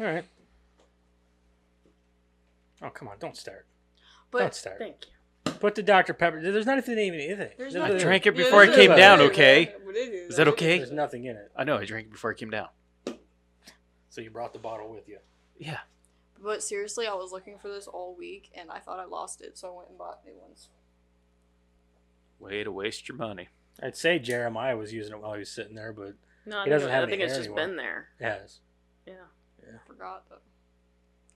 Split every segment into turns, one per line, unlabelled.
All right. Oh, come on. Don't start.
But
Don't start.
Thank you.
Put the Dr. Pepper. There's not even anything.
There's
I
nothing.
drank it
Yeah,
before I
there's
came
nothing.
down,
Yeah,
okay?
but it
Is that okay?
There's nothing in it.
I know, I drank it before I came down.
So you brought the bottle with you.
Yeah.
But seriously, I was looking for this all week, and I thought I lost it, so I went and bought new ones.
Way to waste your money.
I'd say Jeremiah was using it while he was sitting there, but
No,
He doesn't have
I
any
think it's
hair
just
anymore.
been there.
it has.
Yeah.
Forgot that.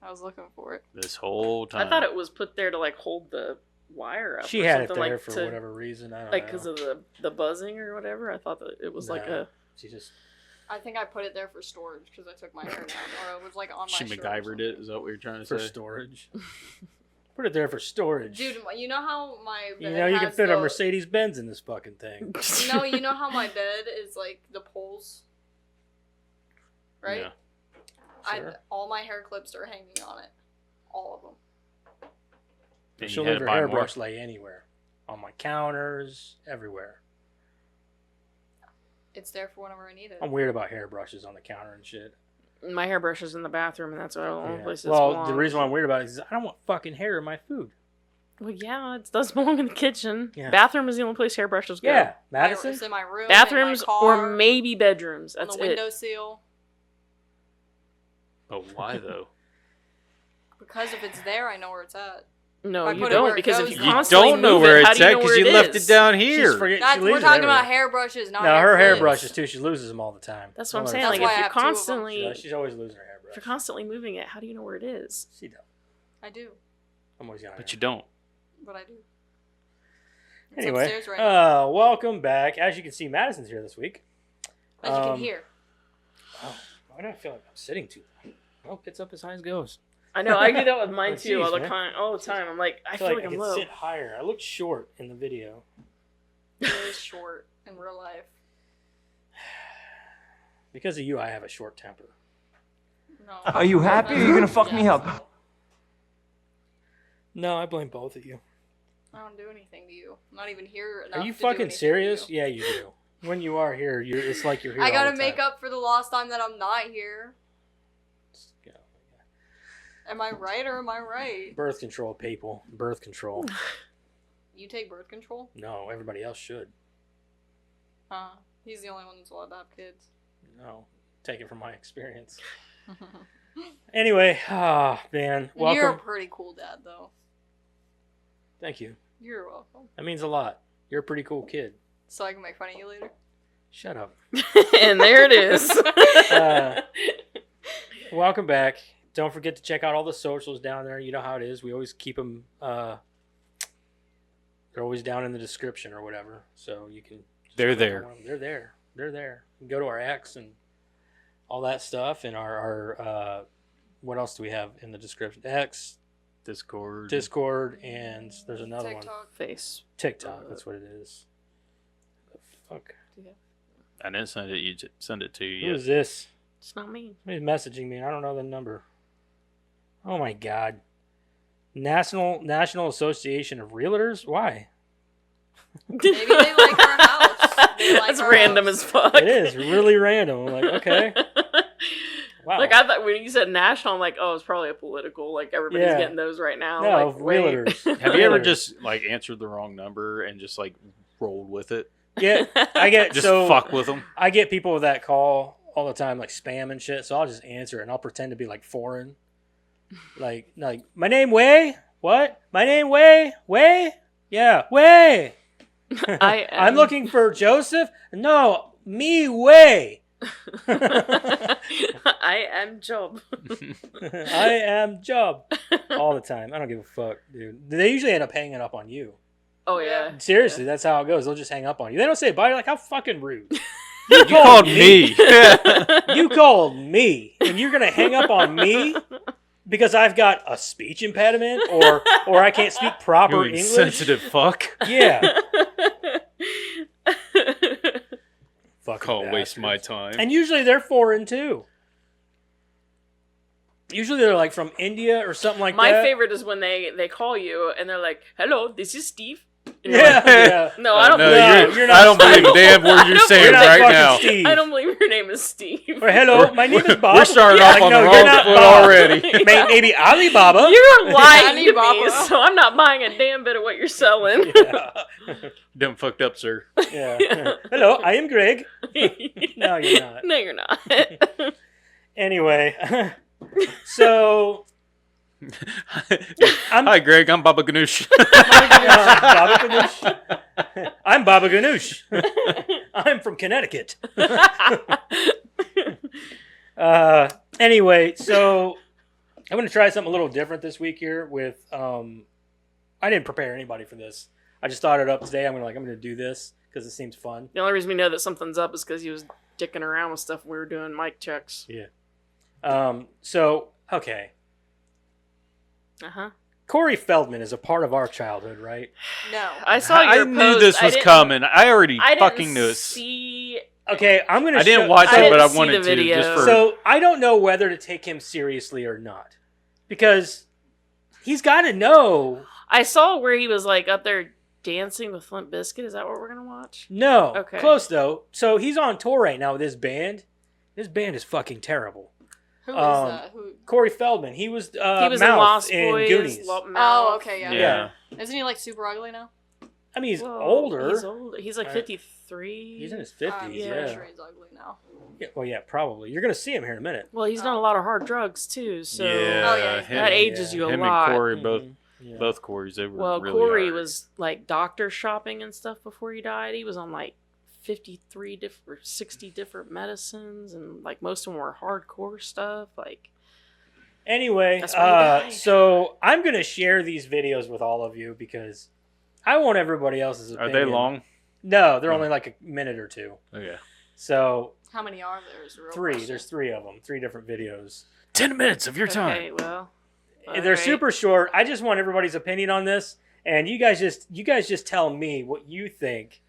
I was looking for it.
This whole time.
I thought it was put there to like hold the wire up.
She
or
had it
something,
there
like,
for
to,
whatever reason. I don't
like
know.
because of the buzzing or whatever. I thought that it was like
No.
a.
She just...
I think I put it there for storage because I took my hair down, or it was like on
She
my shirt or
MacGyvered it.
something.
Is that what you're trying to
For
say?
storage. Put it there for storage.
Dude, you know how my bed
you know you can
has
fit a
the-
Mercedes-Benz in this fucking thing.
You know how my bed is like the poles, right?
Yeah.
Sure.
All my hair clips are hanging on it, all of them.
And
She'll
you had
leave
to
her
buy more.
hairbrush lay anywhere. On my counters, everywhere.
It's there for whenever I need it.
I'm weird about hairbrushes on the counter and shit.
My hairbrush is in the bathroom, and that's the only
Yeah.
place it's
Well,
belongs.
the reason why I'm weird about it is I don't want fucking hair in my food.
Well, yeah, it does belong in the kitchen.
Yeah.
Bathroom is the only place hairbrushes go.
Yeah, Madison.
It's in my room,
Bathrooms
in my
or
car,
maybe bedrooms.
on
That's
the
it.
windowsill.
But why though?
Because if it's there, I know where it's at.
No,
I
you
put it where
don't,
it
because if
goes.
you
You
constantly
don't know
move
where
it, how
it's
do you
at
know
because
where
you
it
left
is?
it down
She's
here.
forget-
That's,
she
we're
leaves it
talking about
everywhere.
hairbrushes, not
No, her
hair
hairbrushes
clips.
too. She loses them all the time.
That's what I'm
Don't
saying.
let
Like,
her-
why I
if you're
have two of them.
constantly,
Yeah, she's always losing her hairbrush.
if you're constantly moving it, how do you know where it is?
She don't.
I do,
I'm always yelling.
But you don't.
but I do. It's
Anyway,
upstairs right now,
welcome back. As you can see, Madison's here this week.
as you can hear.
Oh, why do I feel like I'm sitting too long? Well, it's up as high as goes.
I know. I do that with mine
Oh,
too all
jeez,
the
man.
time. All the time. I'm like, I feel like
I
I'm
can
low.
sit higher. I look short in the video.
It is short in real life.
Because of you, I have a short temper.
No.
Are you happy or are you gonna fuck me up?
No, I blame both of you.
I don't do anything to you. I'm not even here enough
Are you
to do
fucking
anything to
serious?
you.
Yeah, you do. When you are here, it's like you're here.
I
all
gotta
the
make
time.
up for the lost time that I'm not here.
Yeah.
Am I right or am I right?
Birth control, people. Birth control.
You take birth control?
No, everybody else should.
He's the only one that's allowed to have kids.
No, take it from my experience. Anyway, man, welcome.
You're a pretty cool dad, though.
Thank you.
You're welcome.
That means a lot. You're a pretty cool kid.
So I can make fun of you later?
Shut up.
And there it is.
Welcome back. Don't forget to check out all the socials down there. You know how it is. We always keep them. They're always down in the description or whatever. So you can.
They're there.
They're there. They're there. You can go to our X and all that stuff, and our what else do we have in the description? X,
Discord.
and there's another one.
TikTok.
Face.
TikTok. That's what it is. The fuck.
I didn't send it. Send it to you.
Who is this?
It's not me.
Somebody's messaging me. I don't know the number. Oh my god. National Association of Realtors? Why?
Maybe they like our house. They like
That's
our
random
house.
as fuck.
It is really random. I'm like, okay. Wow.
Like, I thought when you said national, I'm like, oh, it's probably a political. Like, everybody's
Yeah.
getting those right now.
No,
like, wait.
realtors.
Have you ever
Realtors.
just like answered the wrong number and just like rolled with it?
Yeah, I get
Just
so
fuck with them.
I get people with that call all the time, like spam and shit. So I'll just answer it and I'll pretend to be like foreign. Like my name Way? What? My name Way? Yeah, Way. I'm looking for Joseph. No, me Way.
I am Job.
I am Job. All the time. I don't give a fuck, dude. They usually end up hanging up on you.
Oh, yeah.
Seriously, that's how it goes. They'll just hang up on you. They don't say bye. You're like, how fucking rude.
You called me.
You called me, and you're gonna hang up on me because I've got a speech impediment, or I can't speak proper
You
English.
insensitive fuck.
Yeah. Fucking
Can't waste my
bastards.
time.
And usually they're foreign too. Usually they're like from India or something like
My
that.
favorite is when they call you and they're like, hello, this is Steve. And you're like,
Yeah.
no, I don't
No,
believe
you're not
I don't believe
Steve.
a damn word you're saying
You're not
right
fucking
now.
Steve.
I don't believe your name is Steve.
Or hello, my name is Bob.
We're starting
Yeah,
off
like,
on
no,
the
you're
wrong
not
foot
Bob.
already.
Maybe Alibaba.
You're lying to me,
Alibaba.
so I'm not buying a damn bit of what you're selling.
Yeah.
Done fucked up, sir.
Yeah. Hello, I am Greg. No, you're not.
No, you're not.
Anyway, so
Hi, Greg. I'm Baba Ganoush.
Baba Ganoush. I'm Baba Ganoush. I'm from Connecticut. Anyway, so I'm going to try something a little different this week here with I didn't prepare anybody for this. I just thought it up today. I'm going to do this because it seems fun.
The only reason we know that something's up is because he was dicking around with stuff when we were doing mic checks.
Yeah. So, okay.
Uh-huh.
Corey Feldman is a part of our childhood, right?
No.
I saw
I
your
knew
post.
this was coming. I already
I
fucking
didn't
knew it.
see.
Okay, I'm going to
I didn't watch
I
it, but
didn't
I
see
wanted
the
to.
video.
Just for
So I don't know whether to take him seriously or not, because he's got to know.
I saw where he was like up there dancing with Limp Bizkit. Is that what we're gonna watch?
No,
Okay.
close though. So he's on tour right now with his band. His band is fucking terrible.
Who is that? Who?
Corey Feldman. He was
He was
Mouth
in Lost
in
Boys.
Goonies.
Oh, okay, yeah.
yeah.
Isn't he like super ugly now?
I mean, he's
Well,
older.
He's older. He's like
Right.
53.
He's in his
I'm
50s.
pretty
Yeah.
sure he's ugly now.
Yeah. Well, yeah, probably. You're gonna see him here in a minute.
Well, he's done a lot of hard drugs too. So
Yeah.
Oh, yeah.
Him,
that ages you a
him
lot.
and Corey both.
Mhm. Yeah.
Both Corys, they were
Well,
really
Corey
hard.
was like doctor shopping and stuff before he died. He was on like 60 different medicines, and like most of them were hardcore stuff. Like,
Anyway,
That's why he died.
so I'm gonna share these videos with all of you because I want everybody else's
Are
opinion.
they long?
No, they're only like a minute or two.
Okay.
So
How many are there? Is a real
three.
question.
There's three of them. 3 different videos.
10 minutes of your time.
okay, well,
They're
alright.
super short. I just want everybody's opinion on this, and you guys just tell me what you think,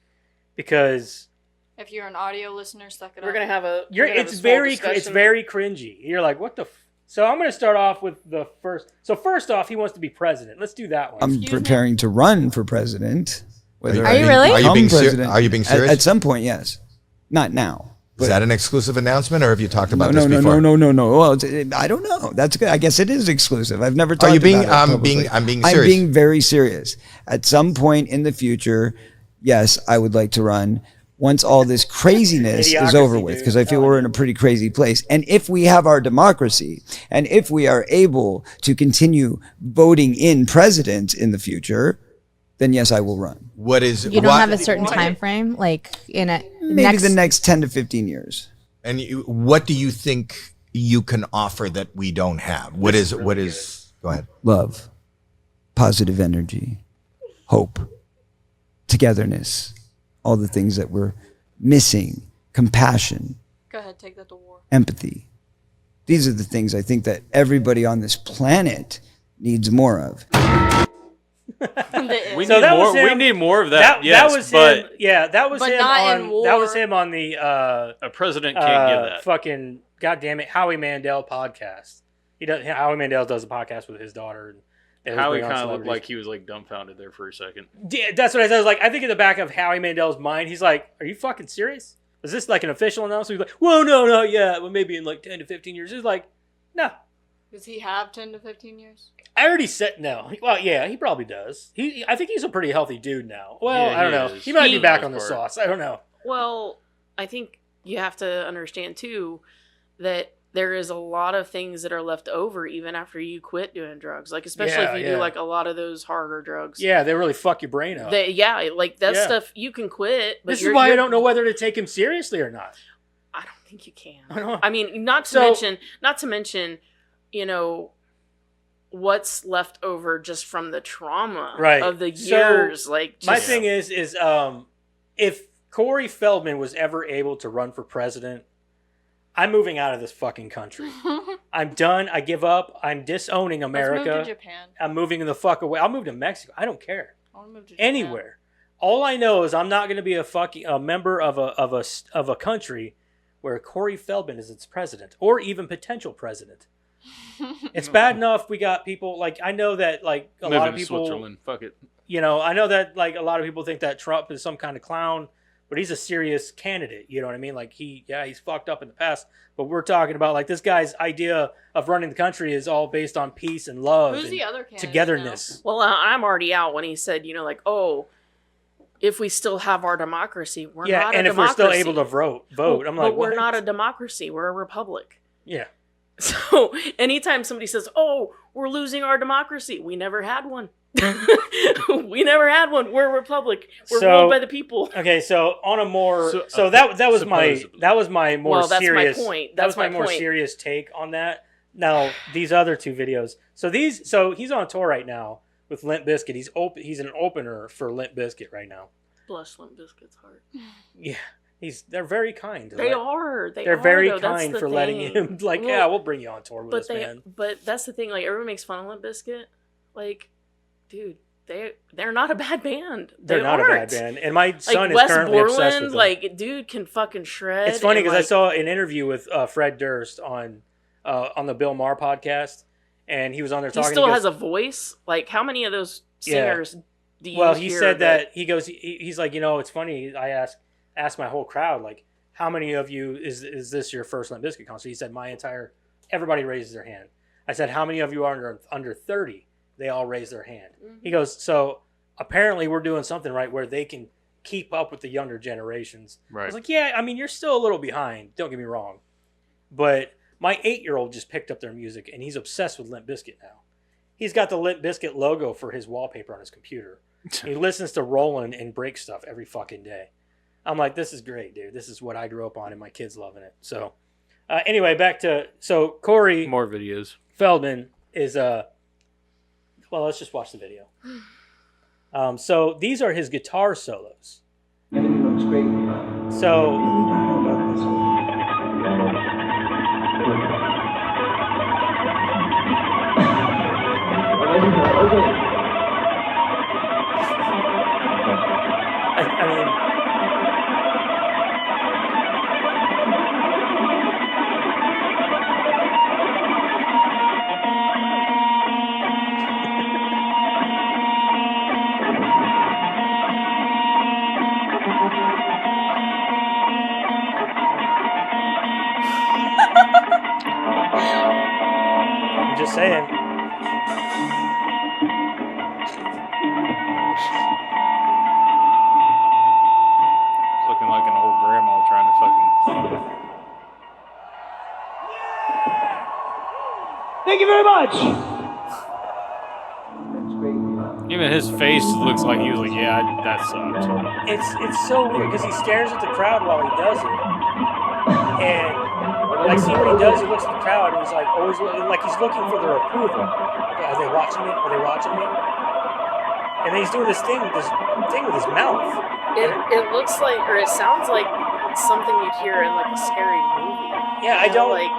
because
If you're an audio listener, suck it
We're
up.
gonna have a.
you're
we're gonna have
it's
a small
very it's
discussion.
very cringy. You're like, what the. So I'm going to start off with the first. So first off, he wants to be president. Let's do that one.
I'm
Excuse me?
preparing to run for president. Whether
Are you
I
really?
become
Are you
being ser-
president
are you being
at-
serious?
At some point, yes. Not now.
Is that an exclusive announcement, or have you talked about
No,
this
no,
before?
no. Well, I don't know. That's good. I guess it is exclusive. I've never talked
Are you being?
about it
I'm being.
publicly.
I'm being
I'm
serious.
being very serious. At some point in the future, yes, I would like to run once all this craziness is
Idiocracy,
over with,
dude.
because I feel we're in a pretty crazy place. And if we have our democracy, and if we are able to continue voting in president in the future, then yes, I will run.
What is?
You don't
what-
have a certain
What?
time frame, like in a
Maybe the next 10 to 15 years.
And what do you think you can offer that we don't have? What is? What is? Go ahead.
Love, positive energy, hope, togetherness, all the things that we're missing, compassion,
Go ahead, take that to war.
empathy. These are the things I think that everybody on this planet needs more of.
We
So
need
that
more.
was him.
We need more of that. yes,
that was
but
him. Yeah, that was
But
him
not in
on.
war.
That was him on the
a president can't give that.
fucking goddamn it Howie Mandel podcast. Howie Mandel does a podcast with his daughter. And they always
Howie
bring on
kind of looked
celebrities.
like he was like dumbfounded there for a second.
Yeah, that's what I said. I was like, I think in the back of Howie Mandel's mind, he's like, "Are you fucking serious? Is this like an official announcement?" He's like, "Well, no, not yet. Well, maybe in like 10 to 15 years." He's like, "No,
Does he have 10 to 15 years?
I already said no." Well, yeah, he probably does. I think he's a pretty healthy dude now. Well,
Yeah,
I don't
he
know.
is.
He might be
He-
back
for
on the
the most part.
sauce. I don't know.
Well, I think you have to understand too that there is a lot of things that are left over even after you quit doing drugs. Like especially
Yeah,
if you
yeah.
do like a lot of those harder drugs.
Yeah, they really fuck your brain up.
Like that
Yeah.
stuff you can quit. But
This is
you're-
why I
you're-
don't know whether to take him seriously or not.
I don't think you can.
I don't know.
I mean, not to mention, you know, what's left over just from the trauma
Right.
of the
So,
years. Like,
My
just,
thing is if Corey Feldman was ever able to run for president, I'm moving out of this fucking country. I'm done. I give up. I'm disowning
Let's
America.
move to Japan.
I'm moving the fuck away. I'll move to Mexico. I don't care.
I want to move to Japan.
Anywhere. All I know is I'm not going to be a member of a country where Corey Feldman is its president or even potential president. It's bad enough we got people like I know that like a
Moving
lot of
to
people.
Switzerland. Fuck it.
you know, I know that like a lot of people think that Trump is some kind of clown, but he's a serious candidate. You know what I mean? Like he's fucked up in the past, but we're talking about like this guy's idea of running the country is all based on peace and love.
Who's
and
the other candidate
togetherness.
Well, I'm already out when he said, you know, like, oh, if we still have our democracy, we're not a
and if
democracy.
we're still able to vote.
Well,
I'm like,
but we're
what?
not a democracy. We're a republic.
Yeah.
So anytime somebody says, oh, we're losing our democracy, we never had one. We never had one. We're a republic. We're ruled by the people.
Okay, so on a more that was my more
that's
serious
my point.
That was my
my
more
point.
serious take on that. Now these other two videos. So he's on tour right now with Limp Bizkit. He's an opener for Limp Bizkit right now.
Bless Limp Bizkit's heart.
Yeah. They're very kind.
They're
very
though.
kind
That's
for
the
letting
thing.
him like,
Well,
yeah, we'll bring you on tour with us, man.
But that's the thing. Like everyone makes fun of Limp Bizkit. Like, dude, they're not a bad band.
They're not
aren't.
a bad band. And my son
Like
is
Wes
currently obsessed with
Borland,
them.
like dude can fucking shred.
It's funny
and,
because I
like,
saw an interview with Fred Durst on the Bill Maher podcast, and he was on there
he
talking.
still
he
has
goes,
a voice. Like how many of those singers do you
Well, he
hear
said that he goes. He's like, you know, it's funny. I asked my whole crowd, like, how many of you is this your first Limp Bizkit concert? He said, everybody raises their hand. I said, how many of you are under 30? They all raise their hand.
Mm-hmm.
He goes, so apparently we're doing something right where they can keep up with the younger generations.
Right.
I was like, yeah, I mean, you're still a little behind. Don't get me wrong. But my 8-year-old just picked up their music, and he's obsessed with Limp Bizkit now. He's got the Limp Bizkit logo for his wallpaper on his computer. He listens to Roland and Break Stuff every fucking day. I'm like, this is great, dude. This is what I grew up on, and my kids loving it. So, anyway, back to Corey
More videos.
Feldman is well, let's just watch the video. So these are his guitar solos.
Everything looks great.
So I mean, I'm just saying.
It's looking like an old grandma trying to fucking.
Thank you very much.
Even his face looks like he was like, yeah, that sucks.
It's so weird because he stares at the crowd while he does it, and like see what he does. He looks at the crowd and he's like always like he's looking for their approval. Like, are they watching me? Are they watching me? And then he's doing this thing with his mouth.
it looks like, or it sounds like something you'd hear in like a scary movie.
Yeah, I
You know,
don't
like.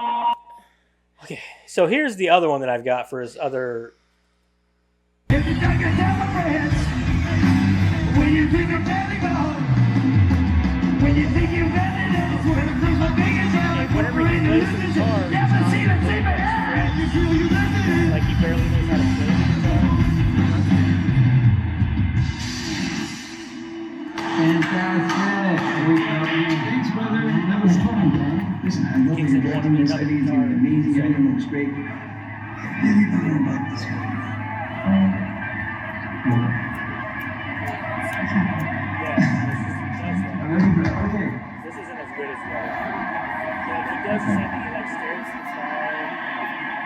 Okay, so here's the other one that I've got for his other.
If you take a telegraph, when you think of telephone, when you think you've got it, when it feels like big as hell,
Whenever he plays the guitar, it
never
sounds
seen it, see me, you feel you got it.
like he barely knows how to play the guitar.
Fantastic. Thanks, brother. That was fun, man. Listen, I love
Kicks
your
into one of the
documents. I
other
think you're
guitar.
amazing. Everything looks great. Anything about this one? Okay.
This isn't as good as the other. Like he does the same thing. He like stares at the sky.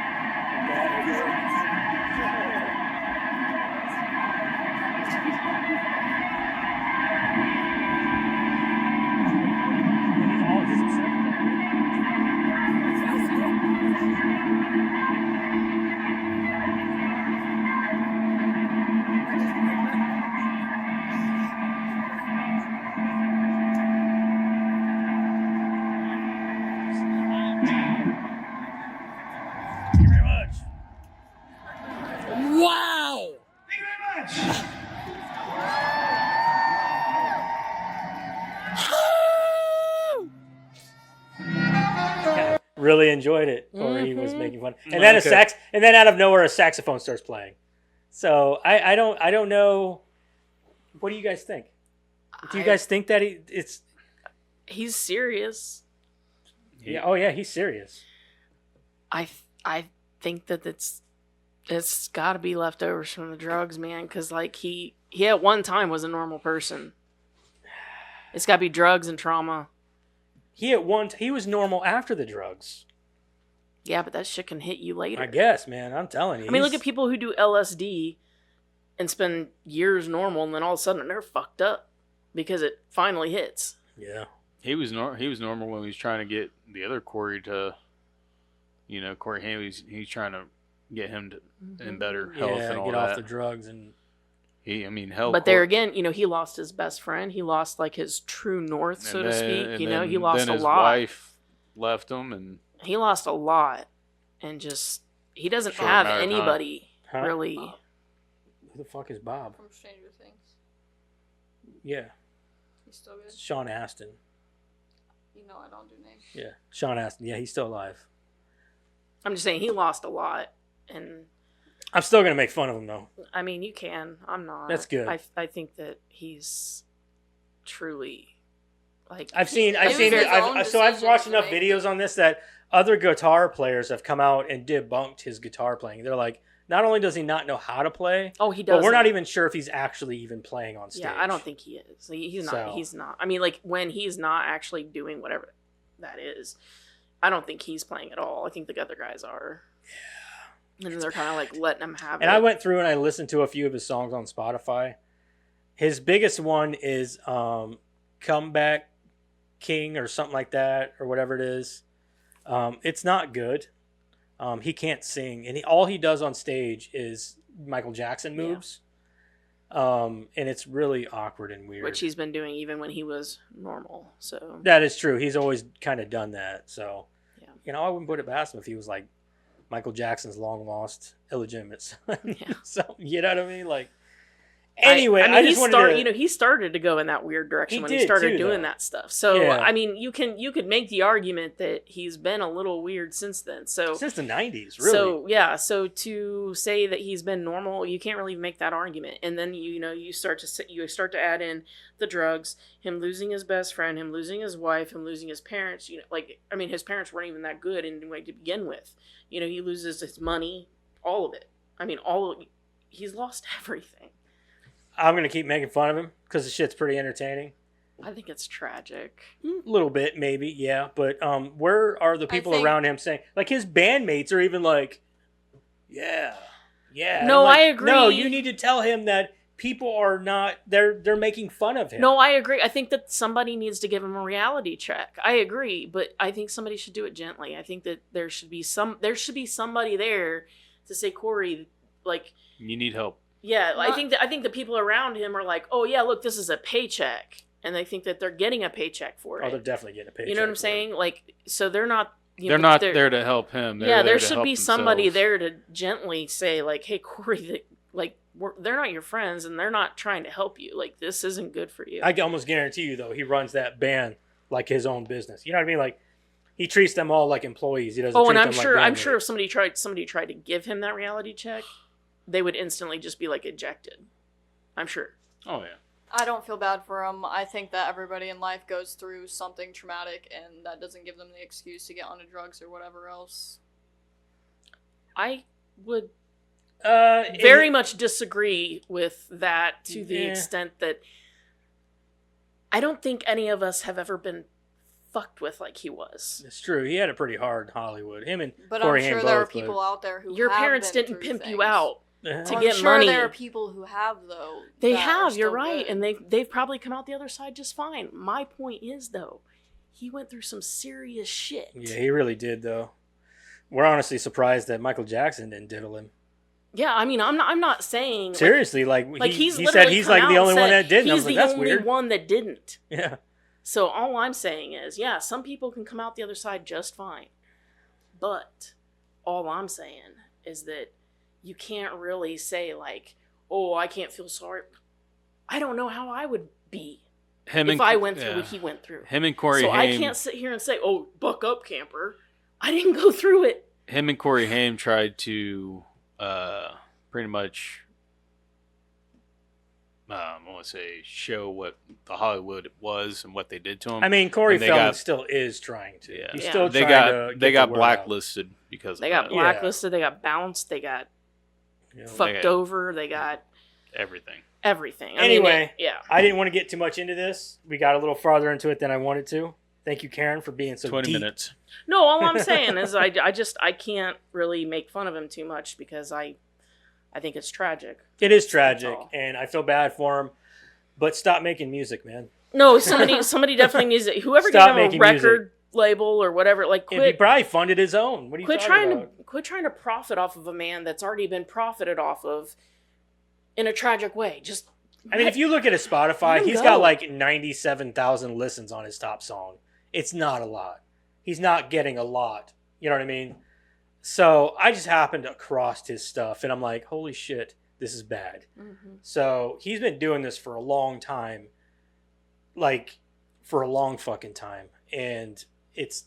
Thank you very much. Wow!
Thank you very much.
Really enjoyed it, or he was making fun. And then
Okay.
and then out of nowhere a saxophone starts playing. So I don't know. What do you guys think? Do you guys think that
he's serious?
Yeah. Oh yeah, he's serious.
I think that it's got to be leftovers from the drugs, man. Because like he at one time was a normal person. It's got to be drugs and trauma.
He was normal after the drugs.
Yeah, but that shit can hit you later.
I guess, man. I'm telling you.
I mean, look at people who do LSD and spend years normal, and then all of a sudden they're fucked up because it finally hits.
Yeah.
He was normal when he was trying to get the other Corey to, Corey Haim. He's trying to get him to in better health and all
get
that.
off the drugs and.
But there again, he lost his best friend. He lost like his true north, so to speak. He lost a lot. His
wife left him, and
he lost a lot, and just he doesn't have anybody really.
Who the fuck is Bob?
From Stranger Things.
Yeah.
He's still good.
Sean Astin.
I don't do names.
Yeah, Sean Astin. Yeah, he's still alive.
I'm just saying he lost a lot, and
I'm still gonna make fun of him though.
I mean, you can. I'm not.
That's good.
I think that he's truly like.
I've watched enough videos on this that other guitar players have come out and debunked his guitar playing. They're like, not only does he not know how to play,
he does.
But we're not even sure if he's actually even playing on stage.
Yeah, I don't think he is. He's not. So. He's not. I mean, like when he's not actually doing whatever that is, I don't think he's playing at all. I think the other guys are. Yeah. And they're kind of like letting him have it.
And I went through and I listened to a few of his songs on Spotify. His biggest one is Comeback King or something like that, or whatever it is. It's not good. He can't sing, and all he does on stage is Michael Jackson moves. Yeah. And it's really awkward and weird.
Which he's been doing even when he was normal. So
that is true. He's always kind of done that. So,
yeah.
I wouldn't put it past him if he was like Michael Jackson's long lost illegitimate son.
Yeah.
So you know what I mean? Like, anyway,
I mean,
I just wanted to...
he started to go in that weird direction when he started doing that stuff. So I mean, you could make the argument that he's been a little weird since then. So
since the 90s, really.
So yeah, so to say that he's been normal, you can't really make that argument. And then you start to add in the drugs, him losing his best friend, him losing his wife, him losing his parents. His parents weren't even that good to begin with. He loses his money, all of it. I mean, he's lost everything.
I'm going to keep making fun of him because the shit's pretty entertaining.
I think it's tragic.
A little bit, maybe, yeah. But where are the people around him saying... Like, his bandmates are even like, yeah.
No, I agree.
No, you need to tell him that people are not... They're making fun of him.
No, I agree. I think that somebody needs to give him a reality check. I agree, but I think somebody should do it gently. I think that there should be somebody there to say, Corey, like...
You need help.
Yeah, I think the people around him are like, oh yeah, look, this is a paycheck, and they think that they're getting a paycheck for it.
Oh, they're definitely getting a paycheck.
You know what I'm saying? Like, so they're not.
They're not there to help him.
There should be somebody there to gently say, like, hey, Corey, they're not your friends, and they're not trying to help you. Like, this isn't good for you.
I can almost guarantee you, though, he runs that band like his own business. You know what I mean? Like, he treats them all like employees. He doesn't.
Oh,
treat
and
them
I'm sure if somebody tried to give him that reality check, they would instantly just be like ejected. I'm sure.
Oh yeah.
I don't feel bad for him. I think that everybody in life goes through something traumatic, and that doesn't give them the excuse to get onto drugs or whatever else.
I would very much disagree with that to the extent that I don't think any of us have ever been fucked with like he was.
It's true. He had it pretty hard in Hollywood. Him and
but
Corey
I'm sure
Haim
there
both,
are people out there who
your
have
parents
been
didn't
through
pimp
things.
you out to
I'm
get
sure
money.
There are people who have though.
They
that are
have. You're
still
right,
good.
and they've probably come out the other side just fine. My point is though, he went through some serious shit.
Yeah, he really did though. We're honestly surprised that Michael Jackson didn't diddle him.
Yeah, I mean, I'm not saying
seriously.
he
said he's like the only one that didn't. I was like, that's weird.
He's the only one that didn't.
Yeah.
So all I'm saying is, yeah, some people can come out the other side just fine, but all I'm saying is that you can't really say like, oh, I can't feel sorry. I don't know how I would be if I went through what he went through.
Him and Corey
Haim. I can't sit here and say, oh, buck up, camper. I didn't go through it.
Him and Corey Haim tried to pretty much I want to say, show what the Hollywood was and what they did to him.
I mean, Corey
And they
Feldman
got-
still is trying to.
Yeah.
He's
Yeah.
still
they
trying
got
to.
they
get
got
the word out.
blacklisted because
They
of
got
that.
blacklisted. They got bounced. They got
You know.
fucked
got-
over. They got
everything.
everything. I
Anyway,
mean, yeah.
I didn't want to get too much into this. We got a little farther into it than I wanted to. Thank you, Karen, for being so
20
deep.
minutes.
No, all I'm saying is I can't really make fun of him too much because I think it's tragic.
It is tragic,
all.
and I feel bad for him. But stop making music, man.
No, somebody definitely needs it. Whoever
Stop
gave him a
making
record label or whatever, like
He
quit
probably funded his own. What are you
quit
talking
trying
about?
to quit trying to profit off of a man that's already been profited off of in a tragic way. Just
I mean, if you look at his Spotify,
Let him
he's
go.
got like 97,000 listens on his top song. It's not a lot. He's not getting a lot. You know what I mean? So I just happened across his stuff, and I'm like, holy shit, this is bad.
Mhm.
So he's been doing this for a long time, like for a long fucking time, and it's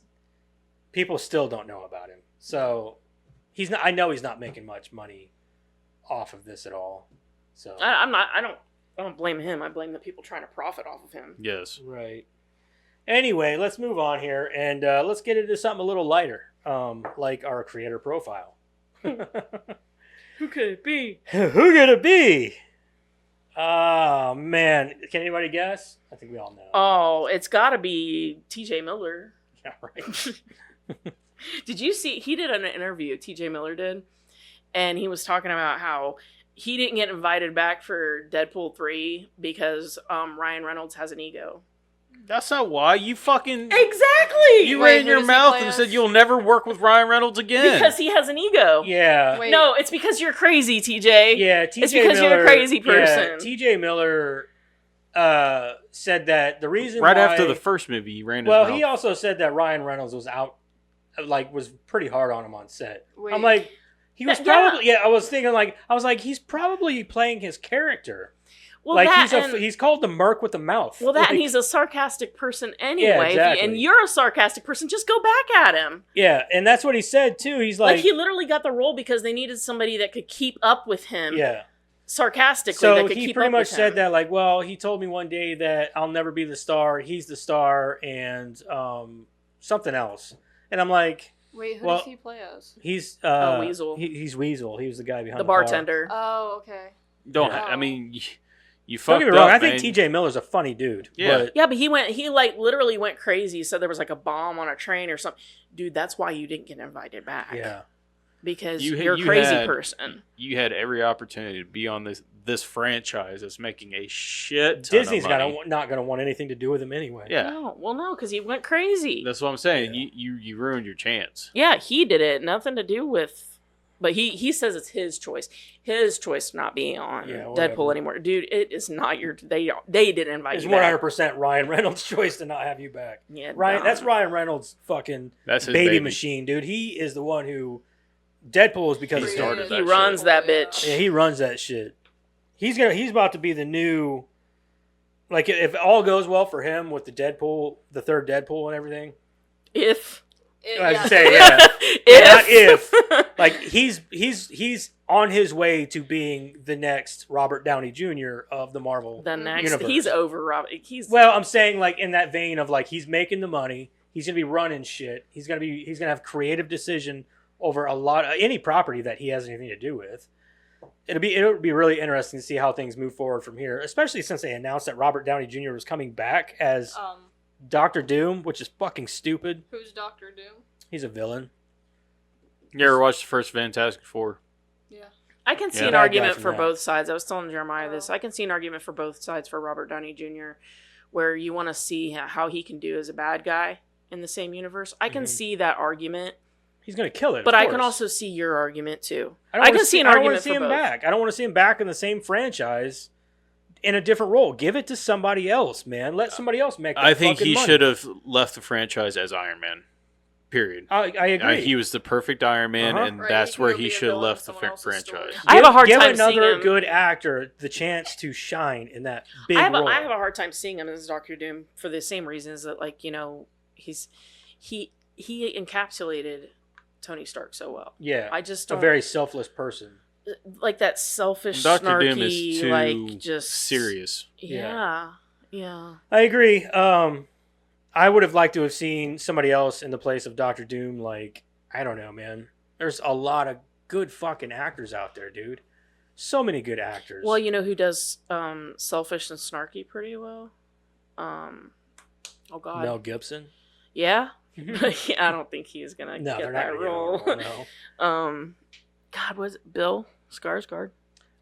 people still don't know about him. So he's not. I know he's not making much money off of this at all. So
I'm not. I don't blame him. I blame the people trying to profit off of him.
Yes.
right. Anyway, let's move on here, and let's get into something a little lighter, like our creator profile.
Who could it be?
Who could it be? Oh man, can anybody guess? I think we all know.
Oh, it's got to be T.J. Miller.
Yeah, right.
Did you see? He did an interview. T.J. Miller did, and he was talking about how he didn't get invited back for Deadpool 3 because Ryan Reynolds has an ego.
That's not why. You fucking...
Exactly.
You
Wait,
ran
who
your
does he
mouth
play
and
as?
said you'll never work with Ryan Reynolds again.
because he has an ego.
Yeah.
Wait.
No, it's because you're crazy, TJ.
Yeah, TJ
It's because
Miller,
you're a crazy
Yeah,
person.
TJ Miller said that the reason
right
why,
after the first movie, he ran his
well,
mouth.
he also said that Ryan Reynolds was out, like was pretty hard on him on set.
Wait.
I'm like, he was
Yeah.
probably I was thinking like he's probably playing his character.
Well,
Like
that
he's called the Merc with the mouth.
well, that
Like,
and he's a sarcastic person anyway.
exactly.
And you're a sarcastic person. Just go back at him.
yeah, and that's what he said too. He's
Like,
like,
he literally got the role because they needed somebody that could keep up with him.
yeah.
Sarcastically,
So
that could
he
keep
pretty
up
much
with
said
him.
that like, well, he told me one day that I'll never be the star. He's the star, and something else. And I'm like,
Wait, who
well,
does he play as?
he's
Weasel.
He's Weasel. He was the guy behind
The
the bar.
bartender.
Oh, okay.
Don't.
Yeah.
I mean, you
Don't
fucked
get me wrong.
up,
I think
man.
T.J. Miller's a funny dude.
Yeah.
But
Yeah, but he like literally went crazy. Said there was like a bomb on a train or something. Dude, that's why you didn't get invited back.
yeah.
Because
You-
you're a
you
crazy
had-
person.
You had every opportunity to be on this franchise that's making a shit ton
Disney's
of money.
not going to want anything to do with him anyway.
Yeah,
No, because he went crazy.
that's what I'm saying.
Yeah.
You ruined your chance.
Yeah, he did it. Nothing to do with. But he says it's his choice. His choice not being on
Yeah, whatever.
Deadpool anymore. Dude, it is not your. They didn't invite
It's
you back.
100% Ryan Reynolds' choice to not have you back.
Yeah,
Ryan,
dumb.
that's Ryan Reynolds' fucking
That's his
baby machine, dude. He is the one who Deadpool is because
He
of
started
He
that
runs
shit.
that bitch.
Yeah, he runs that shit. He's about to be the new, like if all goes well for him with the Deadpool, the third Deadpool and everything.
If
I
Yeah.
should say, yeah. Not
if
Like he's on his way to being the next Robert Downey Jr. of the Marvel.
the next
universe.
he's over Rob. He's
Well, I'm saying like in that vein of like he's making the money. He's gonna be running shit. He's gonna have creative decision over a lot any property that he has anything to do with. It'll be really interesting to see how things move forward from here, especially since they announced that Robert Downey Jr. was coming back as Doctor Doom, which is fucking stupid.
Who's Doctor Doom?
He's a villain.
You ever watched the first Fantastic Four?
Yeah.
I can see
Yeah.
an
Bad guy
argument
from
for
that.
both sides. I was telling Jeremiah this.
Oh.
I can see an argument for both sides for Robert Downey Jr. where you want to see how he can do as a bad guy in the same universe. I can
Mhm.
see that argument,
He's gonna kill it.
but
of
I can
course.
also see your argument too.
don't
I
wanna
can see an
I don't wanna
argument
see
for
him
both.
back. I don't want to see him back in the same franchise in a different role. Give it to somebody else, man. Let somebody else make that
I think
fucking
he
money.
should have left the franchise as Iron Man. Period.
I agree.
He was the perfect Iron Man,
Uh-huh.
and
Right,
that's
he
where
could
he
be a
should have
villain in
left the
someone else's
franchise.
story.
I have a hard
give
time seeing
another
him.
good actor the chance to shine in that big
I have
role.
a hard time seeing him as Doctor Doom for the same reasons that, like, you know, he encapsulated Tony Stark so well.
Yeah,
I just
a
don't.
very selfless person.
like that selfish,
Dr.
snarky,
Doom is too
like just
serious.
Yeah.
I agree. I would have liked to have seen somebody else in the place of Doctor Doom. Like, I don't know, man. There's a lot of good fucking actors out there, dude. So many good actors.
Well, you know who does selfish and snarky pretty well? Oh God.
Mel Gibson.
Yeah. I don't think he's gonna
No,
get
they're
that
not gonna
role.
get a role, no.
God, was it Bill Skarsgård?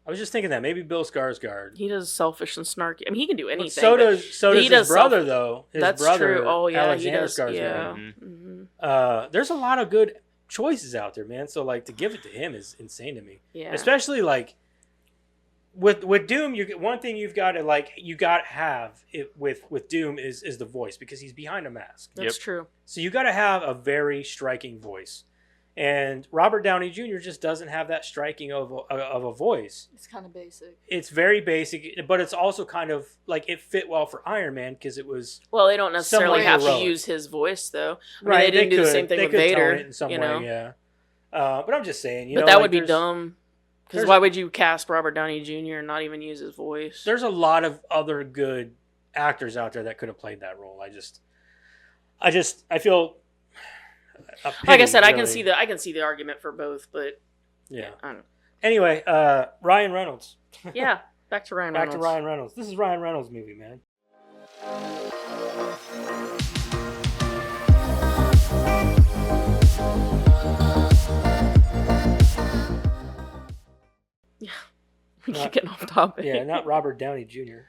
I was just thinking that maybe Bill Skarsgård.
He does selfish and snarky. I mean, he can do anything.
So
but
does
he
his
does
brother though. His
That's
brother,
true. Oh yeah,
Alexander
he does.
Skarsgård.
Yeah.
Mhm.
There's a lot of good choices out there, man. So like to give it to him is insane to me.
Yeah.
Especially like with Doom, one thing you got to have it with Doom is the voice, because he's behind a mask.
That's true.
So you got to have a very striking voice, and Robert Downey Jr. just doesn't have that striking of a voice.
It's kind of basic.
It's very basic, but it's also kind of like it fit well for Iron Man because it was
Well, they don't necessarily
somewhat
have
heroic.
to use his voice, though. I mean,
right.
they didn't do the same thing
they
with
could
Vader.
tone it in some
you
way,
know?
yeah. But I'm just saying,
But
know,
that
like,
would be
there's-
dumb. Because
there's-
why would you cast Robert Downey Jr. and not even use his voice?
There's a lot of other good actors out there that could have played that role. I feel.
Like I said,
really.
I can see the argument for both, but
Yeah.
I don't know.
Anyway, Ryan Reynolds.
Yeah, back to Ryan
Back
Reynolds.
to Ryan Reynolds. This is Ryan Reynolds' movie, man.
We keep getting off topic.
Yeah, not Robert Downey Jr.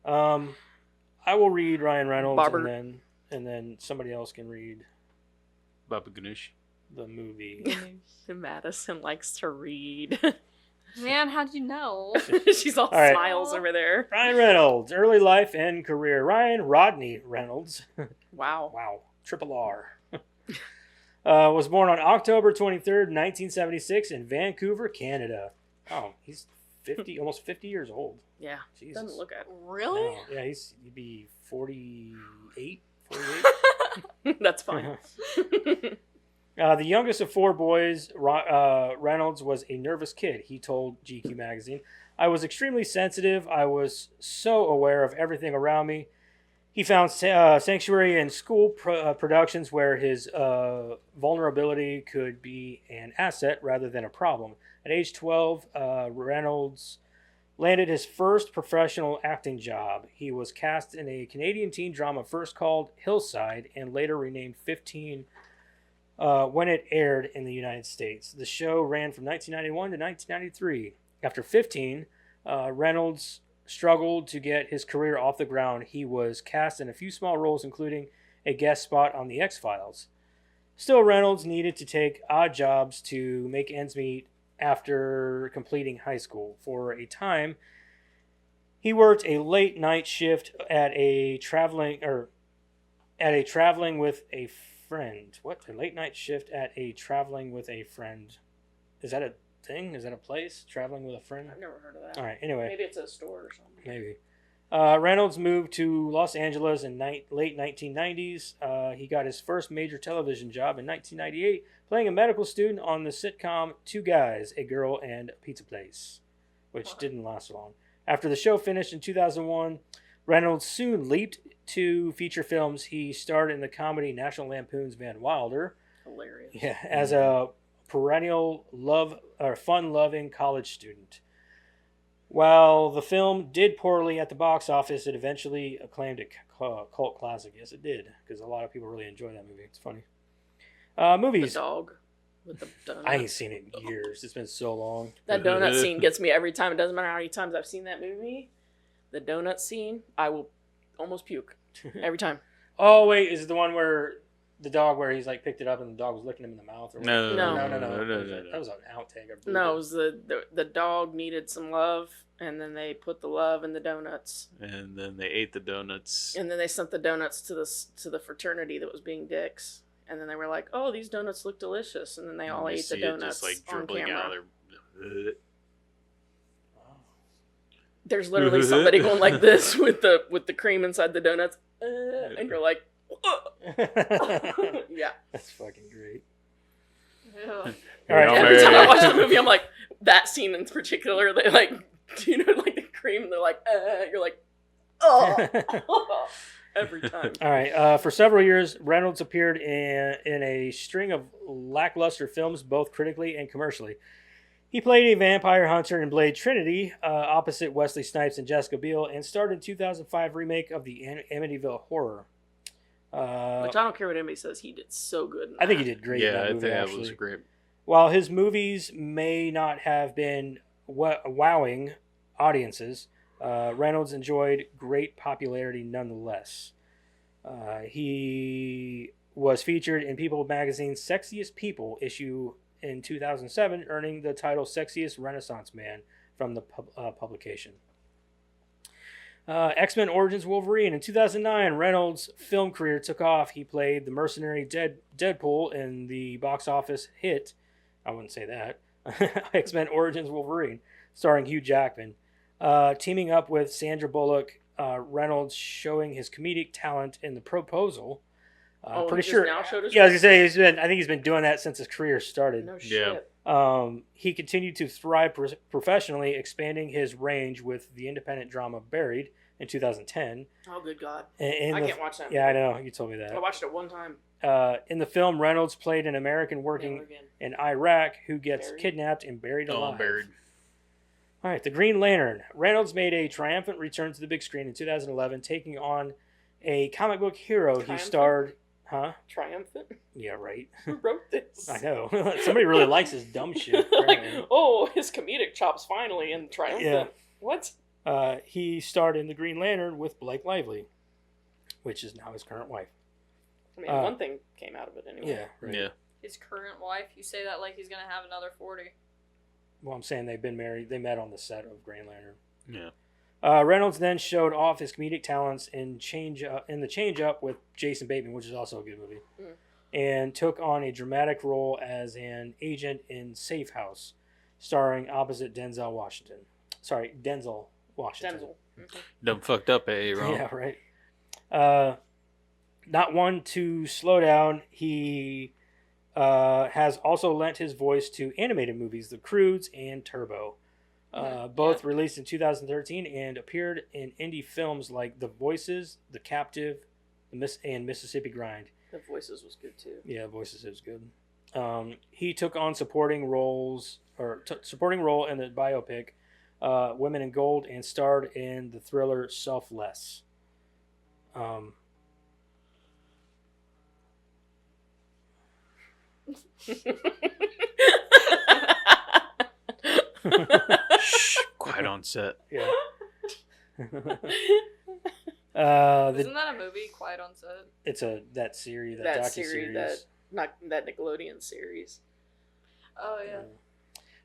I will read Ryan Reynolds,
Barbert.
and then somebody else can read
Baba Ganoush.
the movie.
Madison likes to read.
Man, how'd you know?
She's all
right.
smiles over there.
Ryan Reynolds, early life and career. Ryan Rodney Reynolds.
Wow.
Wow, triple R. Was born on October 23rd, 1976 in Vancouver, Canada. Oh, he's 50, almost 50 years old.
Yeah.
Jesus.
Doesn't look at
Really?
Wow. Yeah, he'd be 48, 48.
That's fine.
The youngest of four boys, Reynolds was a nervous kid. He told GQ magazine, "I was extremely sensitive. I was so aware of everything around me." He found sanctuary in school productions where his vulnerability could be an asset rather than a problem. At age 12, Reynolds landed his first professional acting job. He was cast in a Canadian teen drama first called Hillside and later renamed 15 when it aired in the United States. The show ran from 1991 to 1993. After 15, Reynolds struggled to get his career off the ground. He was cast in a few small roles, including a guest spot on The X-Files. Still, Reynolds needed to take odd jobs to make ends meet after completing high school. For a time, he worked a late night shift at a traveling with a friend. What? A late night shift at a traveling with a friend. Is that a thing? Is that a place? Traveling with a friend?
I've never heard of that.
All right, anyway.
Maybe it's a store or something.
Maybe. Reynolds moved to Los Angeles in late 1990s. He got his first major television job in 1998, playing a medical student on the sitcom Two Guys, a Girl, and a Pizza Place, which didn't last long. After the show finished in 2001, Reynolds soon leaped to feature films. He starred in the comedy National Lampoon's Van Wilder.
Hilarious.
Yeah, as a perennial fun-loving college student. While the film did poorly at the box office, it eventually acclaimed a cult classic. Yes, it did, because a lot of people really enjoy that movie. It's funny. Movies.
The dog with the donut.
I ain't seen it in years. It's been so long.
That donut scene gets me every time. It doesn't matter how many times I've seen that movie. The donut scene, I will almost puke every time.
Oh, wait, is it the one where the dog, where he's like picked it up and the dog was licking him in the mouth? Or
No.
no.
No.
That was an outtake.
No, it was the dog needed some love, and then they put the love in the donuts,
And then they ate the donuts.
and then they sent the donuts to the fraternity that was being dicks, and then they were like, "Oh, these donuts look delicious," and then they all
You
ate the
see it
donuts
just like
on
dribbling
camera.
out of their.
There's literally somebody going like this with the cream inside the donuts, and you're like, yeah.
That's fucking great.
Ew.
All right.
Every time I watch the movie, I'm like, that scene in particular, they like, you know, like the cream, and they're like, you're like, oh, every time.
All right. For several years, Reynolds appeared in a string of lackluster films, both critically and commercially. He played a vampire hunter in Blade Trinity, opposite Wesley Snipes and Jessica Biel, and starred in 2005 remake of the Amityville Horror.
Which I don't care what anybody says, he did so good.
I think he did great in
Yeah,
that
I
movie,
think that
actually.
was great.
While his movies may not have been wowing audiences, Reynolds enjoyed great popularity nonetheless. He was featured in People magazine's Sexiest People issue in 2007, earning the title Sexiest Renaissance Man from the publication. X-Men Origins Wolverine. In 2009, Reynolds' film career took off. He played the mercenary Deadpool in the box office hit, I wouldn't say that, X-Men Origins Wolverine, starring Hugh Jackman. Teaming up with Sandra Bullock, Reynolds showing his comedic talent in The Proposal. Pretty
he
sure.
just now showed his
Yeah, I was gonna say I think he's been doing that since his career started.
No shit.
He continued to thrive professionally, expanding his range with the independent drama Buried in 2010.
Oh, good God.
I
can't watch that
Yeah, I
movie.
know. You told me that.
I watched it one time.
In the film, Reynolds played an American working in Iraq who gets kidnapped and buried alive.
Buried.
All right, The Green Lantern. Reynolds made a triumphant return to the big screen in 2011, taking on a comic book hero. He starred... Huh?
Triumphant?
Yeah, right.
Who wrote this?
I know. Somebody really likes his dumb shit. Apparently.
Oh, his comedic chops finally in Triumphant.
Yeah.
What?
He starred in The Green Lantern with Blake Lively, which is now his current wife.
I mean, one thing came out of it anyway.
Yeah, right.
Yeah.
His current wife, you say that like he's gonna have another 40.
Well, I'm saying they've been married. They met on the set of Green Lantern.
Yeah.
Reynolds then showed off his comedic talents in the Change Up with Jason Bateman, which is also a good movie, and took on a dramatic role as an agent in Safe House, starring opposite Denzel Washington. Denzel Washington.
Done fucked up, Ron?
Yeah, right. Not one to slow down, he has also lent his voice to animated movies, The Croods and Turbo. Both released in 2013 and appeared in indie films like The Voices, The Captive, and Mississippi Grind.
The Voices was good too.
Yeah, Voices is good. He took on supporting role in the biopic Women in Gold and starred in the thriller Selfless.
Shh, quiet on set.
Yeah.
Isn't that a movie, Quiet on Set?
It's that series,
that
docu-series.
series, that Nickelodeon series.
Oh, yeah.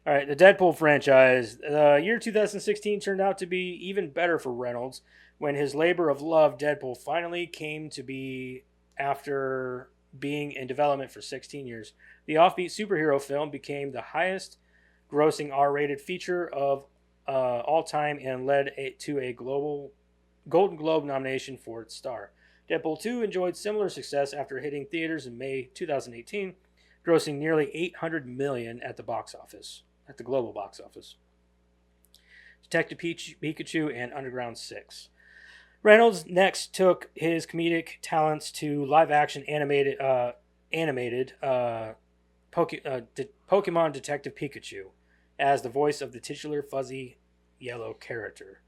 All right, the Deadpool franchise. The year 2016 turned out to be even better for Reynolds when his labor of love, Deadpool, finally came to be after being in development for 16 years. The offbeat superhero film became the highest grossing R-rated feature of all time and led to a global Golden Globe nomination for its star. Deadpool 2 enjoyed similar success after hitting theaters in May 2018, grossing nearly $800 million at the global box office. Detective Pikachu and Underground 6. Reynolds next took his comedic talents to live-action animated Pokemon Detective Pikachu as the voice of the titular fuzzy yellow character.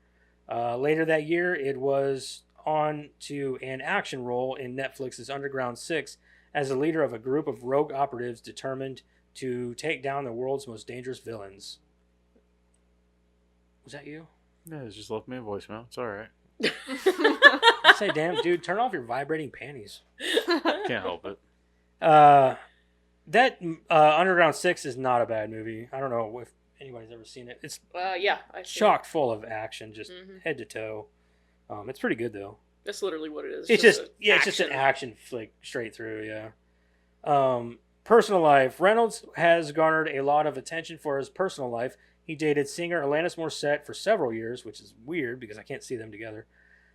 Later that year, it was on to an action role in Netflix's Underground 6 as the leader of a group of rogue operatives determined to take down the world's most dangerous villains. Was that you?
Yeah, it just left me a voicemail. It's all right.
I say, damn, dude, turn off your vibrating panties.
Can't help it.
That Underground 6 is not a bad movie. I don't know if anybody's ever seen it. It's
Yeah, I
chock full of action, just head to toe. It's pretty good though.
That's literally what it is.
It's just an action flick straight through. Yeah. Personal life. Reynolds has garnered a lot of attention for his personal life. He dated singer Alanis Morissette for several years, which is weird because I can't see them together.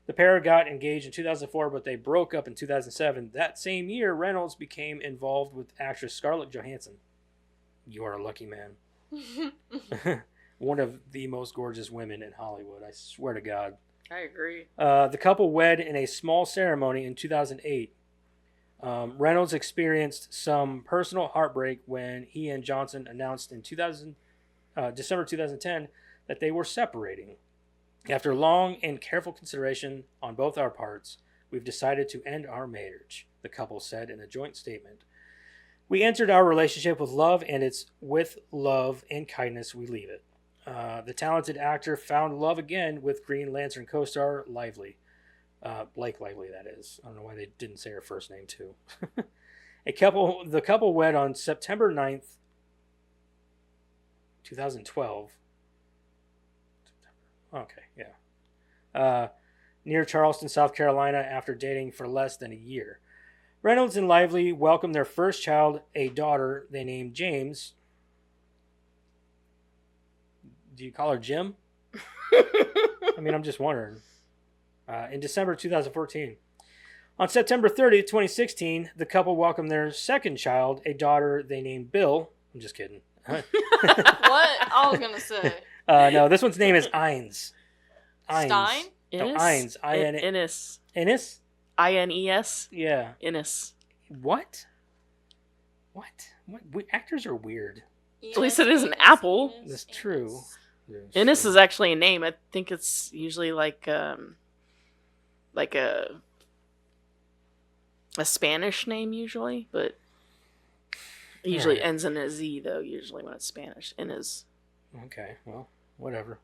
The pair got engaged in 2004, but they broke up in 2007. That same year, Reynolds became involved with actress Scarlett Johansson. You are a lucky man. One of the most gorgeous women in Hollywood. I swear to God.
I agree.
The couple wed in a small ceremony in 2008. Reynolds experienced some personal heartbreak when he and Johnson announced in December 2010 that they were separating. After long and careful consideration on both our parts, we've decided to end our marriage, the couple said in a joint statement. We entered our relationship with love, and it's with love and kindness we leave it. The talented actor found love again with Green Lantern co-star Lively. Blake Lively, that is. I don't know why they didn't say her first name, too. The couple wed on September 9th, 2012. Okay, yeah. Near Charleston, South Carolina, after dating for less than a year. Reynolds and Lively welcomed their first child, a daughter they named James. Do you call her Jim? I mean, I'm just wondering. In December 2014. On September 30th, 2016, the couple welcomed their second child, a daughter they named Bill. I'm just kidding.
What? I was going to say.
No, this one's name is Ines.
Stein?
No, Ines.
Innes.
Innes?
Ines?
Yeah.
Innes.
What? Actors are weird.
At least it is an apple.
That's true.
Innes is actually a name. I think it's usually like a Spanish name usually, but it usually ends in a Z though. Usually when it's Spanish, Innes.
Okay, well, whatever.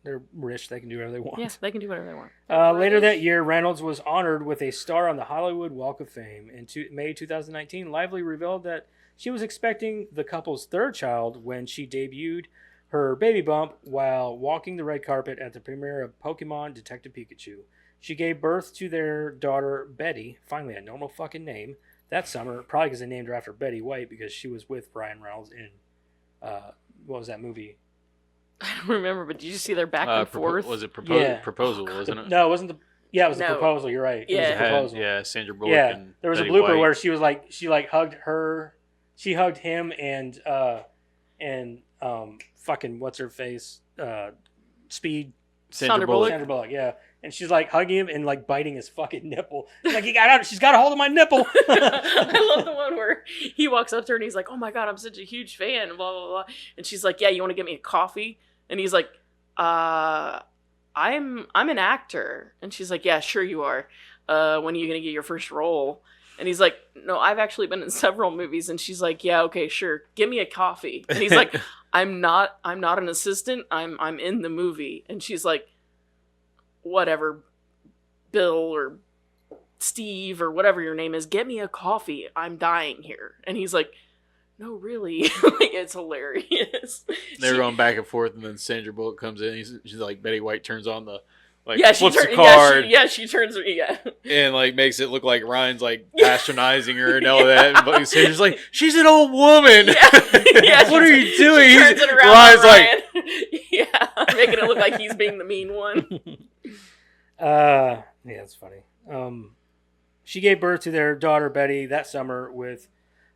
They're rich; they can do whatever they want.
Yeah, they can do whatever they want.
Later that year, Reynolds was honored with a star on the Hollywood Walk of Fame. In May 2019, Lively revealed that she was expecting the couple's third child when she debuted her baby bump while walking the red carpet at the premiere of Pokemon Detective Pikachu. She gave birth to their daughter, Betty, finally a normal fucking name, that summer, probably because they named her after Betty White because she was with Ryan Reynolds in, what was that movie?
I don't remember, but did you see their back and forth?
Was it
Yeah.
Proposal, wasn't it?
No, it wasn't it was the
No.
proposal, you're right. It was
Yeah.
the proposal.
Yeah, Sandra Bullock
Yeah,
and
there was
Betty
a blooper
White.
where she hugged her, she hugged him and fucking what's her face, Speed,
Sandra Bullock.
Sandra Bullock, yeah, and she's like hugging him and like biting his fucking nipple, like she's got a hold of my nipple.
I love the one where he walks up to her and he's like, "Oh my god, I'm such a huge fan," blah blah blah, and she's like, "Yeah, you want to get me a coffee?" And he's like, I'm an actor," and she's like, "Yeah, sure you are. When are you gonna get your first role?" And he's like, "No, I've actually been in several movies." And she's like, "Yeah, okay, sure. Give me a coffee." And he's like, I'm not an assistant. I'm in the movie." And she's like, "Whatever, Bill or Steve or whatever your name is, get me a coffee. I'm dying here." And he's like, "No, really." Like, it's hilarious.
They're going back and forth, and then Sandra Bullock comes in. She's like, Betty White turns on the
she
flips
turns
the card.
she turns
And like makes it look like Ryan's like patronizing her and all that. But Sandra's like, "She's an old woman. What are you doing?"
She turns it around
Ryan's
on
like,
Ryan. Making it look like he's being the mean one.
Yeah, it's funny. She gave birth to their daughter Betty that summer, with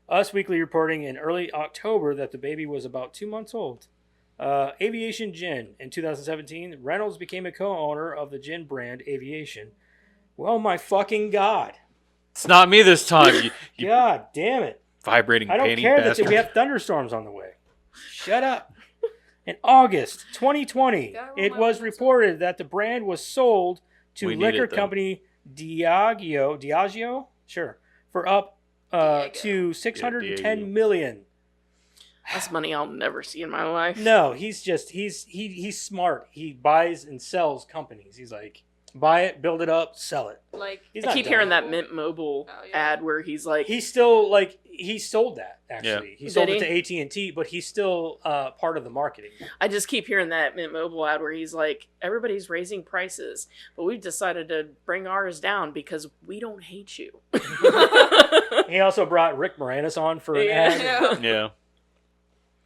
Us Weekly reporting in early October that the baby was about 2 months old. Aviation Gin. In 2017, Reynolds became a co-owner of the gin brand Aviation. Well, my fucking God.
"It's not me this time. You
God damn it.
vibrating
I don't
panty
care that
bastard."
we have thunderstorms on the way. Shut up. In August 2020, it was reported that the brand was sold to
We need
liquor
it, though.
company Diageo, sure, for up to $610
Diageo.
million.
That's money I'll never see in my life.
No, he's smart. He buys and sells companies. He's like, buy it, build it up, sell it.
Like,
He's
I
not
keep
dumb.
hearing that Mint Mobile
Oh, yeah.
ad where he's like,
He's still like he sold that actually.
Yeah.
He sold
Did
it to AT&T, but he's still part of the marketing.
I just keep hearing that Mint Mobile ad where he's like, everybody's raising prices, but we've decided to bring ours down because we don't hate you.
He also brought Rick Moranis on for an ad.
Yeah.
Yeah.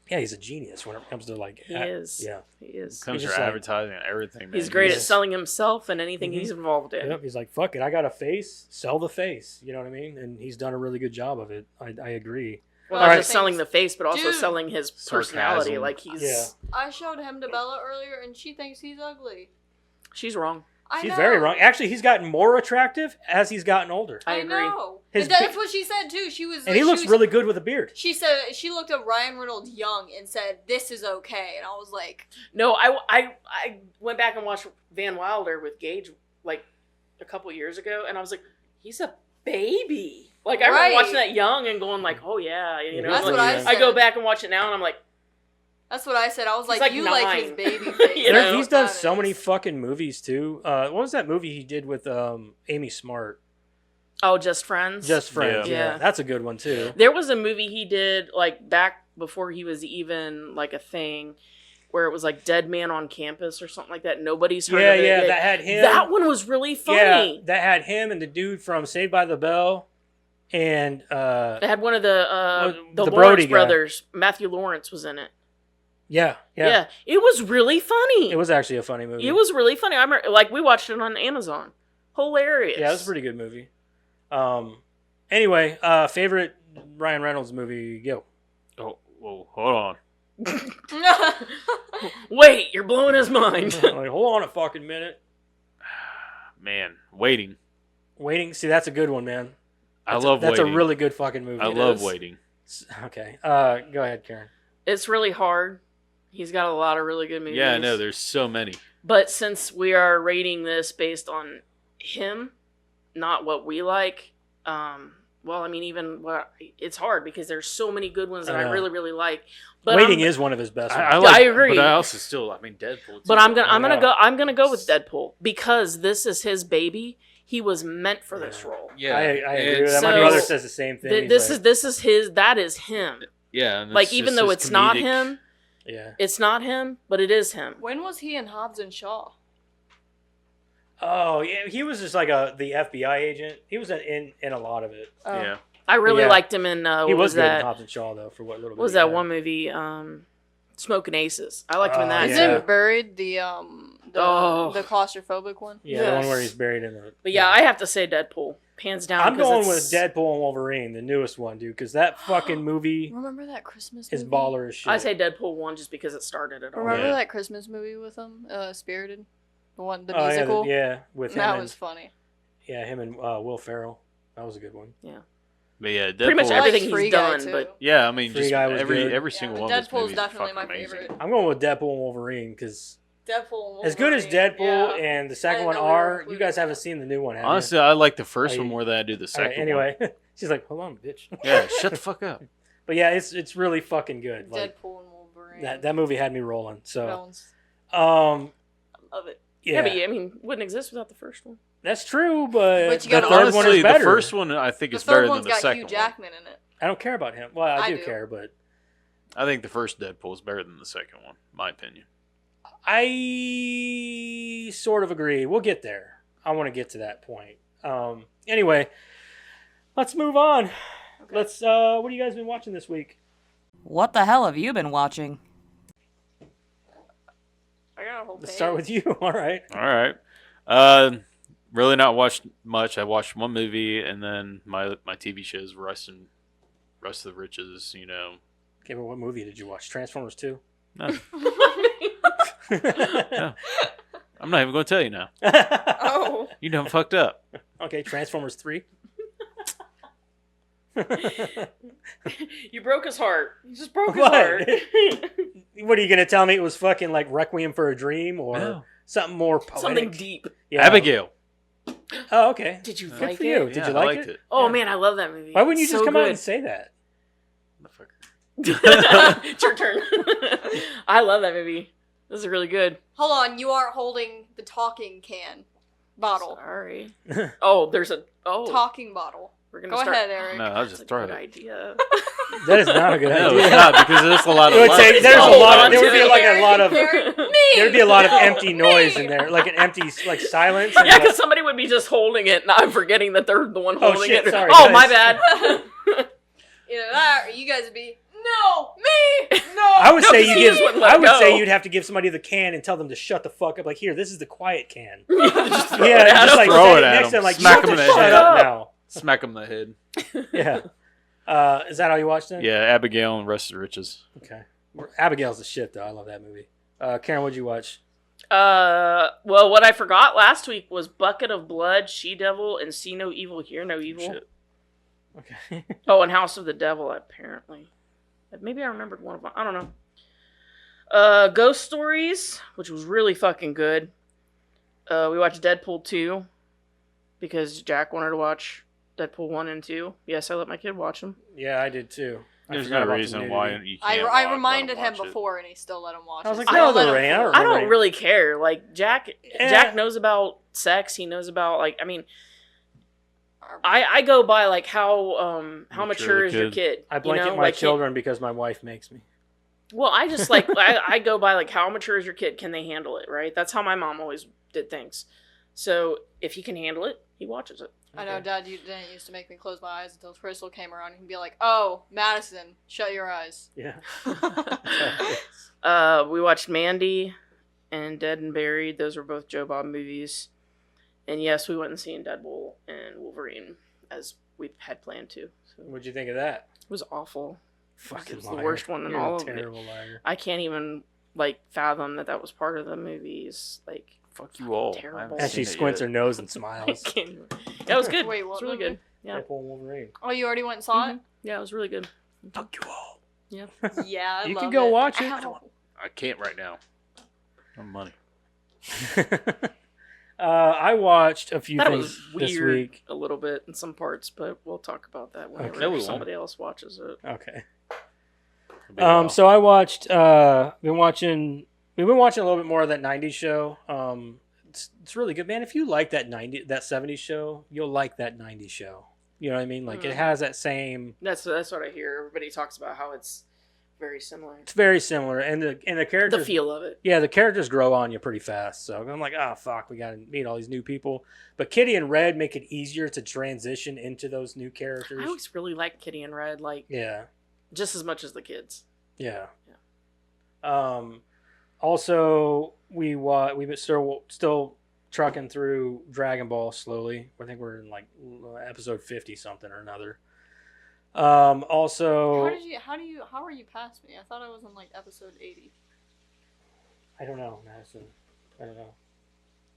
Yeah, he's a genius when it comes to like.
He is.
Yeah.
He is.
Comes
He's
for
just like-
advertising and everything.
He's
man.
great at
Yes.
selling himself and anything
Mhm.
he's involved in.
Yep. He's like, fuck it, I got a face, sell the face. You know what I mean? And he's done a really good job of it. I agree.
Well,
All
not
right.
just selling the face, but also
Dude.
selling his personality.
Sarcasm.
Like he's,
Yeah.
I showed him to Bella earlier, and she thinks he's ugly.
she's wrong.
I
She's
know.
very wrong. Actually, he's gotten more attractive as he's gotten older.
I
I
agree.
know.
His
That's
be-
what she said too. She was,
And he looks really good with a beard.
She said she looked at Ryan Reynolds young and said, "This is okay," and I was like,
No, I went back and watched Van Wilder with Gage like a couple years ago, and I was like, he's a baby. Like I remember
Right.
watching that young and going like, oh yeah, you know.
"That's
like,
what I said."
I go back and watch it now, and I'm like,
That's what I said. I was
He's
like,
like
"You
9.
like his baby face."
You
There-
know,
he's done
That
so many
is.
fucking movies too. What was that movie he did with Amy Smart?
oh, Just Friends.
Just Friends.
Yeah.
Yeah, that's a good one too.
There was a movie he did like back before he was even like a thing, where it was like Dead Man on Campus or something like that. Nobody's heard
Yeah,
of it.
yeah, that had him.
That one was really
Yeah,
funny.
that had him and the dude from Saved by the Bell, and
It had one of the
the
Lawrence
Brody guy.
brothers. Matthew Lawrence was in it.
yeah,
It was really funny.
It was actually a funny movie.
It was really funny. I remember, like we watched it on Amazon. Hilarious.
Yeah, it was a pretty good movie. Anyway, favorite Ryan Reynolds movie? Go.
Oh, well, hold on.
Wait, you're blowing his mind.
Like, hold on a fucking minute.
Man, Waiting.
Waiting. See, that's a good one, man.
I love
That's
Waiting.
a really good fucking movie.
I
It
love
is.
Waiting.
Okay. Go ahead, Karen.
It's really hard. He's got a lot of really good movies.
Yeah, I know. There's so many.
But since we are rating this based on him, not what we like, well, I mean, even it's hard because there's so many good ones that I
know.
really, really like. But
Waiting
I'm,
is one of his best.
I,
ones.
like,
I agree.
But I also still, I mean, Deadpool. Too.
But I'm
I know.
gonna go with Deadpool because this is his baby. He was meant for this role.
Yeah,
I agree with that.
So-
My brother says the same thing. He's
This
like,
is his. That is him.
Yeah, and
Like
it's
even
just
though
his
it's not
comedic-
him,
yeah.
it's not him, but it is him.
When was he in Hobbs and Shaw?
Oh yeah, he was just like the FBI agent. He was in a lot of it.
Oh.
Yeah,
I really
Yeah.
liked him in
He
what
was good in
that?
Hobbs and Shaw though for what little.
What was
bit he
that
had.
one movie? Smoking Aces. I liked him in
Oh,
that.
Isn't
yeah.
Buried the
Oh.
the claustrophobic one?
Yeah, the one where
Yes.
he's buried in the.
But yeah, I have to say Deadpool, hands down.
I'm
'cause
going
it's-
with Deadpool and Wolverine, the newest one, dude, because that fucking movie
Remember that Christmas
is
movie?
baller as shit.
I say Deadpool 1 just because it started it all.
Remember
Yeah.
that Christmas movie with him, Spirited, the one, the
Oh,
musical.
yeah, with him
that
and
was funny.
him and Will Ferrell. That was a good one.
but yeah, Deadpool.
Pretty much
I
everything
liked
he's
Free Guy,
done,
too.
but
Yeah, I mean,
Free
just
Guy was
every
good.
every
Yeah,
single
but
one of those
Deadpool's
movies
definitely
are
my
fucking amazing.
favorite.
I'm going with Deadpool and Wolverine because
Deadpool. And
as good as
Wolverine,
Deadpool
yeah.
and the second
I
one
didn't know we were
are, you
including
guys haven't
that.
seen the new one, have you?
Honestly, I like the first
Oh,
one
you-
more than I do the
All
second
right,
one.
anyway, she's like, "Hold on, bitch."
Yeah, shut the fuck up.
But yeah, it's really fucking good. Like
Deadpool and Wolverine.
that movie had me rolling.
That
So
one's-
um,
I love it.
yeah,
but I mean, wouldn't exist without the first one.
that's true. But
But you
the
gotta
third
love
one
Honestly,
is
the
better.
first one I think
The
is better
third
than
one's
the
got
second
Hugh
one.
Jackman in it.
I don't care about him. Well, I
I
do
do.
care, but
I think the first Deadpool is better than the second one, my opinion.
I sort of agree. We'll get there. I want to get to that point. Anyway, let's move on.
Okay.
Let's. What have you guys been watching this week?
What the hell have you been watching?
I got a whole
Let's
page.
start with you. All right.
All right. Really not watched much. I watched one movie and then my TV shows, Rust of the Riches, you know.
Okay, but what movie did you watch? Transformers 2?
No. No. I'm not even going to tell you now.
Oh.
You done fucked up.
Okay, Transformers 3.
You broke his heart. You just broke his
What?
heart.
What are you gonna tell me? It was fucking like Requiem for a Dream or
No.
something more poetic?
Something deep.
Yeah.
Abigail.
Oh, okay.
Did you
Good
like
for
it?
you. Did
Yeah,
you
I
like
liked
it?
Oh
Yeah.
man, I love that movie.
Why wouldn't you
It's
just
so
come out
good.
and say that?
Motherfucker.
It's your turn. I love that movie. This is really good.
Hold on, you are holding the talking can bottle.
Sorry. Oh, there's a
Talking bottle.
We're gonna
Go
start.
ahead, Eric.
No, I'll
That's
just
a
throw
good
it.
idea.
That is not a good
No,
idea.
it's not because there's a lot
It
of
would say
love.
there's a
Hold
lot.
on
There would
to
be
it.
like a lot of.
Eric, me!
There'd be a lot of
No,
empty noise
me!
in there, like an empty like silence. and
Yeah,
like-
because somebody would be just holding it, and I'm forgetting that they're the one
Oh,
holding
shit,
it.
sorry,
Oh,
guys.
my bad.
Either that or you guys would be, no, me! No!
I would
No,
say
'cause
you
he
give.
just wouldn't let
I
it
would say
go.
you'd have to give somebody the can and tell them to shut the fuck up. Like here, this is the quiet can.
Just throw
Yeah,
it at
just
him.
like
Throw
sit
it at
next
him.
to him, like
Smack
you
him
have
in
to
the
shut
head.
up now.
Smack him in the head.
Yeah. Is that how you watched it?
Yeah, Abigail and Rusted Riches.
Okay. Abigail's the shit, though. I love that movie. Karen, what'd you watch?
Well, what I forgot last week was Bucket of Blood, She-Devil, and See No Evil, Hear No Evil.
Shit.
Okay.
Oh, and House of the Devil, apparently. Maybe I remembered one of them. I don't know. Ghost Stories, which was really fucking good. We watched Deadpool 2 because Jack wanted to watch Deadpool 1 and 2. Yes, I let my kid watch them.
Yeah, I did too. I
There's
forgot
no
about the
reason why
nudity.
you can't.
I reminded him
watch it.
before, and he still let him watch
I was
it.
like,
So
no,
don't let
the
him
rain. I
force
don't
it.
I don't
Right.
really care. Like, Jack
Yeah.
knows about sex. He knows about, like, I mean, I go by, like, how mature is your kid?
I blanket
you know?
my
like,
children because my wife makes me.
Well, I just, like, I go by, like, how mature is your kid? Can they handle it, right? That's how my mom always did things. So, if he can handle it, he watches it.
I know, Dad, you didn't used to make me close my eyes until Crystal came around and he'd be like, "Oh, Madison, shut your eyes."
Yeah.
We watched Mandy and Dead and Buried. Those were both Joe Bob movies. And yes, we went and seen Deadpool and Wolverine as we had planned to. So
What'd you think of that?
it was awful.
Fucking
It was
liar.
the worst one in
You're
all
a
of it.
terrible liar.
I can't even, like, fathom that was part of the movies. Like,
Fuck you all.
Terrible.
I haven't
And
seen
she
it
squints
yet.
her nose and
I
smiles.
can't even. Yeah, it was good.
Wait,
It was
what
really
movie?
good. Yeah.
Deadpool and Wolverine.
Oh, you already went and saw
Mhm. Yeah, it was really good.
Fuck you all.
Yeah.
it? Yeah, I
You
love
can go
it.
watch it.
Ow.
I can't right now. No money.
I watched a few
That
things
was
this
weird
week.
a little bit in some parts, but we'll talk about that whenever
Okay.
No, we won't.
somebody else watches it.
Okay.
Big while.
So I watched. We've been watching a little bit more of that '90s show. It's really good, man. If you like that '70s show, you'll like that '90s show. You know what I mean? Like it has that same.
That's what I hear. Everybody talks about how it's very similar.
It's very similar, and the characters.
The feel of it.
Yeah, the characters grow on you pretty fast. So I'm like, oh fuck, we got to meet all these new people. But Kitty and Red make it easier to transition into those new characters.
I always really liked Kitty and Red, like
Yeah.
just as much as the kids.
Yeah. Also, we've been still trucking through Dragon Ball slowly. I think we're in like episode 50 something or another. Also,
How are you past me? I thought I was on like episode 80.
I don't know, Madison. I don't know.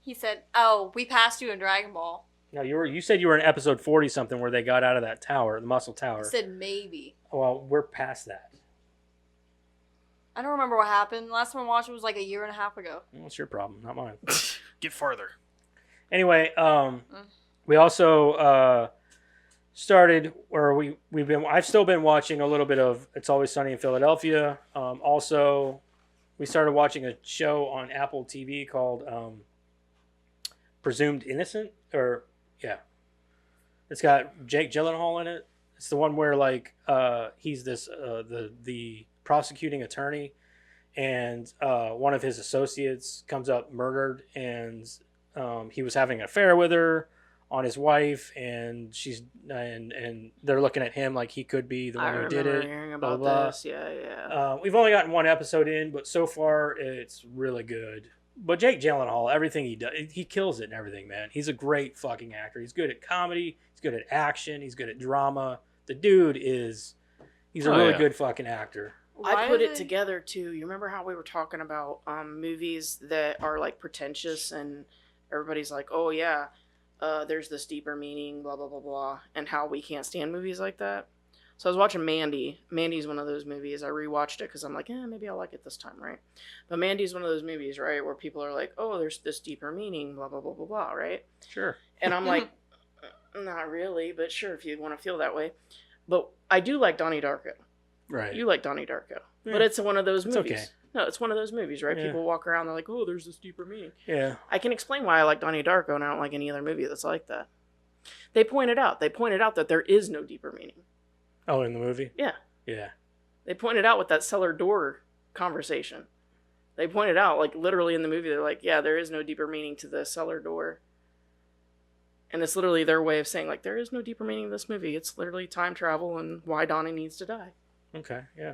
He said, "Oh, we passed you in Dragon Ball."
No, you said you were in episode 40 something where they got out of that tower, the muscle
I
tower.
said maybe.
Well, we're past that.
I don't remember what happened. Last time I watched it was like a year and a half ago.
Well, it's your problem, not mine.
Get farther.
Anyway, we also started, or I've still been watching a little bit of It's Always Sunny in Philadelphia. Also, we started watching a show on Apple TV called Presumed Innocent, it's got Jake Gyllenhaal in it. It's the one where like he's this the prosecuting attorney, and one of his associates comes up murdered, and he was having an affair with her on his wife, and and they're looking at him like he could be the one who did it.
Hearing
blah,
about
blah.
this. Yeah.
We've only gotten one episode in, but so far it's really good. But Jake Gyllenhaal, everything he does, he kills it and everything, man. He's a great fucking actor. He's good at comedy. He's good at action. He's good at drama. The dude he's a really good fucking actor.
I put it together too. You remember how we were talking about movies that are like pretentious and everybody's like, oh yeah, there's this deeper meaning, blah, blah, blah, blah, and how we can't stand movies like that. So I was watching Mandy. Mandy's one of those movies. I rewatched it because I'm like, maybe I'll like it this time, right? But Mandy's one of those movies, right, where people are like, oh, there's this deeper meaning, blah, blah, blah, blah, blah, right?
Sure.
And I'm like, not really, but sure, if you want to feel that way. But I do like Donnie Darko.
Right.
You like Donnie Darko.
Yeah.
But it's one of those
It's
movies.
okay.
No, it's one of those movies, right?
Yeah.
People walk around, they're like, oh, there's this deeper meaning.
Yeah.
I can explain why I like Donnie Darko, and I don't like any other movie that's like that. They pointed out that there is no deeper meaning.
Oh, in the movie?
Yeah.
Yeah.
They pointed out with that cellar door conversation. They pointed out, like, literally in the movie, they're like, yeah, there is no deeper meaning to the cellar door. And it's literally their way of saying, like, there is no deeper meaning to this movie. It's literally time travel and why Donnie needs to die.
Okay, yeah.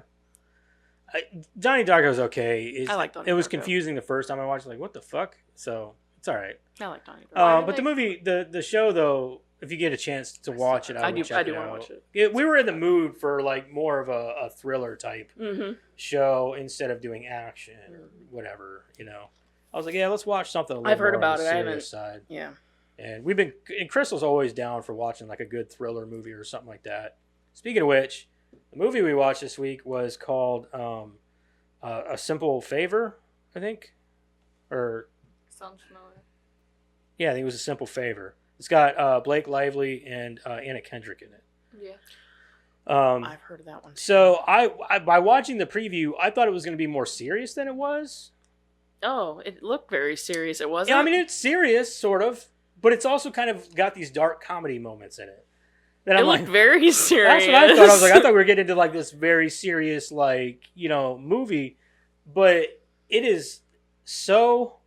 Donnie Darko's okay.
I like Donnie
It was
Darko.
confusing the first time I watched it, like, what the fuck? So, it's all right.
I like Donnie Darko.
But the movie, the show, though, if you get a chance to watch it, I would check
I do
it
want to
out.
watch it.
We were in the mood for like more of a thriller type
Mm-hmm.
show instead of doing action or whatever. I was like, yeah, let's watch something. A little
I've heard
more on
about
the
it. I
serious
haven't.
side.
Yeah.
And Crystal's always down for watching like a good thriller movie or something like that. Speaking of which, the movie we watched this week was called A Simple Favor, I think, or
Sounds familiar.
yeah, I think it was A Simple Favor. It's got Blake Lively and Anna Kendrick in it.
Yeah.
I've heard of that one.
So I by watching the preview, I thought it was going to be more serious than it was.
Oh, it looked very serious. It wasn't.
Yeah, I mean it's serious, sort of, but it's also kind of got these dark comedy moments in it. That
it
I'm
looked
like,
very serious.
that's what I thought. I thought we were getting into like this very serious, like movie, but it is so.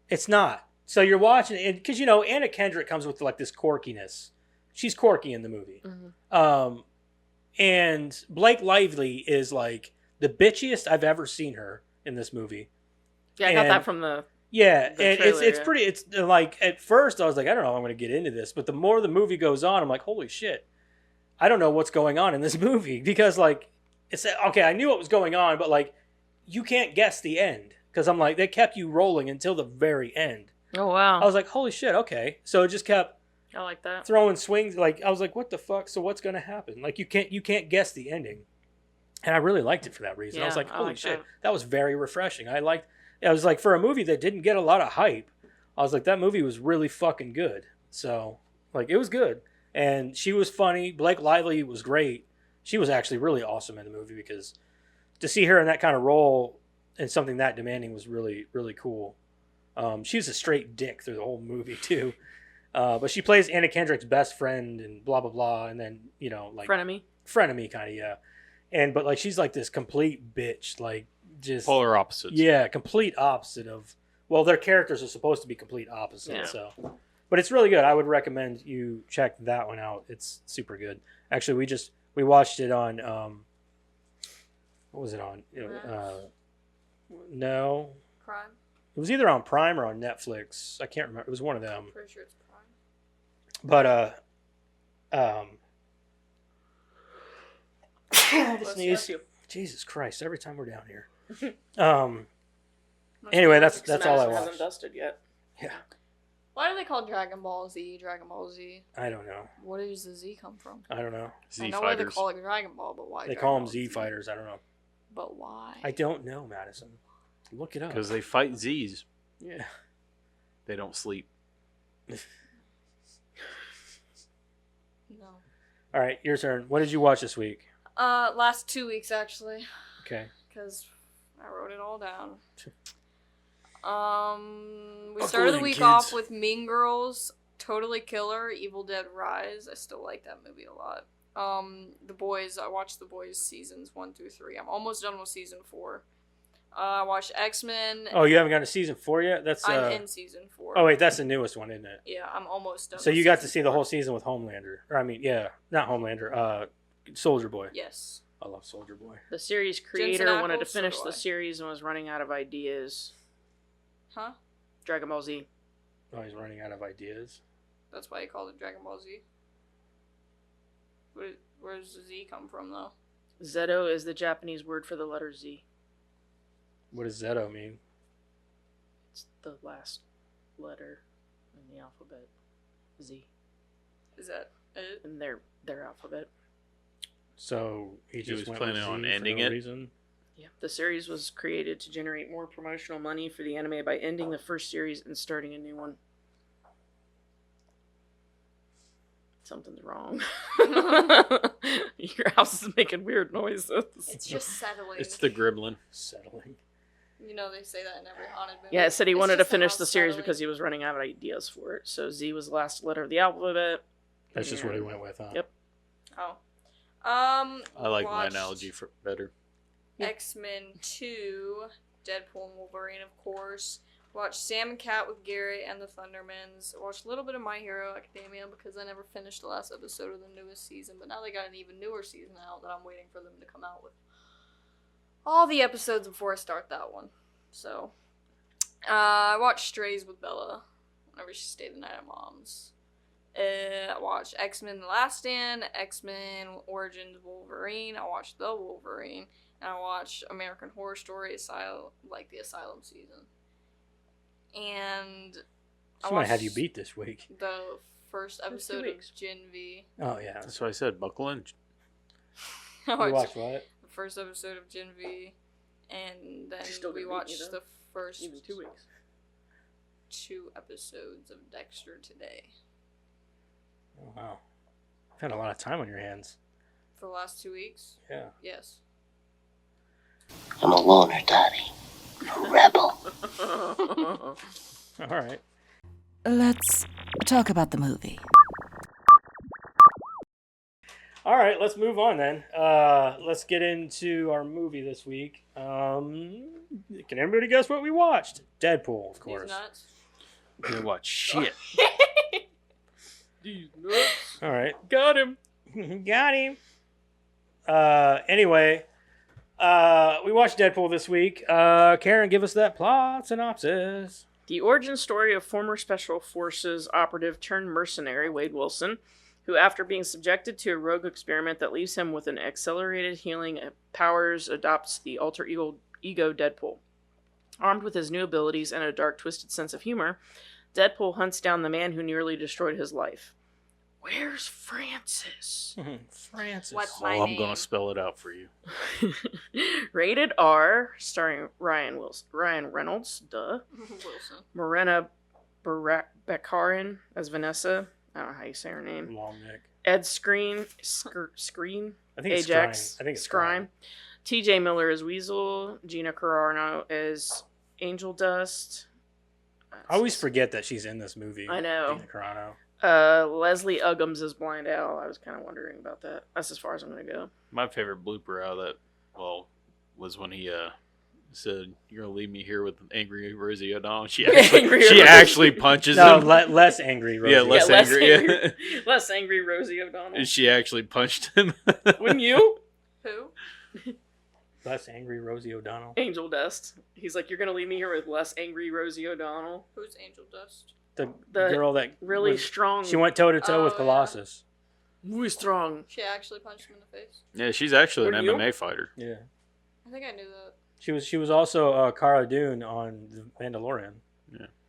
It's not. So you're watching it because Anna Kendrick comes with like this quirkiness. She's quirky in the movie.
Mhm.
And Blake Lively is like the bitchiest I've ever seen her in this movie.
Yeah, I got that from the.
Yeah,
The
and
trailer,
it's
yeah.
pretty. It's like at first I was like, I don't know, if I'm going to get into this, but the more the movie goes on, I'm like, holy shit, I don't know what's going on in this movie because like it's okay. I knew what was going on, but like you can't guess the end because I'm like they kept you rolling until the very end.
Oh wow!
I was like, holy shit, okay. So it just kept
I like that.
throwing swings. Like I was like, what the fuck? So what's going to happen? Like you can't guess the ending, and I really liked it for that reason. I was
Yeah,
like,
I
holy
like
shit,
that.
that was very refreshing. I was like, for a movie that didn't get a lot of hype, I was like, that movie was really fucking good. So like it was good, and she was funny. Blake Lively was great. She was actually really awesome in the movie because to see her in that kind of role and something that demanding was really really cool. She was a straight dick through the whole movie too. But she plays Anna Kendrick's best friend and blah blah blah, and then like frenemy kind of, yeah. But like she's like this complete bitch, like just
Polar opposites.
yeah, complete opposite of. Well, their characters are supposed to be complete opposites,
Yeah.
so. But it's really good. I would recommend you check that one out. It's super good. Actually, we watched it on. What was it on? No.
Crime.
It was either on Prime or on Netflix. I can't remember. It was one of them.
Pretty sure it's Prime.
But I just
Bless
sneeze.
you.
Jesus Christ! Every time we're down here.
Must
Anyway,
be-
that's all I
Madison hasn't
watched.
dusted yet.
Yeah,
Why do they call Dragon Ball Z Dragon Ball Z?
I don't know.
Where does the Z come from?
I don't know.
I
Z
know why they
fighters.
call it Dragon Ball, but why?
They
Dragon
call them
Ball
Z fighters. I don't know.
But why?
I don't know, Madison. Look it up.
Because they fight Z's.
Yeah.
They don't sleep.
No.
All right, your turn. What did you watch this week?
Last 2 weeks actually,
Okay.
because I wrote it all down. We
Uncle
started the
and
week
kids.
off with Mean Girls, Totally Killer, Evil Dead Rise. I still like that movie a lot. The Boys. I watched The Boys seasons 1 through 3. I'm almost done with season 4. I watched X-Men.
Oh, you haven't got to season 4 yet? That's
I'm in season 4.
Oh wait, that's the newest one, isn't it?
Yeah, I'm almost done.
So
with
you got to
season
see the
4.
whole season with Homelander. Or I mean, yeah, not Homelander. Soldier Boy.
Yes.
I love Soldier Boy.
The series creator
Jensen
wanted to
Ackles, so
finish
do
the
I.
series and was running out of ideas.
Huh?
Dragon Ball Z.
Oh, he's running out of ideas.
That's why you called it Dragon Ball Z. Where does the Z come from, though?
Zeto is the Japanese word for the letter Z.
What does Zeto mean?
It's the last letter in the alphabet. Z.
Is that it?
In their alphabet.
So he just
was
went
planning
with Z
on
for
ending
no
it?
reason?
Yeah. The series was created to generate more promotional money for the anime by ending the first series and starting a new one. Something's wrong. Your house is making weird noises.
It's just settling.
It's the gremlin.
Settling.
You know they say that in every haunted movie.
Yeah, it said he
It's
wanted to
just
finish
house
the series
settling.
because he was running out of ideas for it. So Z was the last letter of the alphabet.
That's just what he went with, huh?
Yep.
Oh.
I like my
watched
analogy for better.
X-Men 2, Deadpool and Wolverine, of course. Watched Sam and Cat with Gary and the Thundermans. Watched a little bit of My Hero Academia because I never finished the last episode of the newest season. But now they got an even newer season out that I'm waiting for them to come out with all the episodes before I start that one. So, I watched Strays with Bella whenever she stayed the night at Mom's. I watched X-Men The Last Stand, X-Men Origins Wolverine. I watched The Wolverine. And I watched American Horror Story Asylum, like the Asylum season. And I
She might have
watched
you beat this week.
the first episode of
weeks.
Gen V.
Oh yeah.
That's why I said buckle in.
I
You
watched
watched what?
the first episode of Gen V, and then
She's still
we
gonna beat me,
watched
though.
the first
Even 2 weeks.
2 episodes of Dexter today.
Oh, wow. You've had a lot of time on your hands.
For the last 2 weeks?
Yeah.
Yes.
I'm a loner, Donnie. A rebel.
All right.
Let's talk about the movie.
All right, let's move on then. Let's get into our movie this week. Can everybody guess what we watched? Deadpool, of
These
course.
nuts.
You didn't watch shit.
These nuts.
All right.
Got him.
Got him. Anyway, we watched Deadpool this week. Karen, give us that plot synopsis.
The origin story of former Special Forces operative turned mercenary Wade Wilson, who, after being subjected to a rogue experiment that leaves him with an accelerated healing powers, adopts the alter ego Deadpool. Armed with his new abilities and a dark, twisted sense of humor, Deadpool hunts down the man who nearly destroyed his life. Where's Francis?
Francis.
What's
Well,
my
I'm
name?
gonna spell it out for you.
Rated R, starring Ryan Reynolds, duh.
Wilson.
Morena Baccarin as Vanessa. I don't know how you say her name.
Long neck.
Ed Screen,
I think it's
Ajax,
Scrime. I think it's
Scrime. TJ Miller as Weasel. Gina Carano as Angel Dust.
I always forget that she's in this movie.
I know.
Gina Carano.
Leslie Uggams as Blind Owl. I was kind of wondering about that. That's as far as I'm going to go.
My favorite blooper out of that, was when he said, "You're gonna leave me here with angry Rosie O'Donnell." She actually punches
No,
him.
less angry. Rosie.
Yeah, less angry. Yeah.
Less angry Rosie O'Donnell.
And she actually punched him.
Wouldn't you?
Who?
Less angry Rosie O'Donnell.
Angel Dust. He's like, you're going to leave me here with less angry Rosie O'Donnell.
Who's Angel Dust?
The
The
girl that
Really
was-
strong.
She went toe to toe with
Oh, yeah.
Colossus.
Muy strong.
She actually punched him in the face.
Yeah, she's actually an
Wouldn't you?
MMA fighter.
Yeah.
I think I knew that.
She was also Cara Dune on The Mandalorian.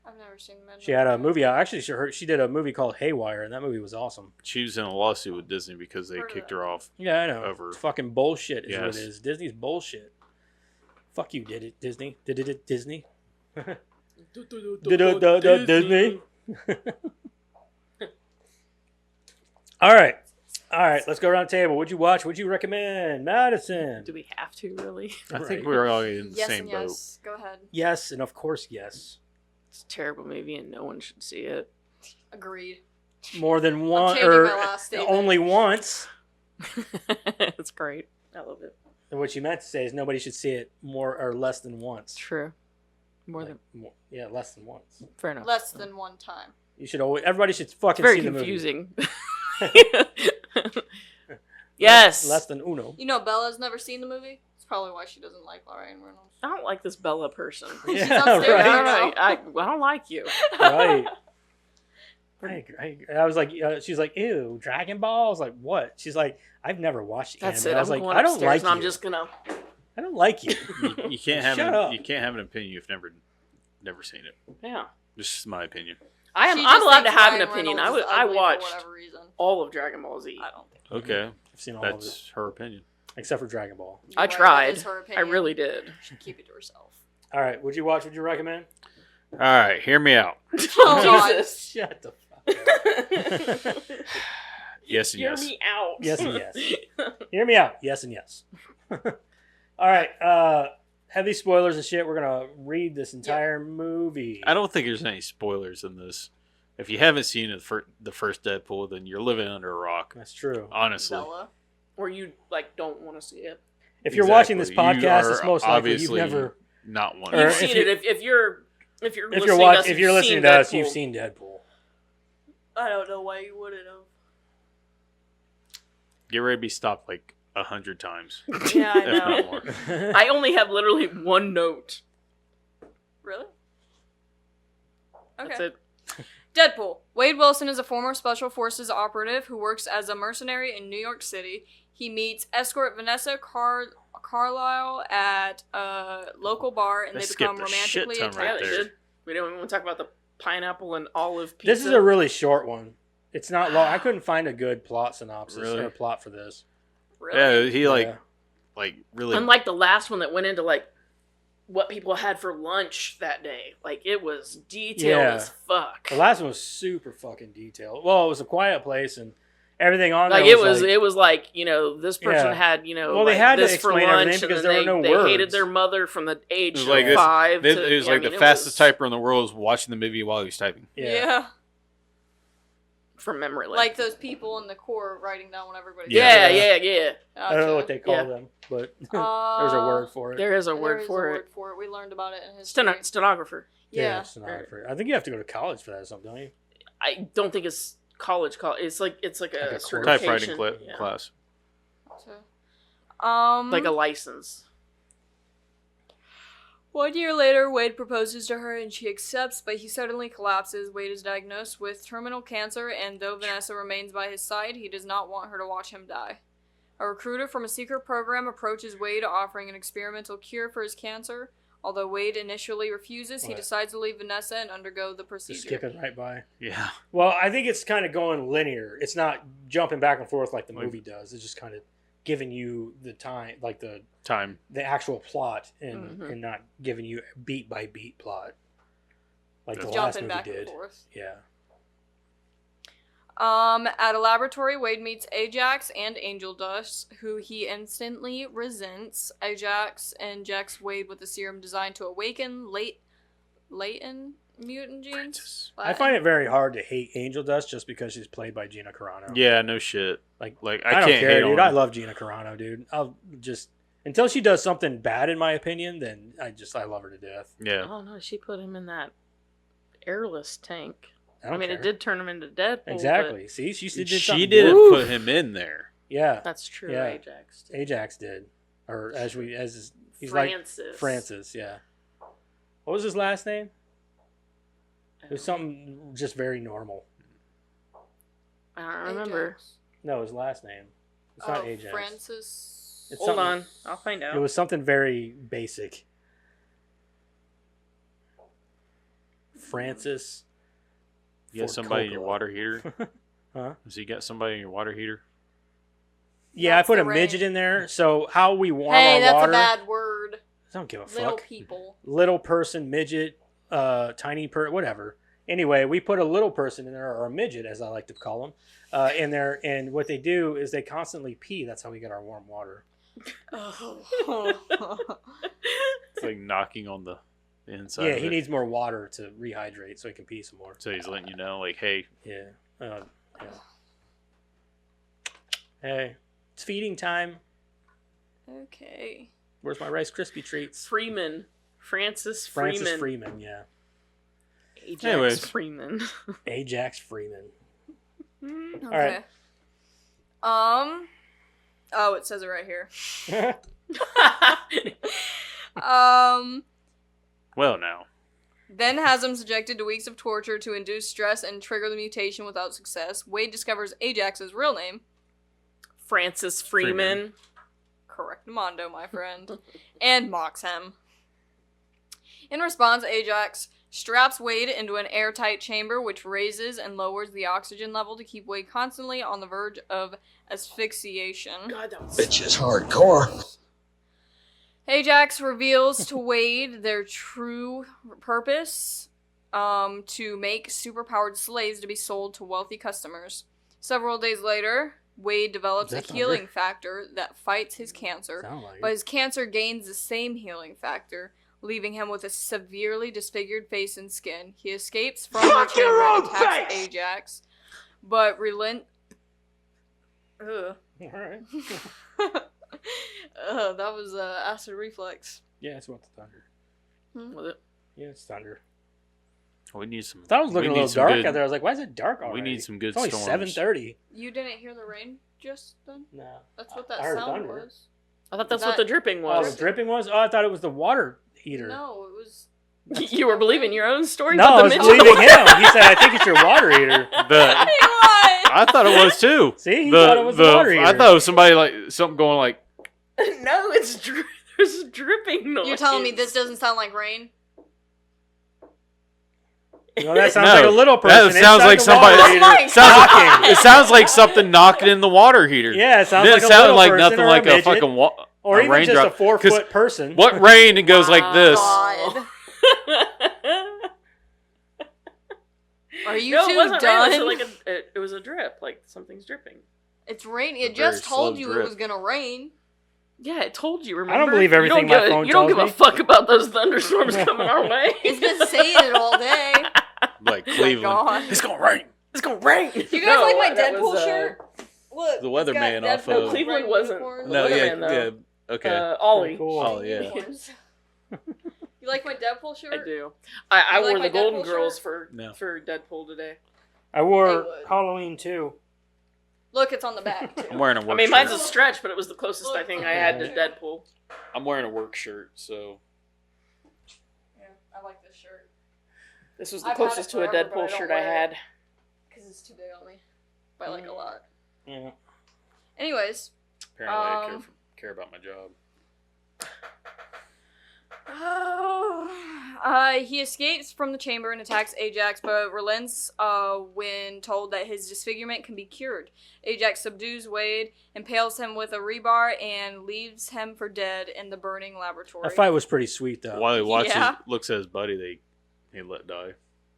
I've never seen Men.
She had a movie out. Actually, she did a movie called Haywire, and that movie was awesome.
She was in a lawsuit with Disney because they
Heard of
kicked
that.
her off.
Yeah, I know.
Over-
It's fucking bullshit is what
Yes.
it is. Disney's bullshit. Fuck you, did it, Disney? Did it, Disney? Disney. All right. Let's go around the table. What'd you watch? What'd you recommend? Madison.
Do we have to, really?
I think
Right.
we're all in the
Yes
same
and
boat.
yes. Go ahead.
Yes, and of course, yes.
It's a terrible movie and no one should see it.
Agreed.
More than one,
changing
or
my last statement.
only once.
It's great. I love it.
And what you meant to say is nobody should see it more or less than once.
True. More
Like,
than
more, yeah, less than once.
fair enough.
Less than one time.
You should always. Everybody should fucking
Very
see the movie.
confusing. Yes.
Less than uno.
You know Bella's never seen the movie? It's probably why she doesn't like Ryan Reynolds.
I don't like this Bella person.
She's
Yeah,
upstairs
right.
right now.
I don't like you.
Right. I agree. I was like, she's like, ew, Dragon Ball. I was like, what? She's like, I've never watched
That's
anime.
it.
I was
I'm
like,
going
I don't
upstairs
like
and I'm
you.
just gonna.
I don't like you.
You can't have
Shut up.
you can't have an opinion you've never seen it.
Yeah.
This is my opinion.
I'm
She
allowed
just
to
thinks
have an
Ryan
opinion.
Reynolds is
I
ugly for
watched
whatever reason.
all of Dragon Ball Z.
I don't think.
Okay,
I've seen all of it,
that's her opinion.
except for Dragon Ball.
You're
I
right,
tried.
it is her
I
opinion.
really did.
You should keep it to herself.
All right, would you watch? Would you recommend?
All right, hear me out.
Oh, God.
Jesus.
Shut the fuck up.
Yes and
Hear
yes.
me out.
Yes and yes. Hear me out. Yes and yes. All right. Heavy spoilers and shit. We're gonna read this entire movie.
I don't think there's any spoilers in this. If you haven't seen the first Deadpool, then you're living under a rock.
That's true.
Honestly,
Bella.
Or you don't want to see it.
If you're watching this
Exactly. You
podcast,
are
it's most likely you've
obviously
never.
not one.
Or
You've
if
seen
you-
it. If you're
If
listening
you're
to us,
if you're
you've
listening
seen
to us,
Deadpool.
you've seen Deadpool.
I don't know why you wouldn't have.
Get ready to be stopped like 100 times,
Yeah, I
if
know.
not more.
I only have literally one note.
Really? Okay.
That's it.
Deadpool. Wade Wilson is a former Special Forces operative who works as a mercenary in New York City. He meets escort Vanessa Carlisle at a local bar, and they become romantically attached.
Right there.
We don't even want to talk about the pineapple and olive pizza.
This is a really short one. It's not long. I couldn't find a good plot synopsis or plot for this.
Really?
Yeah, he like really.
Unlike the last one that went into like what people had for lunch that day. Like it was detailed as fuck.
The last one was super fucking detailed. Well, it was a quiet place and everything on there.
Like it was like, you know, this person had, you know,
well, they had
this
to
for
explain
lunch,
everything because
and
there were no
they
words.
hated their mother from the age of
like
5.
It was like the fastest typer in the world was watching the movie while he was typing.
Yeah.
From memory lane.
Like those people in the Corps writing down what everybody
Yeah.
Gotcha.
I don't know what they call them, but there's a word for it.
There is a word for it.
We learned about it in his
stenographer.
Yeah.
Stenographer. I think you have to go to college for that or something, don't you?
I don't think it's college. It's like a certification.
Typewriting class.
Like a license.
1 year later, Wade proposes to her and she accepts, but he suddenly collapses. Wade is diagnosed with terminal cancer, and though Vanessa remains by his side, he does not want her to watch him die. A recruiter from a secret program approaches Wade, offering an experimental cure for his cancer. Although Wade initially refuses, he decides to leave Vanessa and undergo the procedure.
Just skipping right by.
Yeah.
Well, I think it's kind of going linear. It's not jumping back and forth like the movie does. It's just kind of giving you the time, like the actual plot, and not giving you beat by beat plot, like the last movie did.
And forth.
Yeah.
At a laboratory, Wade meets Ajax and Angel Dust, who he instantly resents. Ajax injects Wade with a serum designed to awaken latent mutant genes.
I find it very hard to hate Angel Dust just because she's played by Gina Carano.
Yeah, no shit.
Like
I
don't
can't
care,
hate
dude.
on
I
her.
love Gina Carano, dude. I'll just until she does something bad, in my opinion, then I love her to death.
Yeah.
Oh no, she put him in that airless tank.
I
mean,
care.
it did turn him into Deadpool.
Exactly. See, she did something.
She didn't put him in there.
Yeah,
that's true.
Yeah.
Ajax did.
Ajax did, or he's
Francis.
like Francis. Yeah. What was his last name? It was something just very normal.
I don't remember.
Ajax.
No, his last name. It's not Ajax.
Francis.
It's
Hold on, I'll find out.
It was something very basic. Francis.
You got somebody in your water heater?
Huh?
Has he got somebody in your water heater?
Yeah,
That's
I put
the
a midget
rain.
in there. So how we warm
Hey,
our
that's
water.
a bad word.
I don't give a
Little
fuck.
people.
Little person, midget, tiny whatever. Anyway, we put a little person in there, or a midget, as I like to call them, in there. And what they do is they constantly pee. That's how we get our warm water.
It's like knocking on the inside.
Yeah,
of
he
it.
needs more water to rehydrate so he can pee some more.
So he's letting you know, like, hey.
Yeah. Hey, it's feeding time.
Okay.
Where's my Rice Krispie treats?
Francis
Freeman, yeah.
Ajax
Anyways.
Freeman.
Ajax Freeman.
Okay.
All right.
Oh, it says it right here.
Well, now.
Then has him subjected to weeks of torture to induce stress and trigger the mutation without success. Wade discovers Ajax's real name.
Francis Freeman.
Correctamundo, my friend. And mocks him. In response, Ajax straps Wade into an airtight chamber which raises and lowers the oxygen level to keep Wade constantly on the verge of asphyxiation.
God, that was
Bitch is hardcore.
Ajax reveals to Wade their true purpose, to make superpowered slaves to be sold to wealthy customers. Several days later, Wade develops a healing factor that fights his cancer, but his cancer gains the same healing factor, leaving him with a severely disfigured face and skin. He escapes from the chamber and attacks Ajax, but
Alright.
That was acid reflex.
Yeah, it's what the thunder.
Was it?
Yeah, it's thunder.
We need some.
I thought it was looking a little dark out there. I was like, why is it dark already?
We need some good
It's only
storms.
7:30.
You didn't hear the rain just then?
No.
That's what that
I heard
sound
thunder.
was.
I thought that's what the dripping
Oh,
was.
the dripping was? Oh, I thought it was the water heater.
No, it was
You were believing your own story?
No,
about
I was
the
believing him. He said, "I think it's your water heater."
I thought it was too.
See, he thought it was the water heater.
I thought it was somebody like something going like.
No, there's dripping noise.
You're telling me this doesn't sound like rain?
No, that sounds like a little person.
That sounds like somebody.
Knocking.
It sounds like something knocking in the water heater.
Yeah, it sounds
It
like a
sounded
little
like
person
nothing
or
like a
midget,
fucking
or even just a
raindrop.
4-foot person.
What rain? It goes like this.
God. Are you
No,
two
it wasn't
done?
rain. It was like it was a drip. Like something's dripping.
It's raining. It
very
just told
slow
you
drip.
it was gonna rain.
Yeah, it told you. Remember?
I don't believe everything my phone
You don't
tells
give
me.
a fuck about those thunderstorms coming our way.
It's been saying it all day.
Like
Oh my
Cleveland.
God.
It's gonna rain.
It's gonna rain.
You guys like my
that
Deadpool
was,
shirt? Look,
The
it's got
weatherman off
Deadpool
of-
Cleveland
red
wasn't-
unicorns.
No, yeah,
Weatherman, though.
yeah. Okay.
Ollie.
Cool.
Oh yeah.
Unicorns. You like my Deadpool shirt?
I do. I
You like
wore
my
the Golden
Deadpool
Girls
shirt?
No.
for Deadpool today.
I wore
They would.
Halloween too.
Look, it's on the back too.
I'm wearing a work
I mean,
shirt.
mine's a stretch, but it was the closest I think I had to Deadpool.
I'm wearing a work shirt, so
Yeah, I like this shirt
This was the
I've had
closest
it
to a
forever, but I
Deadpool
don't
shirt I
wear it.
had.
because it's too big on me. By like a lot.
Yeah.
Anyways,
apparently I care about my job.
he escapes from the chamber and attacks Ajax, but relents when told that his disfigurement can be cured. Ajax subdues Wade, impales him with a rebar, and leaves him for dead in the burning laboratory.
That fight was pretty sweet though.
While he watches,
Yeah.
looks at his buddy, he let die.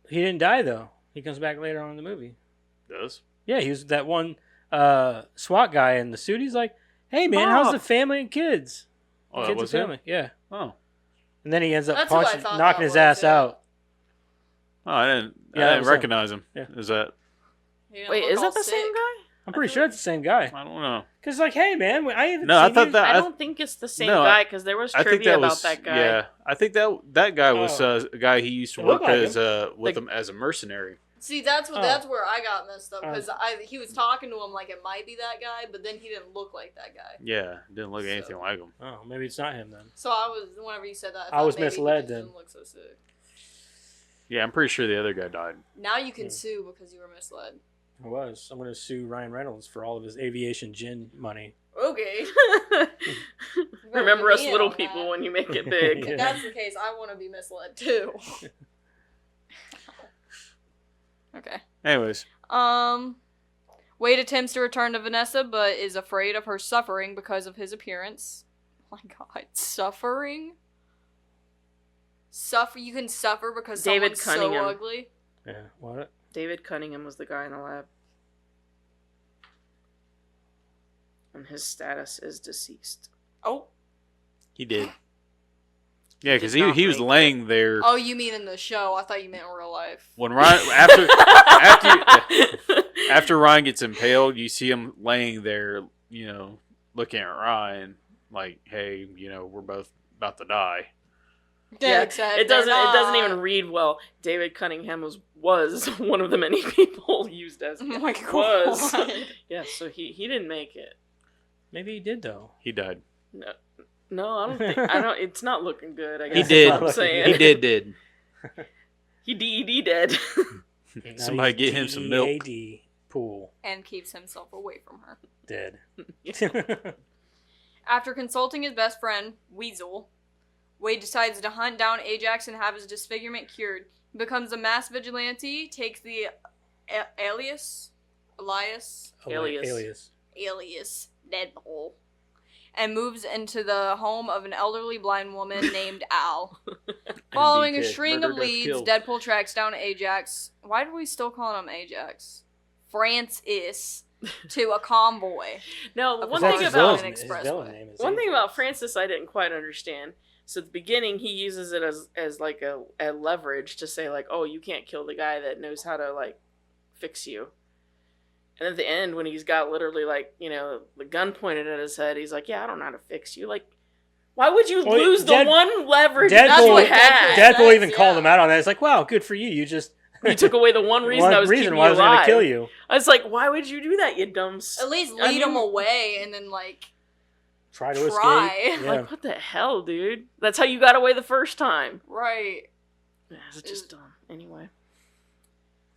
He didn't die though. He comes back later on in the movie.
Does?
Yeah, he was that one SWAT guy in the suit. He's like, "Hey man, how's the family and kids?
Oh, that
Kids and
was him?
family." Yeah.
Oh.
And then he ends up
That's who I
punching,
thought
knocking
that
his
was,
ass
yeah.
out.
Oh, I didn't
Yeah, it was him.
recognize him.
Yeah.
Is that?
He didn't
Wait,
look
is
all
that the
sick.
same guy?
I'm pretty sure it's the same guy.
I don't know.
Cause like, hey man, I haven't
No, I
seen
thought
you.
that-
I don't think it's the same
No,
guy because there was
I think
trivia
that
about
was
that guy.
Yeah, I think that guy was
Oh.
a guy he used to
It
work
looked like
as with him as a mercenary.
See, that's
Oh.
that's where I got messed up because he was talking to him like it might be that guy, but then he didn't look like that guy.
Yeah, didn't look anything
So-
like him.
Oh, maybe it's not him then.
So I was whenever you said that,
I was
thought maybe he
misled
just
then.
Didn't look so sick.
Yeah, I'm pretty sure the other guy died.
Now you can
Yeah.
sue because you were misled.
I was. I'm gonna sue Ryan Reynolds for all of his aviation gin money.
Okay.
Remember
get
us
me in
little
on
people
that.
when you make it big.
Yeah.
If that's the case, I want to be misled too. Okay.
Anyways,
Wade attempts to return to Vanessa, but is afraid of her suffering because of his appearance. Oh my god, suffering? You can suffer because
David
someone's
Cunningham.
so ugly?
Yeah. What?
David Cunningham was the guy in the lab. And his status is deceased.
Oh.
he did. Yeah, because
did not
he was
make
laying there
Oh, you mean in the show? I thought you meant in real life.
when Ryan after Ryan gets impaled, you see him laying there, looking at Ryan like, "Hey, we're both about to die."
Yeah,
Except
it doesn't
they're
even
not.
read well. David Cunningham was one of the many people used as
Oh my god.
was. Yeah, so he didn't make it.
Maybe he did though.
He died.
No, I don't think it's not looking good, I guess.
He
is
did.
what I'm saying.
He did.
He dead.
Now
Somebody
he's
get him some milk.
DAD pool.
And keeps himself away from her.
Dead.
After consulting his best friend, Weasel, Wade decides to hunt down Ajax and have his disfigurement cured. He becomes a mass vigilante, takes the alias Deadpool, and moves into the home of an elderly blind woman named Al. Following a
MDK,
string
murder,
of
death,
leads,
kill.
Deadpool tracks down Ajax. Why do we still call him Ajax? Francis to a convoy.
No,
Of
one
course,
thing
his
about
villain-
his villain name is
one thing
Ajax.
about Francis I didn't quite understand. So at the beginning he uses it as like a leverage to say like, oh, you can't kill the guy that knows how to like fix you. And at the end when he's got literally like, the gun pointed at his head, he's like, yeah, I don't know how to fix you. Like, why would you
Well,
lose the one leverage
That's
you
what
had?
Deadpool even
Yeah.
called him out on that. It's like, wow, good for you. You just
You took away the one reason I was keeping
why I
you
was going
alive.
to kill you.
I was like, why would you do that, you dumb
At least
I
lead him
mean-
away and then like
Try to
Try.
escape. Yeah.
Like, what the hell, dude? That's how you got away the first time.
right.
Yeah, it's just dumb. Anyway.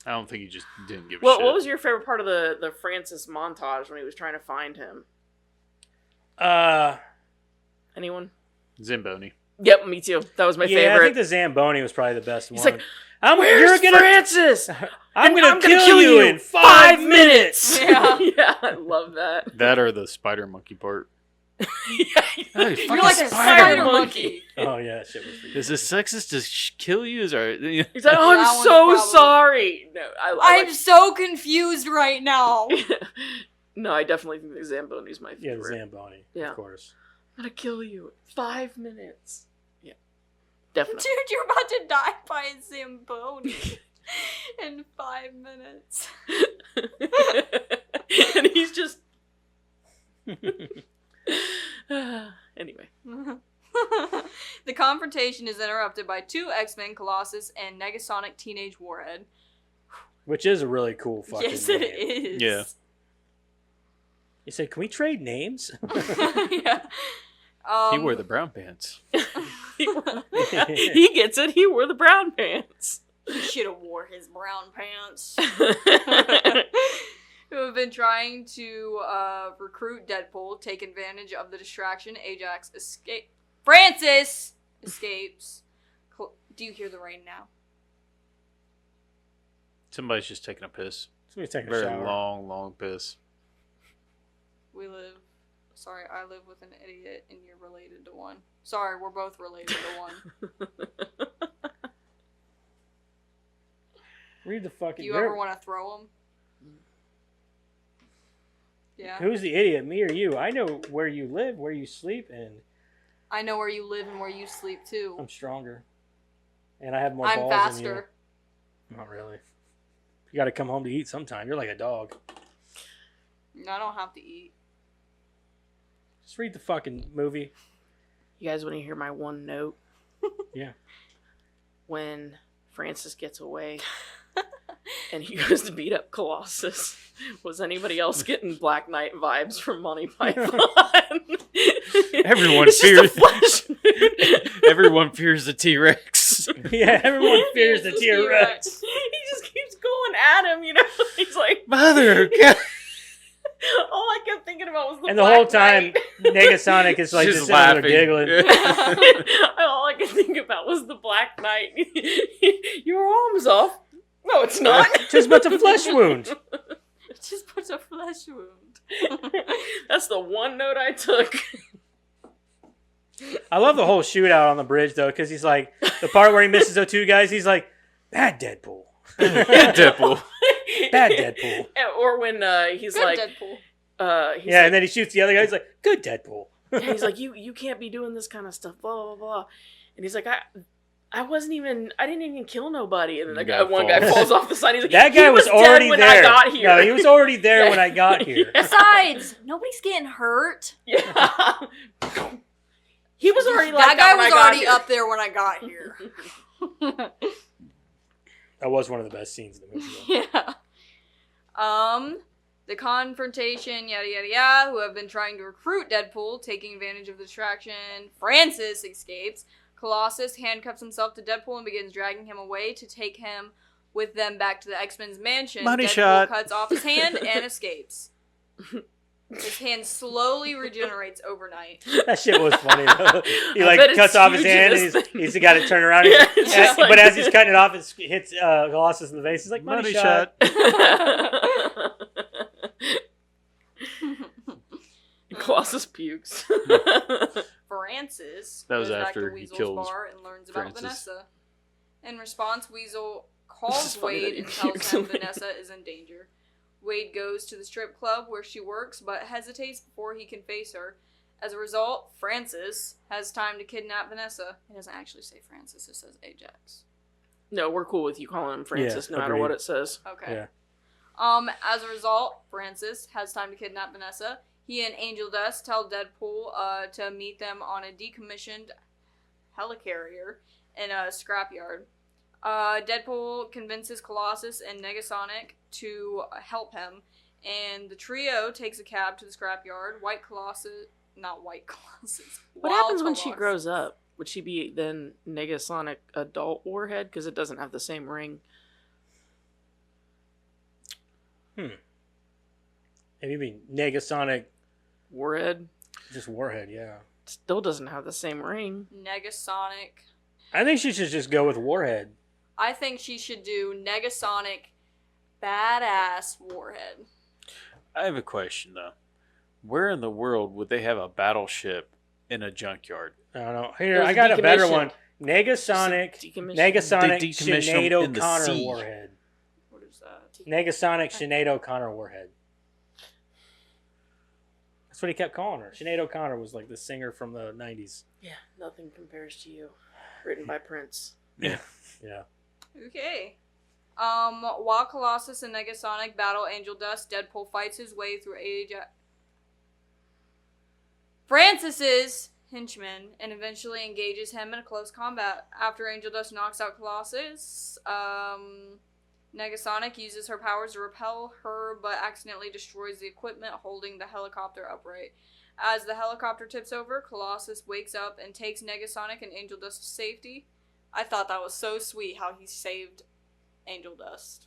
I don't think he just didn't give a
Well,
shit.
what was your favorite part of the Francis montage when he was trying to find him? Anyone?
Zamboni.
Yep, me too. That was my
Yeah,
favorite.
I think the Zamboni was probably the best
He's
one.
like,
You're gonna,
Francis?
I'm
And
gonna kill you in 5 minutes.
Yeah.
Yeah, I love that.
That or the spider monkey part.
You're
You're like a spider monkey.
Oh yeah, that shit was pretty
Is it sexist to kill you? Is our
He's like,
That
oh,
one's
I'm so
probably-
sorry. No, I
I'm so confused right now.
No, I definitely think the Zamboni's my
Yeah,
favorite.
the Zamboni.
Yeah.
Of course.
I'm gonna kill you in 5 minutes. Yeah, definitely.
Dude, you're about to die by a Zamboni in 5 minutes.
And he's just. Anyway.
The confrontation is interrupted by 2 X-Men, Colossus, and Negasonic Teenage Warhead.
Which is a really cool fucking
Yes,
name.
it is.
Yeah.
You said, can we trade names?
Yeah.
He wore the brown pants.
He gets it. He wore the brown pants.
He should have wore his brown pants. Who have been trying to recruit Deadpool, take advantage of the distraction. Ajax escape. Francis escapes. Do you hear the rain now?
Somebody's just taking a piss.
Somebody's taking a
Very
shower.
long piss.
I live with an idiot and you're related to one. Sorry, we're both related to one.
Read the fucking.
Do you ever want to throw him? Yeah.
Who's the idiot, me or you? I know where you live, where you sleep, and
I know where you live and where you sleep too.
I'm stronger. And I have more
I'm
balls
faster.
than you. Not really. You got to come home to eat sometime. You're like a dog.
I don't have to eat.
Just read the fucking movie.
You guys want to hear my one note?
Yeah.
When Francis gets away and he goes to beat up Colossus, was anybody else getting Black Knight vibes from Monty Python?
Everyone
It's just a flash.
Everyone fears the T-Rex.
Yeah, everyone fears the T-Rex.
He just keeps going at him, He's like,
Mother.
all I kept thinking about was the
And the
Black
whole time,
Knight.
Negasonic is like
Just
just sitting there
laughing.
giggling.
All I could think about was the Black Knight. Your arm's off. No, it's not.
Just but a flesh wound.
It just puts a flesh wound.
That's the one note I took.
I love the whole shootout on the bridge though, because he's like the part where he misses the 2 guys. He's like, bad Deadpool.
Deadpool.
Bad Deadpool.
Or when he's
Good
like,
Deadpool.
he's
Yeah,
like,
and then he shoots the other guy. He's like, good Deadpool.
yeah, he's like, you can't be doing this kind of stuff, blah blah blah. And he's like, I didn't even kill nobody. And then the guy, one guy falls off the side. He's like,
That guy
he
was
dead
already
when
there.
I got here.
No, he was already there when I got here.
Besides, nobody's getting hurt.
Yeah. He was already like
That guy
when I
was
got
already
here.
up there when I got here.
That was one of the best scenes in the movie. Though.
Yeah. The confrontation, yada yada yada, who have been trying to recruit Deadpool, taking advantage of the distraction. Francis escapes. Colossus handcuffs himself to Deadpool and begins dragging him away to take him with them back to the X-Men's mansion.
Money
Deadpool
shot.
cuts off his hand and escapes. His hand slowly regenerates overnight.
That shit was funny though. He
I
like
bet it's
cuts off his
huge in
hand
this
and
thing.
he's got to turn around.
Yeah, it's just
but
like-
as he's cutting it off, it hits Colossus in the face. He's like, money shot.
Colossus pukes.
Francis
That was
goes back
after
to
he
Weasel's
kills
bar and learns about
Francis.
Vanessa. In response, Weasel
This
calls
is funny that
Wade
he
and tells
pukes
him
in there.
Vanessa is in danger. Wade goes to the strip club where she works, but hesitates before he can face her. As a result, Francis has time to kidnap Vanessa. It doesn't actually say Francis, it says Ajax.
No, we're cool with you calling him Francis,
Yeah,
no matter
agreed.
what it says.
Okay.
Yeah.
As a result, Francis has time to kidnap Vanessa. He and Angel Dust tell Deadpool to meet them on a decommissioned helicarrier in a scrapyard. Deadpool convinces Colossus and Negasonic to help him, and the trio takes a cab to the scrapyard. Not White Colossus.
What
Wild
happens when she
Colossus.
grows up? Would she be then Negasonic Adult Warhead? Because it doesn't have the same ring.
Maybe Negasonic
Warhead?
just Warhead, yeah.
Still doesn't have the same ring.
Negasonic.
I think she should just go with Warhead.
I think she should do Negasonic Badass Warhead.
I have a question though. Where in the world would they have a battleship in a junkyard?
I don't know. Here,
Those
I got a better
decommissioned.
one. Negasonic
Decommissioned.
They
Sinead
decommission them in the
O'Connor
sea.
Warhead.
What is that?
Negasonic Sinead O'Connor Warhead. That's what he kept calling her. Sinead O'Connor was like the singer from the 90s.
Yeah, nothing compares to you. Written by Prince.
Yeah.
Yeah.
Okay. While Colossus and Negasonic battle Angel Dust, Deadpool fights his way through Francis's henchman and eventually engages him in a close combat. After Angel Dust knocks out Colossus, Negasonic uses her powers to repel her but accidentally destroys the equipment holding the helicopter upright. As the helicopter tips over, Colossus wakes up and takes Negasonic and Angel Dust to safety. I thought that was so sweet how he saved Angel Dust.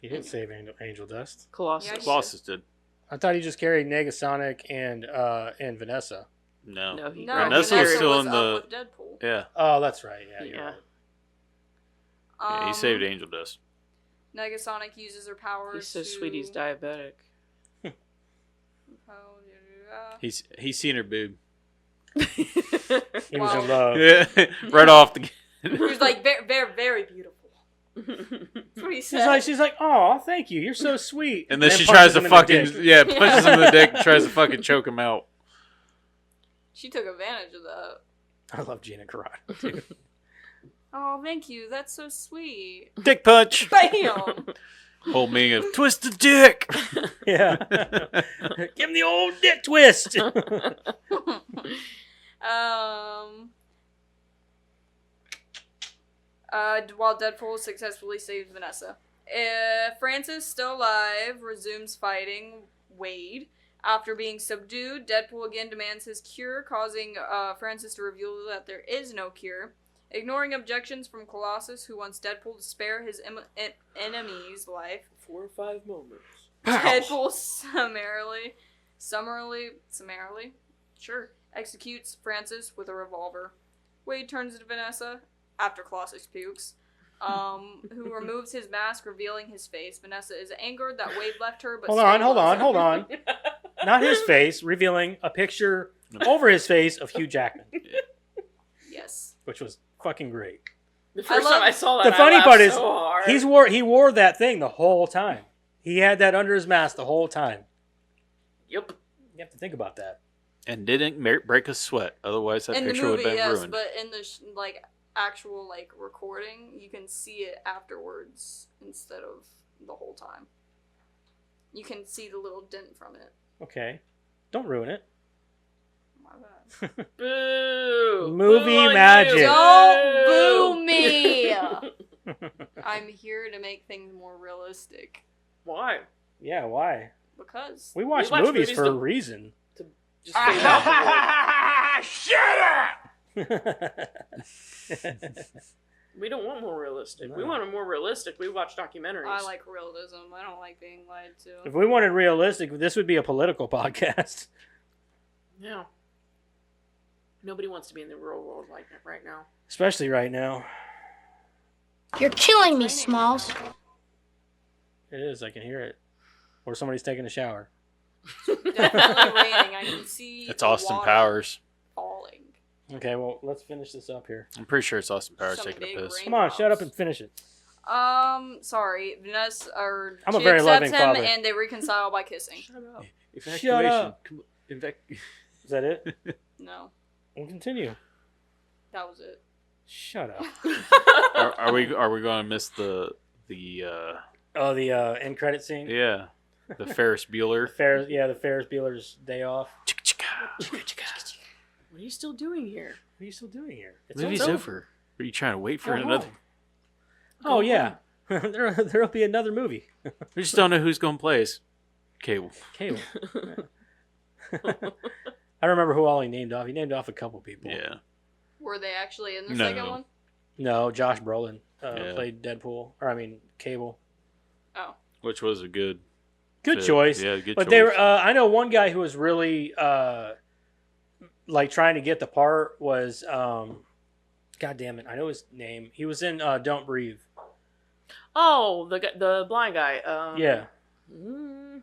He didn't save Angel Dust.
Colossus.
Yeah, he
Colossus did.
I thought he just carried Negasonic and Vanessa.
No.
No, he
No,
Vanessa
Vanessa
was still
was
in
up
the.
with Deadpool.
Yeah.
Oh, that's right. Yeah. You're
Yeah.
right.
Yeah, he saved Angel Dust.
Negasonic uses her powers.
He's so sweet, he's diabetic.
He's seen her boob.
He was
Wow.
in love.
Yeah. Right off the.
He was like very, very, very beautiful. That's what he
She's
said.
like, oh, thank you. You're so sweet.
And then she
punches
tries to
him in the
fucking
dick.
punches him in the dick and tries to fucking choke him out.
She took advantage of that.
I love Gina Carano, too.
Oh, thank you. That's so sweet.
Dick punch.
Bam.
Whole meaning of twist the dick.
Yeah. Give him the old dick twist.
While Deadpool successfully saves Vanessa. Francis, still alive, resumes fighting Wade. After being subdued, Deadpool again demands his cure, causing Francis to reveal that there is no cure. Ignoring objections from Colossus, who wants Deadpool to spare his enemy's life,
4 or 5 moments.
Deadpool summarily, executes Francis with a revolver. Wade turns to Vanessa, after Colossus pukes, who removes his mask, revealing his face. Vanessa is angered that Wade left her, but
Hold on. Not his face, revealing a picture over his face of Hugh Jackman,
Yes.
which was fucking great.
The first time I saw that,
The funny
I laughed
part is,
so hard.
he wore that thing the whole time. He had that under his mask the whole time.
Yep.
You have to think about that.
And didn't break a sweat. Otherwise, that
In the
picture would
movie,
have been
yes,
ruined.
but in the actual recording, you can see it afterwards instead of the whole time. You can see the little dent from it.
Okay. Don't ruin it.
My bad.
Boo!
Movie
Boo on
magic.
you.
Don't boo me! I'm here to make things more realistic.
Why?
Yeah, why?
Because.
We watch
watch
movies
movies
for
to-
a reason.
Just fade out. We don't want more realistic. We
No.
want a more realistic. We watch documentaries.
I like realism. I don't like being lied to.
If we wanted realistic, this would be a political podcast.
Yeah. Nobody wants to be in the real world like that right now.
Especially right now.
You're killing me, Smalls.
It is, I can hear it. Or somebody's taking a shower.
Definitely raining. I can see.
It's
the
Austin
water
Powers.
falling.
Okay, well, let's finish this up here.
I'm pretty sure it's Austin Powers
Some
taking a
big
piss.
rain.
Come on, shut up and finish it.
Sorry. Vanessa, or
I'm a
she
very
accepts
loving
him
father.
and they reconcile by kissing.
Shut up.
Shut up.
In fact,
Is that it?
No,
We'll continue.
that was it.
Shut up.
are we going to miss the
Oh, the end credit scene?
yeah, the Ferris Bueller?
The Ferris Bueller's Day Off.
What are you still doing here?
What are you still doing here? It's
Movie's
over.
over. Are you trying to wait for
Go
another?
home. Oh, yeah. There'll be another movie.
We just don't know who's going to play us. Cable.
Cable. I don't remember who all he named off. He named off a couple people.
Yeah.
Were they actually in the
No.
second one?
No, Josh Brolin
Yeah.
played Deadpool. Or, I mean, Cable.
Oh.
Which was a good
Good
fit.
choice.
Yeah, good
But
choice.
they were. I know one guy who was really like trying to get the part was. God damn it! I know his name. He was in Don't Breathe.
Oh, the blind guy.
Yeah.
mm.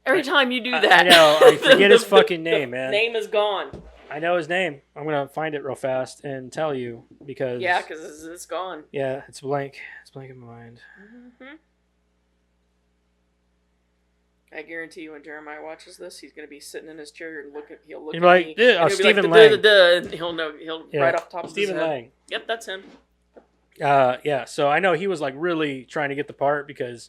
Every time you do that,
I know. I forget his fucking name, man.
Name is gone.
I know his name. I'm gonna find it real fast and tell you because.
Yeah, because it's gone.
Yeah, it's blank. It's blank in my mind.
Mm-hmm. I guarantee you, when Jeremiah watches this, he's gonna be sitting in his chair and he'll look
He'll
at
be like,
me.
"Yeah,
and he'll be
Stephen
like,
Lang."
"Duh, and he'll know. He'll
Yeah,
right off the top of
Stephen
his head.
Lang.
Yep, that's him.
Yeah, so I know he was like really trying to get the part because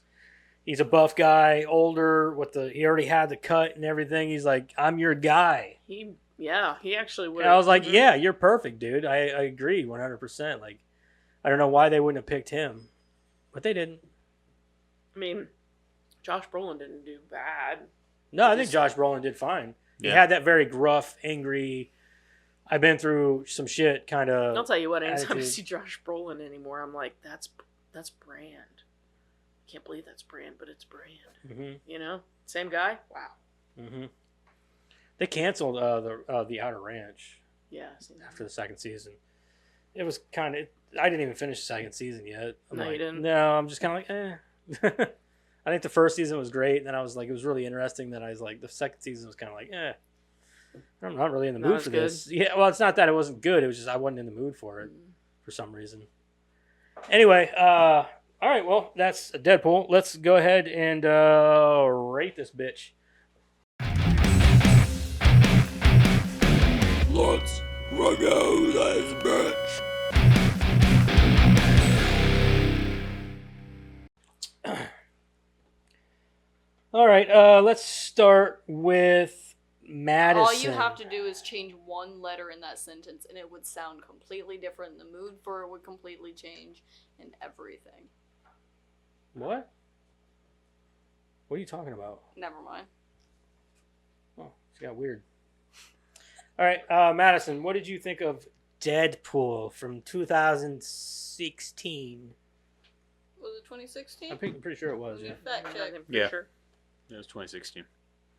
he's a buff guy, older. He already had the cut and everything. He's like, I'm your guy.
He actually would.
And I was like, yeah, you're perfect, dude. I agree 100%. Like, I don't know why they wouldn't have picked him, but they didn't.
I mean, Josh Brolin didn't do bad.
No, I think Josh Brolin did fine. He
Yeah.
had that very gruff, angry. I've been through some shit kind of.
I'll tell you what. Anytime I
attitude.
see Josh Brolin anymore, I'm like, that's Brand. Can't believe that's Brand, but it's Brand.
Mm-hmm.
You know, same guy. Wow.
Mm-hmm. They canceled the Outer Ranch
Yeah. Same
after the second season. It was kind of. I didn't even finish the second season yet.
No, you didn't?
No, I'm just kind of like, eh. I think the first season was great, and then I was like, it was really interesting. Then I was like, the second season was kind of like, eh. I'm not really in the
Not
mood
as
for
good?
this. Yeah, well, it's not that it wasn't good. It was just I wasn't in the mood for it for some reason. Anyway, all right. Well, that's Deadpool. Let's go ahead and rate this bitch.
Let's go this bitch.
All right. Let's start with Madison.
All you have to do is change one letter in that sentence, and it would sound completely different. The mood for it would completely change, and everything.
What? What are you talking about?
Never mind.
Oh, it's got weird. All right, Madison, what did you think of Deadpool from 2016?
Was it 2016?
I'm pretty sure it was, yeah.
Fact check.
I'm pretty
Yeah.
sure.
It was 2016.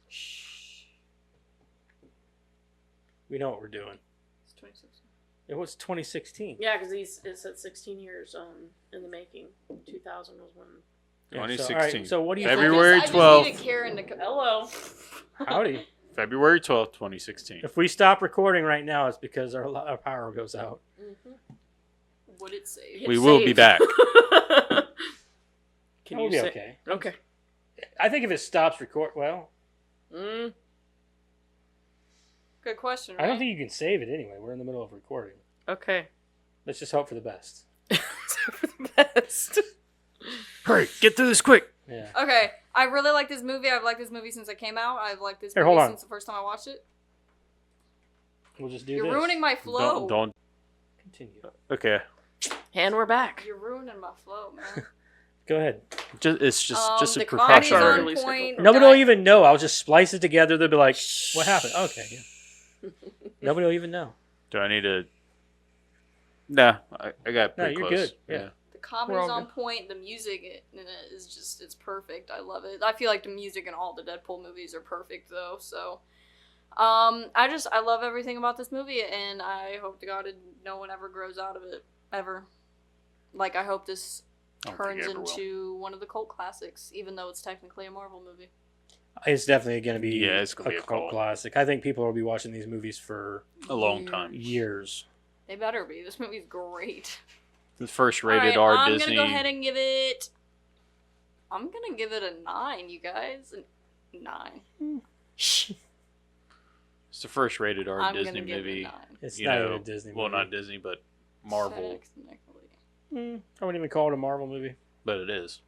Shh.
We know what we're doing.
It's 2016.
It was 2016.
Yeah, because it's at 16 years in the making. 2000 was when.
Yeah,
2016.
So, all right, so what do you
February
I just
12th.
needed Karen to
Hello.
think? Howdy.
February 12th, 2016.
If we stop recording right now, it's because our power goes out.
Would it save?
Hit
We will be
save.
back.
Can
We'll
you
be
say?
okay.
Okay.
I think if it stops record, well,
Mm.
Good question.
I don't
right?
think you can save it anyway. We're in the middle of recording.
Okay.
Let's just hope for the best.
For the best.
Hurry, get through this quick.
Yeah.
Okay, I really like this movie. I've liked this movie since it came out. I've liked this
Here,
movie
hold on.
since the first time I watched it.
We'll just do
You're
this.
ruining my flow.
Don't.
Continue.
Okay.
And we're back.
You're ruining my flow, man.
Go ahead.
It's just a
the comedy's
precautionary.
on
Release it.
point.
Nobody will even know. I'll just splice it together. They'll be like, what happened? Okay. Yeah. Nobody will even know.
Do I need to? Nah, I got
No,
pretty
you're
close.
good. Yeah.
The comedy's on point. The music in it is just, it's perfect. I love it. I feel like the music in all the Deadpool movies are perfect, though. So, I love everything about this movie, and I hope to God no one ever grows out of it. Ever. Like, I hope this
I don't think
turns
it ever will.
into one of the cult classics, even though it's technically a Marvel movie.
It's definitely going to be
Yeah, it's gonna be a
cult
cult.
classic. I think people will be watching these movies for
A long time.
years.
They better be. This movie's great.
The first
Alright,
rated R
I'm
Disney.
gonna go ahead and give it. I'm gonna give it a 9, you guys. A 9.
It's the first rated R
I'm
Disney
gonna give it a
movie.
9.
It's
You
not
know,
even a Disney movie.
well, not Disney, but Marvel.
Technically.
I wouldn't even call it a Marvel movie.
But it is.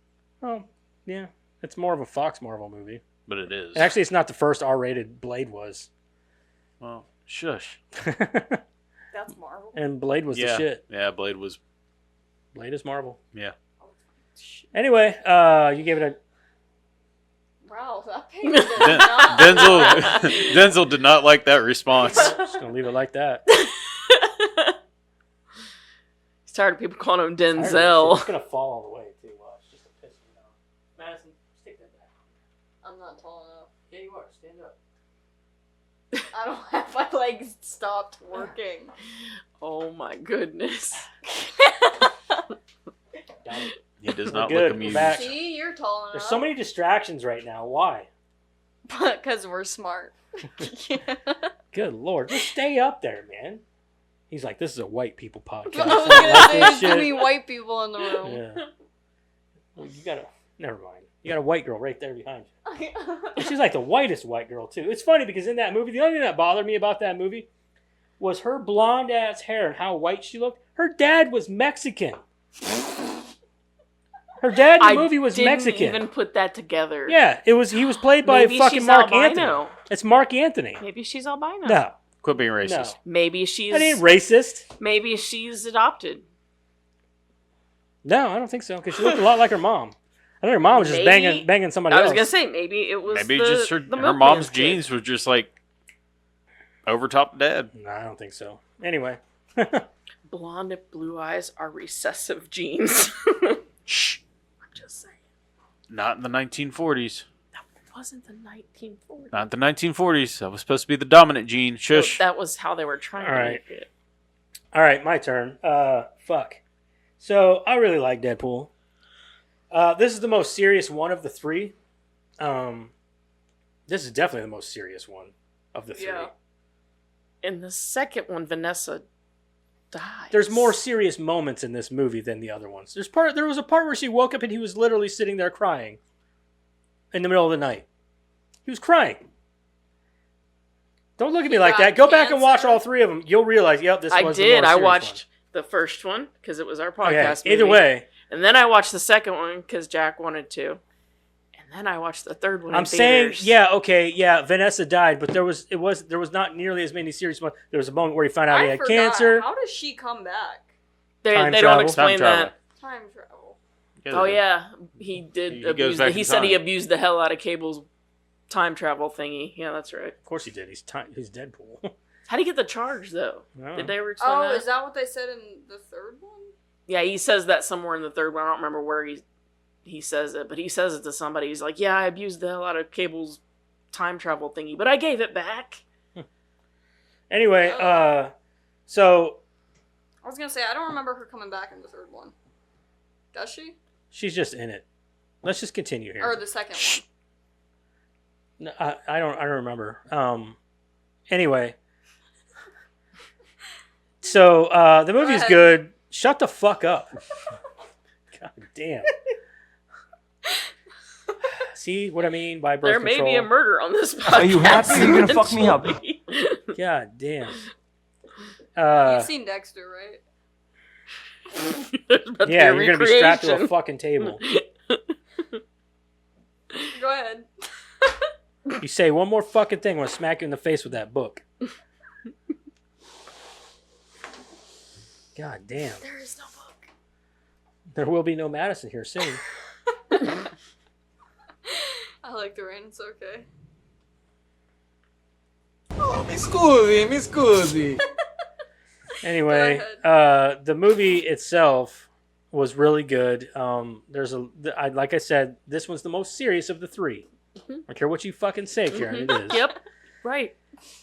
Oh, yeah. It's more of a Fox Marvel movie.
But it is.
And actually, it's not the first R-rated Blade was.
Well, shush.
That's Marvel.
And Blade was
yeah.
the shit.
Yeah, Blade was.
Blade is Marvel.
Yeah.
Anyway, you gave it a
Wow, that painting did not.
Denzel did not like that response.
Just gonna leave it like that.
He's tired of people calling him
It's
Denzel.
gonna fall all the way too. Watch, just to piss me off. Madison, just take that back.
I'm not tall enough.
Yeah, you are. Stand up.
I don't have my legs stopped working.
Oh my goodness.
He does
We're
not
good.
look
We're
amused.
back.
See, you're tall enough.
There's so many distractions right now. Why?
Because we're smart.
Good lord, just stay up there, man. He's like, this is a white people podcast.
I was
I
gonna
like
say
this
there's too
shit.
many white people in the room.
Yeah. Well, you gotta. Never mind. You got a white girl right there behind you. And she's like the whitest white girl too. It's funny because in that movie, the only thing that bothered me about that movie was her blonde ass hair and how white she looked. Her dad was Mexican. Her dad in the movie was Mexican.
Didn't even put that together.
Yeah, it was. He was played by
Maybe
fucking
she's
Mark
albino.
Anthony. It's Mark Anthony.
Maybe she's albino.
No,
Quit being racist.
No.
Maybe she's.
that ain't racist.
Maybe she's adopted.
No, I don't think so. Because she looked a lot like her mom. I think her mom was just
Maybe-
banging somebody
I
else.
was gonna say maybe it was
Maybe
the,
just her
the
mom's
milkman's kid.
genes were just like over top dad.
No, I don't think so. Anyway.
Blonde and blue eyes are recessive genes.
Shh.
I'm just saying.
Not in the 1940s.
That wasn't the 1940s.
Not the 1940s. That was supposed to be the dominant gene. Shush.
That was how they were trying
All
to
right.
make it.
All right, my turn. Fuck. So I really like Deadpool. This is the most serious one of the three. This is definitely the most serious one of the three.
Yeah.
In the second one, Vanessa dies.
There's more serious moments in this movie than the other ones. There was a part where she woke up and he was literally sitting there crying in the middle of the night. He was crying. Don't look at me like that. Go back and watch all three of them. You'll realize, yep, this
I
was
did.
the more
I
serious
watched the first one because it was our
one.
podcast.
Okay, either
movie.
way,
And then I watched the second one because Jack wanted to. And then I watched the third one.
I'm
in
saying,
theaters.
yeah, okay, yeah, Vanessa died, but there was not nearly as many serious ones. There was a moment where he found out he
I
had
forgot.
cancer.
How does she come back?
They
Time
don't
travel.
explain
Time
that.
Time travel.
Oh yeah, he did
He goes
abuse.
back
He
in
said he
time.
abused the hell out of Cable's time travel thingy. Yeah, that's right.
Of course he did. He's Deadpool.
How do you get the charge though?
No.
Did they ever explain
Oh,
that?
is that what they said in the third one?
Yeah, he says that somewhere in the third one. I don't remember where he says it, but he says it to somebody. He's like, "Yeah, I abused the hell out of Cable's time travel thingy, but I gave it back."
Anyway, so
I was gonna say I don't remember her coming back in the third one. Does she?
she's just in it. Let's just continue here.
Or the second one?
No, I don't remember. Anyway, so the movie's
ahead.
good. Shut the fuck up. God damn. See what I mean by birth
There may
control?
be a murder on this podcast.
Are you happy or you're gonna fuck me up?
eventually.
God damn.
You've seen Dexter, right?
There's about to
Yeah,
be a
you're gonna be strapped to a
recreation.
fucking table.
Go ahead.
You say one more fucking thing, I'm gonna smack you in the face with that book. God damn.
There is no book.
There will be no Madison here soon.
I like the rain. It's okay.
Mi scusi.
Anyway,
Go
the movie itself was really good. Like I said, this one's the most serious of the three. I don't care what you fucking say, Karen. It is.
Yep. Right.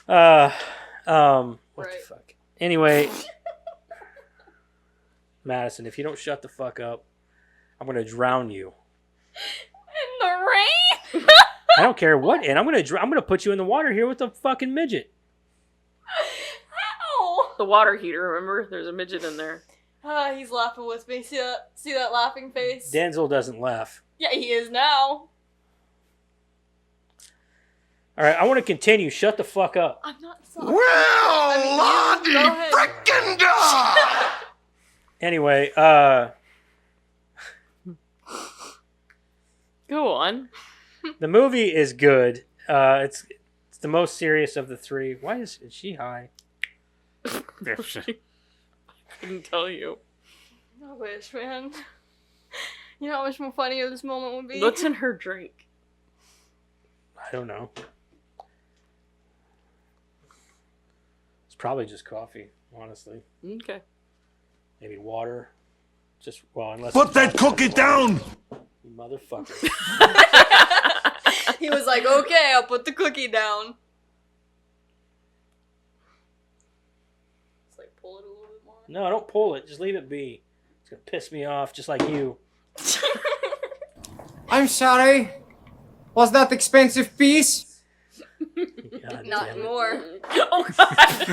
What
Right.
the fuck? Anyway, Madison, if you don't shut the fuck up, I'm gonna drown you.
In the rain.
I don't care what, and I'm gonna put you in the water here with a fucking midget.
Ow!
The water heater. Remember, there's a midget in there.
He's laughing with me. See that laughing face?
Denzel doesn't laugh.
Yeah, he is now.
All right, I want to continue. Shut the fuck up.
I'm not sorry. Go ahead.
Frickin' dog!
Anyway,
Go on.
the movie is good. It's the most serious of the three. Why is she high?
Couldn't tell you.
I wish, man. You know how much more funnier this moment would be?
What's in her drink?
don't know. It's probably just coffee, honestly.
Okay.
Maybe water. Just, well, unless...
Put that cookie down!
You motherfucker.
He was like, okay, I'll put the cookie down. It's like, pull it a little bit more.
No, don't pull it. Just leave it be. It's going to piss me off, just like you.
I'm sorry. Was that expensive piece?
God
Not
damn it.
more.
Oh God.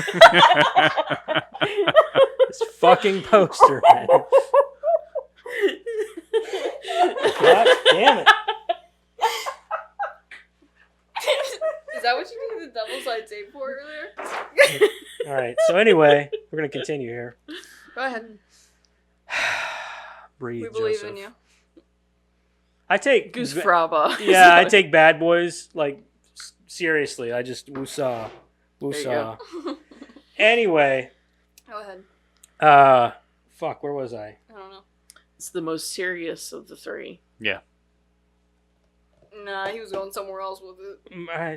This fucking poster, man. God damn it.
Is that what you needed the double-sided tape for earlier?
All right, so anyway, we're going to continue here.
Go ahead.
Breathe,
We believe
Joseph.
in you.
Goose
I take
fraba.
Yeah, I take Bad Boys like seriously. I just woosah.
There you go.
Go
Anyway,
ahead.
fuck, where was I?
I don't know.
It's the most serious of the three.
Yeah.
Nah, he was going somewhere else with it.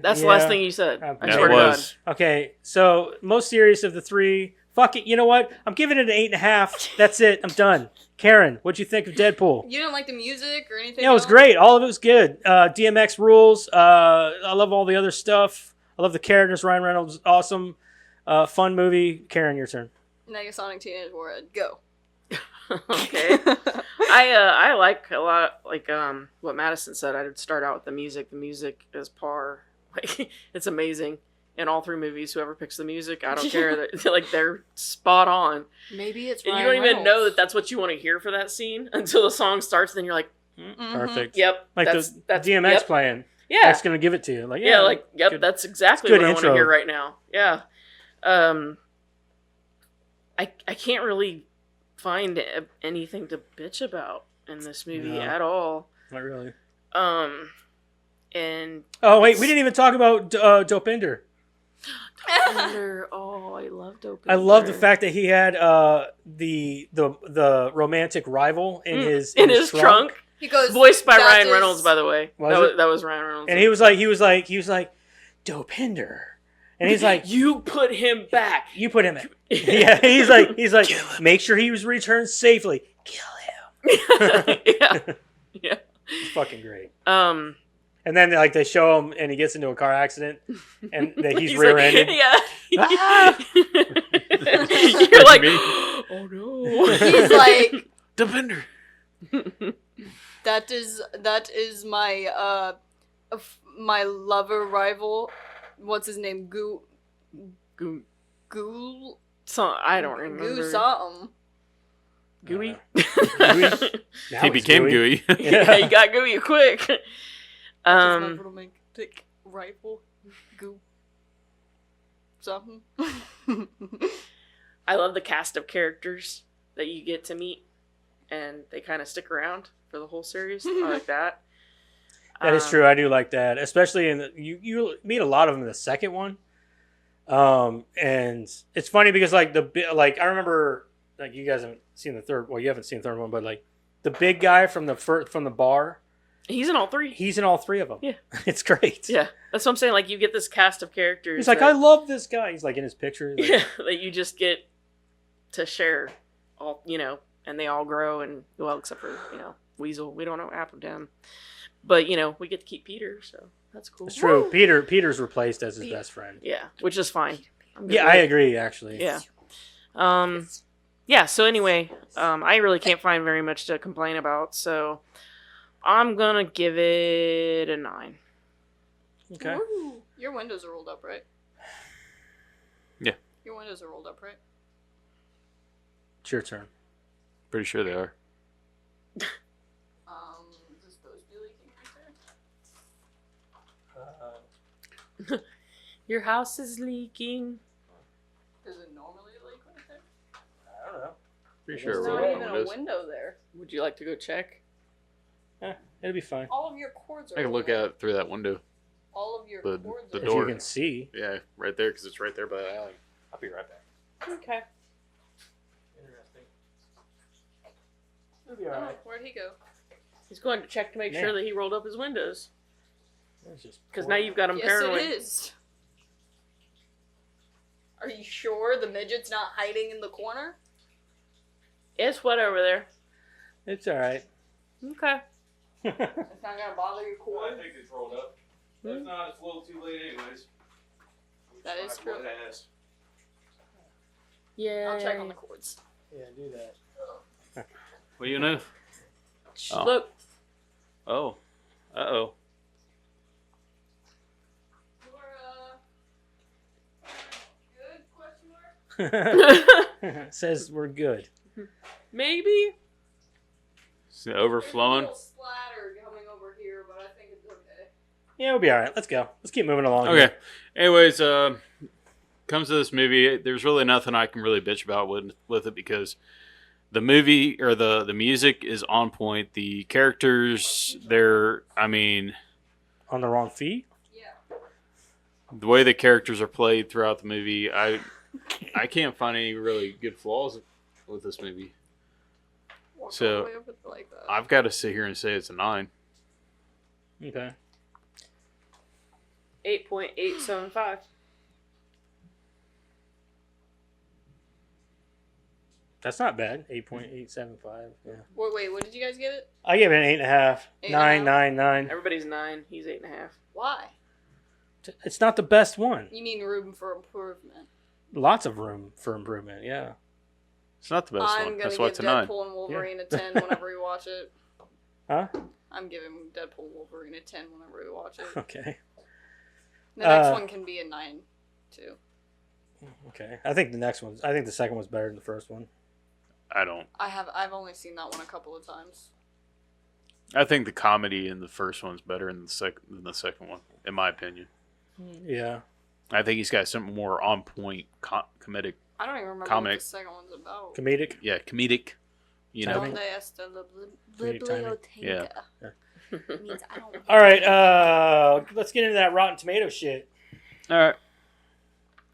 That's the last thing you said.
Okay.
I
Yeah,
swear
it
to God.
was.
Okay, so most serious of the three. Fuck it. You know what? I'm giving it an 8.5. That's it. I'm done. Karen, what'd you think of Deadpool?
You didn't like the music or anything?
Yeah, it was
else?
great. All of it was good. DMX rules. I love all the other stuff. I love the characters. Ryan Reynolds, awesome. Fun movie. Karen, your turn.
Negasonic Teenage Warhead. Go.
Okay. I like a lot, like what Madison said. I'd start out with the music. The music is par. Like, it's amazing. In all three movies, whoever picks the music, I don't care. They're spot on.
Maybe it's
And
Ryan
you don't even know
Reynolds.
that that's what you want to hear for that scene until the song starts. And then you're like,
Perfect.
yep.
Like
that's
DMX
yep.
playing.
Yeah.
That's going to give it to you. Like,
Yeah, like, yep,
good.
that's exactly
good
what I want to
intro.
hear right now. Yeah. I can't really find anything to bitch about in this movie
No.
at all.
Not really.
And
Oh, wait. We didn't even talk about Dopinder.
oh, I love Dope.
I love the fact that he had the romantic rival in his
trunk.
He goes,
Voiced by
"That
Ryan
is-"
Reynolds, by the way. That was Ryan Reynolds.
And he was like, Dopinder. And he's like,
you put him back.
You put him in. Yeah, he's like, make sure he was returned safely. Kill him.
Yeah.
It's fucking great. And then like they show him and he gets into a car accident and that he's rear-ended.
Like, yeah.
Ah!
You're like, oh no.
He's like,
Defender.
that is my my lover rival. What's his name? Ghoul.
So I don't remember.
Goo something.
Gooey.
Now
He
he's
became gooey.
Yeah, he got gooey quick.
That's my romantic rival. Goo. Something.
I love the cast of characters that you get to meet, and they kind of stick around for the whole series. I like that.
That is true. I do like that, especially in you meet a lot of them in the second one. And it's funny because like I remember like you guys haven't seen the third. Well, you haven't seen the third one, but like the big guy from the bar.
He's in all three.
He's in all three of them.
Yeah,
it's great.
Yeah, that's what I'm saying. Like you get this cast of characters.
He's like, I love this guy. He's like in his picture. Like,
yeah, that you just get to share all, and they all grow and well, except for Weasel. We don't know what happened to him, but we get to keep Peter, so that's cool.
It's true. Woo! Peter's replaced as his best friend.
Yeah, which is fine.
Yeah, I agree. Actually.
Yeah. Yeah. So anyway, I really can't find very much to complain about. So I'm gonna give it a 9.
Okay.
Ooh, your windows are rolled up, right?
Yeah.
Your windows are rolled up, right?
It's your turn.
Pretty sure they are.
Is this supposed to be leaking right there?
Your house is leaking.
Does it normally leak right there?
I don't know.
Pretty
There's
sure
not
we're
even a
windows.
window there.
Would you like to go check?
It'll be fine.
All of your cords are
I can look
rolled
at
up.
it through that window.
All of your
The
cords
the
are
If
door.
you can see.
Yeah, right there because it's right there by the alley. I'll be right back.
Okay.
Interesting. It'll be alright.
Where'd he go?
He's going to check to make sure that he rolled up his windows. Because now you've got him
Yes,
paranoid.
it is. Are you sure the midget's not hiding in the corner?
It's wet over there.
It's all right.
Okay.
It's not gonna bother your cord.
think it's rolled up. If not, it's a little too late anyways.
That is true.
Yeah.
I'll check on the cords.
Yeah, do that.
What do you know? Oh.
Look.
Oh. Uh-oh.
Good? Question mark?
Says we're good.
Maybe.
Is it overflowing?
There's a little splatter coming over here, but I think it's okay.
Yeah, we'll be all right. Let's go. Let's keep moving along.
Okay.
here.
Anyways, comes to this movie, there's really nothing I can really bitch about with it because the movie or the music is on point. The characters,
On the wrong feet?
Yeah.
the way the characters are played throughout the movie, I can't find any really good flaws with this movie. So I've got to sit here and say it's a 9.
Okay.
8.875.
That's not bad. 8.875. Yeah.
Wait, what did you guys give it?
I give it an 8.5.
8.5?
9.
Everybody's 9. He's 8.5.
Why?
It's not the best one.
You mean room for improvement?
Lots of room for improvement. Yeah.
It's not the best
I'm
one.
gonna
That's
give
why it's a 9.
Deadpool and Wolverine a 10 whenever we watch it.
Huh?
I'm giving Deadpool and Wolverine a 10 whenever we watch it.
Okay.
The next one can be a 9 too.
Okay. I think the second one's better than the first one.
I've only seen that one a couple of times.
I think the comedy in the first one's better than the second one, in my opinion.
Yeah.
I think he's got something more on point comedic.
I don't even remember
Comic.
what the second one's about.
Comedic?
Yeah, comedic. You know.
Donde está la
Comedic timing.
biblioteca?
Yeah.
It means I don't.
All right. Let's get into that Rotten Tomato shit.
All right.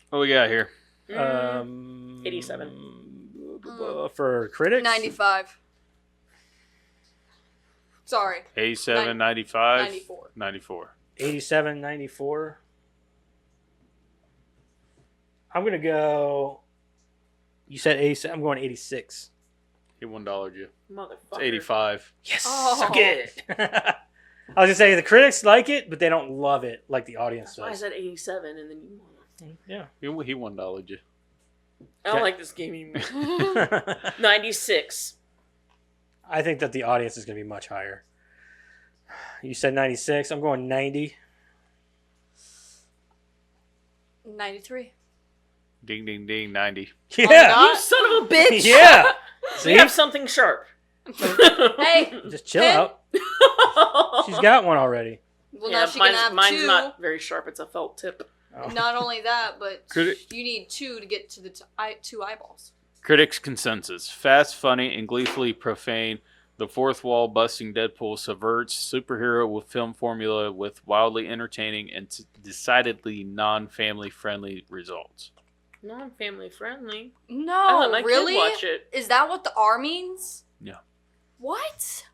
What we got here?
87.
For critics?
95. Sorry.
87, 95,
94.
94.
87, 94. I'm going to go... You said 87. I'm going 86.
He $1 you.
Motherfucker.
It's 85.
Yes!
Oh.
Suck it! I was going to say, the critics like it, but they don't love it like the audience
I
does.
said 87 and then you...
Yeah.
He $1 you.
I don't like this game anymore. 96.
I think that the audience is going to be much higher. You said 96. I'm going 90.
93.
Ding, ding, ding, 90.
Yeah!
You son of a bitch!
Yeah!
We have something sharp.
Hey!
Just chill out. She's got one already.
Well,
Yeah,
now she can have
mine's
2.
not very sharp. It's a felt tip.
Oh.
Not only that, but
Critic-
you need 2 to get to the 2 eyeballs.
Critics' consensus. Fast, funny, and gleefully profane. The fourth wall busting Deadpool subverts superhero with film formula with wildly entertaining and decidedly non-family friendly results.
Non-family friendly. I
No,
let my
really?
kid watch it.
Is that what the R means?
Yeah.
What?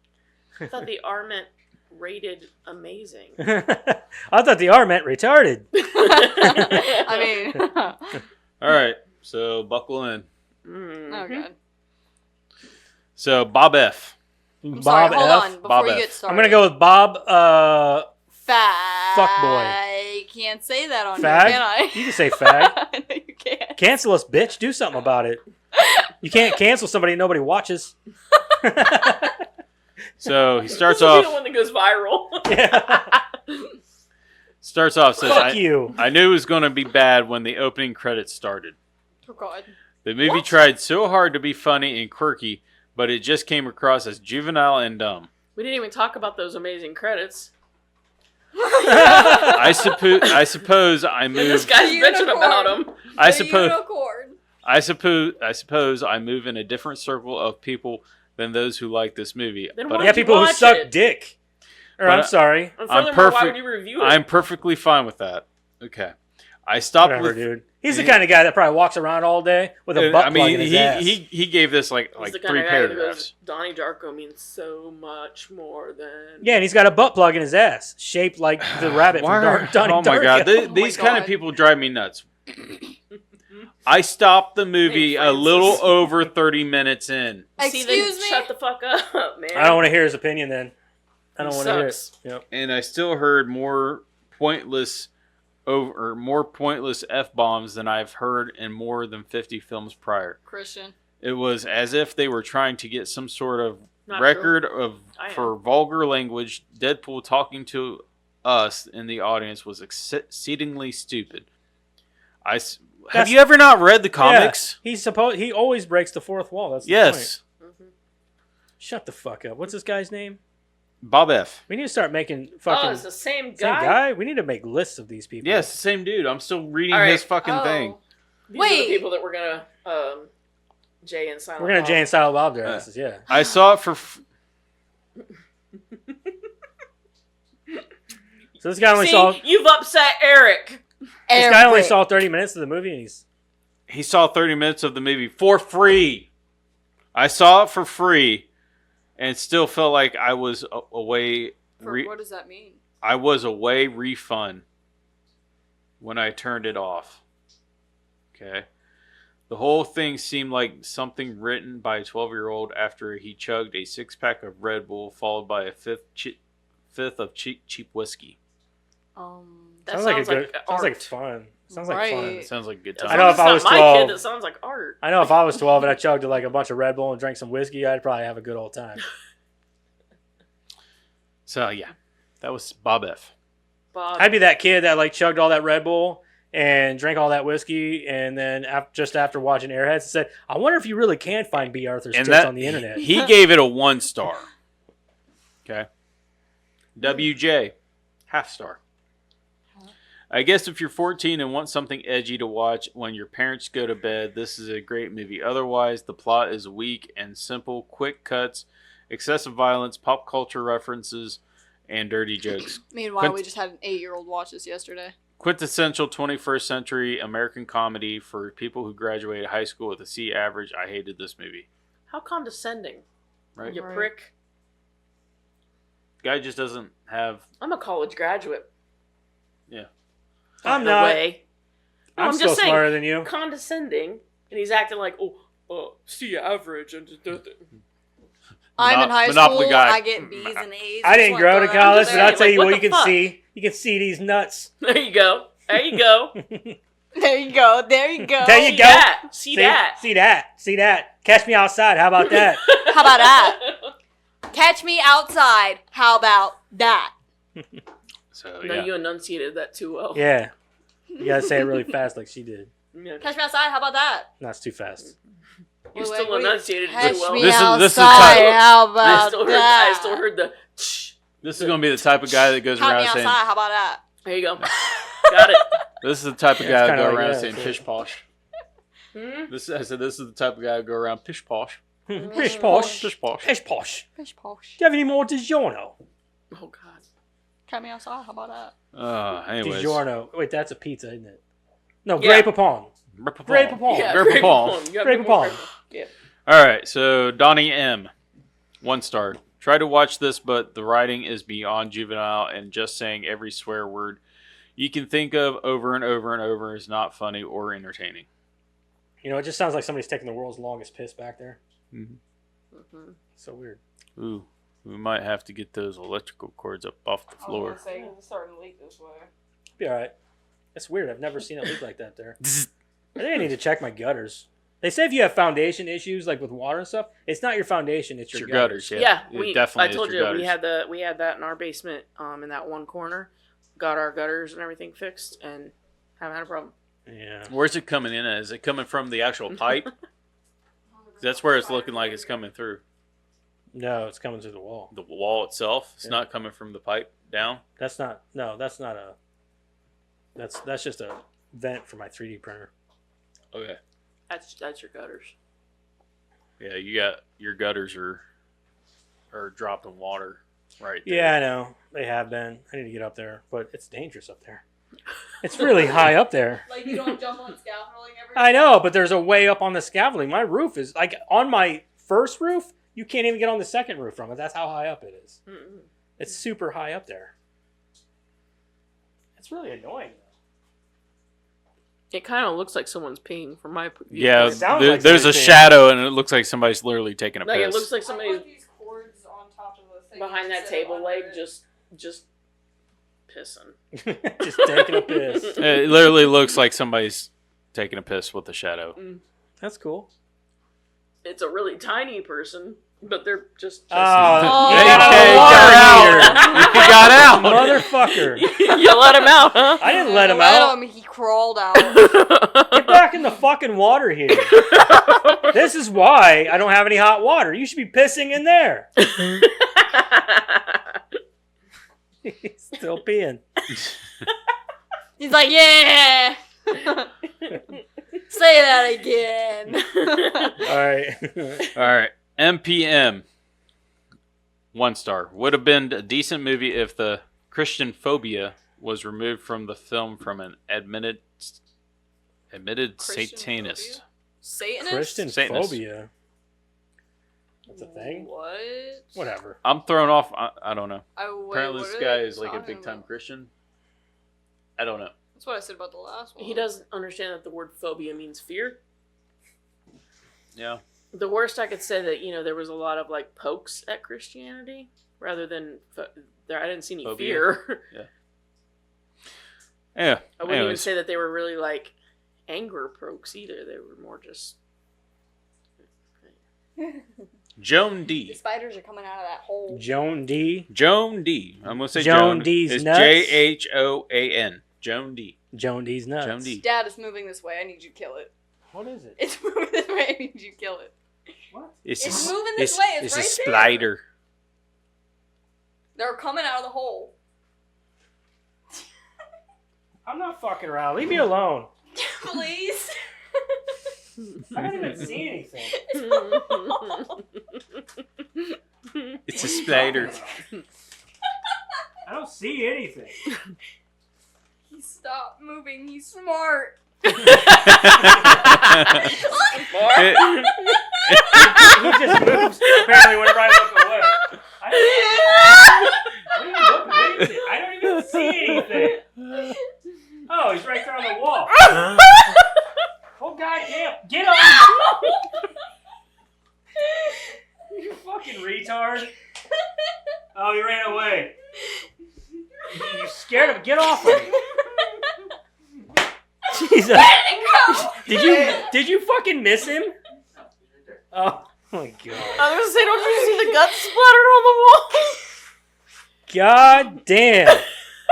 I thought the R meant rated amazing.
I thought the R meant retarded.
I mean,
All right, so buckle in.
oh god.
So Bob F.
I'm
Bob
sorry, hold
F.
on before
Bob
you
F.
get started.
I'm gonna go with Bob.
Fuckboy.
Fuckboy.
I can't say that on
Fag.
here, can I?
You can say fag.
No, you can't.
Cancel us, bitch. Do something about it. You can't cancel somebody nobody watches.
So he starts
This will be the
off.
one that goes viral.
Yeah.
Starts off says,
Fuck you.
I knew it was going to be bad when the opening credits started.
Oh god.
The movie tried so hard to be funny and quirky, but it just came across as juvenile and dumb.
We didn't even talk about those amazing credits.
I suppose I
And this
move.
guy's
Unicorn.
bitching about them.
I
The
suppose.
unicorn.
I suppose I move in a different circle of people than those who like this movie.
Then
But
why
Yeah,
did you
people who
watch
suck
it?
dick. Or
But
I'm sorry.
And
I'm
furthermore, why
perfect-
would you review it?
I'm perfectly fine with that. Okay. I stopped
Whatever,
with
dude. He's the kind of guy that probably walks around all day with a butt plug in his ass.
He gave this like
He's the
3
kind of guy that goes,
paragraphs.
Donnie Darko means so much more than.
Yeah, and he's got a butt plug in his ass, shaped like the rabbit from Donnie Darko.
Oh my god, these kind of people drive me nuts. I stopped the movie a little over 30 minutes in.
Excuse me?
Shut the fuck up, man.
I don't want to hear his opinion then. I don't want to hear it. Yep.
And I still heard more pointless F-bombs than I've heard in more than 50 films prior.
Christian.
It was as if they were trying to get some sort of
Not
record
true.
for vulgar language. Deadpool talking to us in the audience was exceedingly stupid. Have you ever not read the comics?
Yeah, he always breaks the fourth wall. That's the
Yes.
point. Shut the fuck up. What's this guy's name?
Bob F.
We need to start making fucking.
Oh, it's the same
Same
guy.
guy? We need to make lists of these people.
Yes, the same dude. I'm still reading
All right.
his fucking thing.
These are the people that we're gonna Jay and Silent.
We're gonna
Bob.
Jay and Silent Bob their asses. Yeah.
I saw it for.
So this guy only
See,
saw.
you've upset Eric.
This guy only saw 30 minutes of the movie, and
He saw 30 minutes of the movie for free. I saw it for free, and it still felt like I was away.
What does that mean?
I was away refund when I turned it off. Okay. The whole thing seemed like something written by a 12-year-old after he chugged a 6-pack of Red Bull, followed by a fifth of cheap whiskey.
That
sounds like
art.
fun. Sounds like fun.
It sounds like a good time.
I know if I was 12,
my kid, that sounds like art.
I know if I was 12 and I chugged like a bunch of Red Bull and drank some whiskey, I'd probably have a good old time.
So yeah, that was Bob F.
I'd be that kid that like chugged all that Red Bull and drank all that whiskey, and then just after watching Airheads, said, "I wonder if you really can find B. Arthur's tits on the internet."
He gave it a 1 star. Okay. WJ, half star. I guess if you're 14 and want something edgy to watch when your parents go to bed, this is a great movie. Otherwise, the plot is weak and simple, quick cuts, excessive violence, pop culture references, and dirty jokes.
Meanwhile, we just had an 8-year-old watch this yesterday.
Quintessential 21st century American comedy for people who graduated high school with a C average. I hated this movie.
How condescending.
Right?
You prick.
Guy just doesn't have...
I'm a college graduate.
Yeah.
I'm not.
Way. No,
I'm still
just saying,
smarter than you.
Condescending, and he's acting like, C average. And
I'm in high
Monopoly
school.
guy.
I get B's and A's.
I didn't grow to college, but I'll tell you
What
what
the
you can
fuck?
see. You can see these nuts.
There you go. There you go.
There you go. There you go.
There you
See
go.
that. See that.
See that. See that. Catch me outside. How about that?
How about that? Catch me outside. How about that?
So,
No,
yeah.
you enunciated that too well.
Yeah. You gotta say it really fast like she did.
Yeah.
Catch me outside. How about that?
No, it's too fast.
You
Wait,
still
what do you-
enunciated it
Catch
too well.
me
This is
outside.
the type-
How
I
about
still
that?
heard the.
This is going to be the type of guy that goes
Catch me
around
outside.
saying...
How about that?
There you go. Got it.
This is the type of
Yeah,
guy
it's
that
kinda
go
like
around
that,
saying
too.
pish posh. I said this is the type of guy that go around pish posh.
Pish posh.
Pish posh.
Pish posh.
Fish posh.
Do you have any more DiGiorno?
Oh, God.
Catch me outside. How about that?
Anyways.
DiGiorno. Wait, that's a pizza, isn't it? No,
Yeah.
Grey Poupon. Grey Poupon.
Yeah,
Grey Poupon.
You gotta
Grey
be more
Poupon.
careful. Yeah.
All right, so Donnie M, 1 star. Try to watch this, but the writing is beyond juvenile, and just saying every swear word you can think of over and over and over is not funny or entertaining.
You know, it just sounds like somebody's taking the world's longest piss back there.
Mm-hmm.
So weird.
Ooh, we might have to get those electrical cords up off the floor.
It's starting to leak this way.
Be all right. That's weird. I've never seen it leak like that there. I think I need to check my gutters. They say if you have foundation issues, like with water and stuff, it's not your foundation, it's your gutters.
Yeah,
Yeah,
it definitely
I told
is
you
your gutters.
we had that in our basement, in that one corner. Got our gutters and everything fixed, and haven't had a problem.
Yeah.
Where's it coming in at? Is it coming from the actual pipe? That's where it's looking like it's coming through.
No, it's coming through the wall.
The wall itself? It's
Yeah.
not coming from the pipe down?
That's not. No, that's not a. That's just a vent for my 3D printer.
Okay.
That's your gutters.
Yeah, you got your gutters are dropping water right there.
Yeah, I know they have been. I need to get up there, but it's dangerous up there. It's really high up there.
Like, you don't jump on scaffolding every
I know, but there's a way up on the scaffolding. My roof is, like, on my first roof, you can't even get on the second roof from it. That's how high up it is.
Mm-mm.
It's super high up there. It's really annoying, though.
It kind of looks like someone's peeing from my view.
Yeah,
It sounds like
there's a
somebody's
shadow, and it looks like somebody's literally taking a
Like,
piss.
it looks like
I
somebody
put these cords on top of the thing
behind that
instead of
table
under
leg
it.
just pissing.
Just taking a piss.
It literally looks like somebody's taking a piss with a shadow.
That's cool.
It's a really tiny person, but they're just.
Oh,
Hey,
you
got
got
out.
Motherfucker.
You let him out, huh?
I didn't let him out.
He crawled out.
Get back in the fucking water here. This is why I don't have any hot water. You should be pissing in there. He's still peeing.
He's like, yeah. Say that again.
All right.
All right. MPM. 1 star. Would have been a decent movie if the Christian phobia was removed from the film from an admitted
Christian
Satanist.
phobia? Satanist?
Christian
Satanist.
phobia. That's a thing?
What?
Whatever.
I'm thrown off. I don't know.
Wait,
Apparently,
what
this
are
guy
they
is like a
talking
big time
about?
Christian. I don't know.
That's what I said about the last one.
He doesn't understand that the word phobia means fear.
Yeah.
The worst I could say that, there was a lot of like pokes at Christianity rather than I didn't see any
Phobia.
fear.
Yeah.
I wouldn't even
Anyways.
say that they were really like anger pokes either. They were more just.
Joan
The
D.
spiders are coming out of that hole.
Joan D.
Joan D. I'm gonna say
Joan
Joan.
D's
It's
nuts.
JHOAN. Joan D.
Joan D's nuts.
Joan D.
Dad, it's moving this way. I need you to kill it.
What is it?
It's moving this way. I need you to kill it.
What?
It's moving this way. It's
a
right there.
spider.
They're coming out of the hole.
I'm not fucking around. Leave me alone.
Please.
I don't even see anything.
It's a spider.
I don't see anything.
He stopped moving. He's smart.
He just moves apparently whenever I look away. What are you looking? What is it? I don't even see anything. Oh, he's right there on the wall. Oh, goddamn. Get on. You fucking retard. Oh, he ran away. You scared him. Get off of me. Jesus.
Where did it go?
Did you fucking miss him? Oh my god.
I was gonna say, don't you see the guts splattered on the wall?
God damn.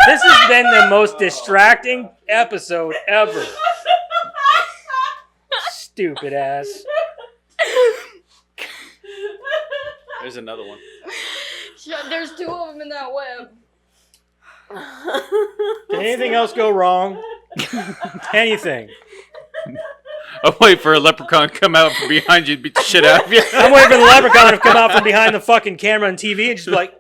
This has been the most distracting episode ever. Stupid ass.
There's another one.
Yeah, there's 2 of them in that web.
Did anything else go wrong? Anything.
I'm waiting for a leprechaun to come out from behind you and beat the shit out of you.
I'm waiting for the leprechaun to come out from behind the fucking camera and TV and just be like,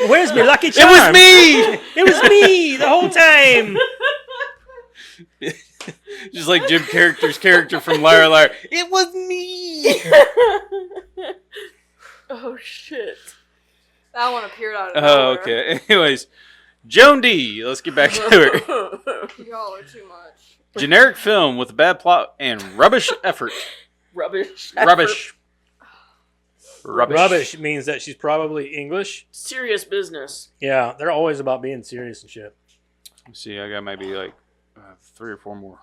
where's my lucky charm?
It was me!
It was me the whole time.
Just like Jim Character's character from Liar Liar. It was me!
Oh shit.
That one appeared out of
Oh,
nowhere.
okay. Anyways, Joan D. Let's get back to her.
Y'all are too much.
Generic film with a bad plot and rubbish effort.
Rubbish.
Rubbish.
Rubbish means that she's probably English.
Serious business.
Yeah, they're always about being serious and shit.
Let's see, I got maybe like 3 or 4 more.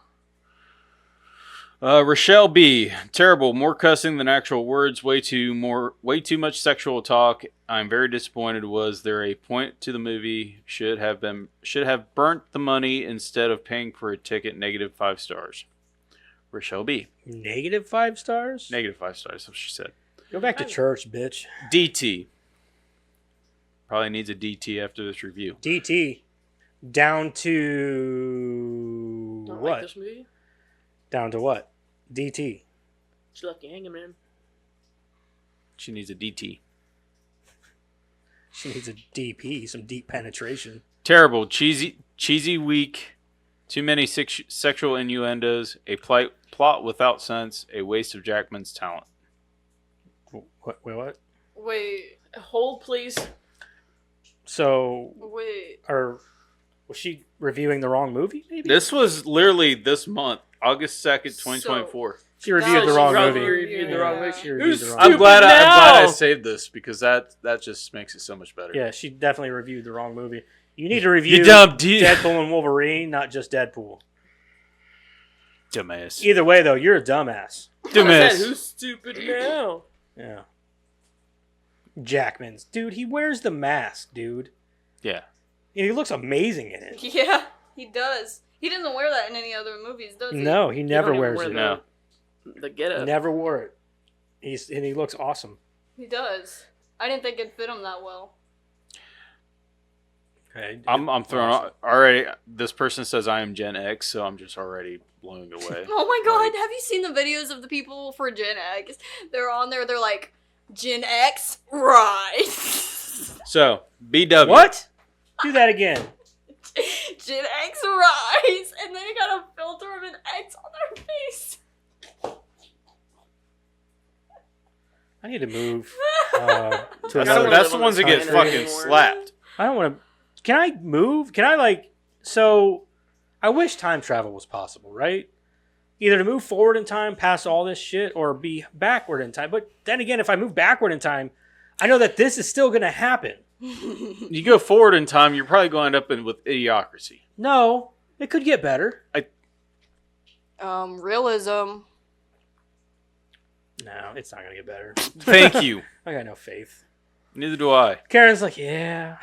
Rochelle B. Terrible. More cussing than actual words. Way too much sexual talk. I'm very disappointed. Was there a point to the movie? Should have burnt the money instead of paying for a ticket. -5 stars. Rochelle B.
-5 stars?
-5 stars. That's what she said.
Go back to church, bitch.
DT. Probably needs a DT after this review.
DT. Down to
Don't
what?
like this movie?
Down to what? DT.
She left you hanging, man.
She needs a DT.
She needs a DP, some deep penetration.
Terrible. Cheesy, weak, Too many sexual innuendos, a plot without sense, a waste of Jackman's talent.
What?
Wait.
Hold, please.
So,
Wait.
was she reviewing the wrong movie? Maybe
This was literally this month, August 2nd, 2024.
she reviewed the wrong movie.
Reviewed the wrong movie.
She reviewed the wrong
I'm
movie.
glad I
now.
saved this because that just makes it so much better.
Yeah, she definitely reviewed the wrong movie. You need to review
You dumb D.
Deadpool and Wolverine, not just Deadpool.
Dumbass.
Either way, though, you're a dumbass.
Dumbass.
Who's stupid now?
Yeah. Jackman's. Dude, he wears the mask, dude.
Yeah.
And he looks amazing in it.
Yeah, he does. He doesn't wear that in any other movies, does he?
No, he never
don't even
wears
wear
it.
No.
The getup.
Never wore it. And he looks awesome.
He does. I didn't think it'd fit him that well.
Okay.
I'm thrown off already. This person says I am Gen X, so I'm just already blown away.
Oh my god, have you seen the videos of the people for Gen X? They're on there, they're like, Gen X, rise.
So, BW.
What? Do that again.
Gen X, rise. And then you got a filter of an X on their face.
I need to move to
don't
another.
wanna
That's
live
the
on
ones that
this
get
planet
fucking
anymore.
slapped.
I don't want to. Can I move? Can I, like. So, I wish time travel was possible, right? Either to move forward in time past all this shit or be backward in time. But then again, if I move backward in time, I know that this is still going to happen.
You go forward in time, you're probably going to end up with idiocracy.
No, it could get better.
Realism.
No, it's not going to get better.
Thank you.
I got no faith.
Neither do I.
Karen's like, yeah.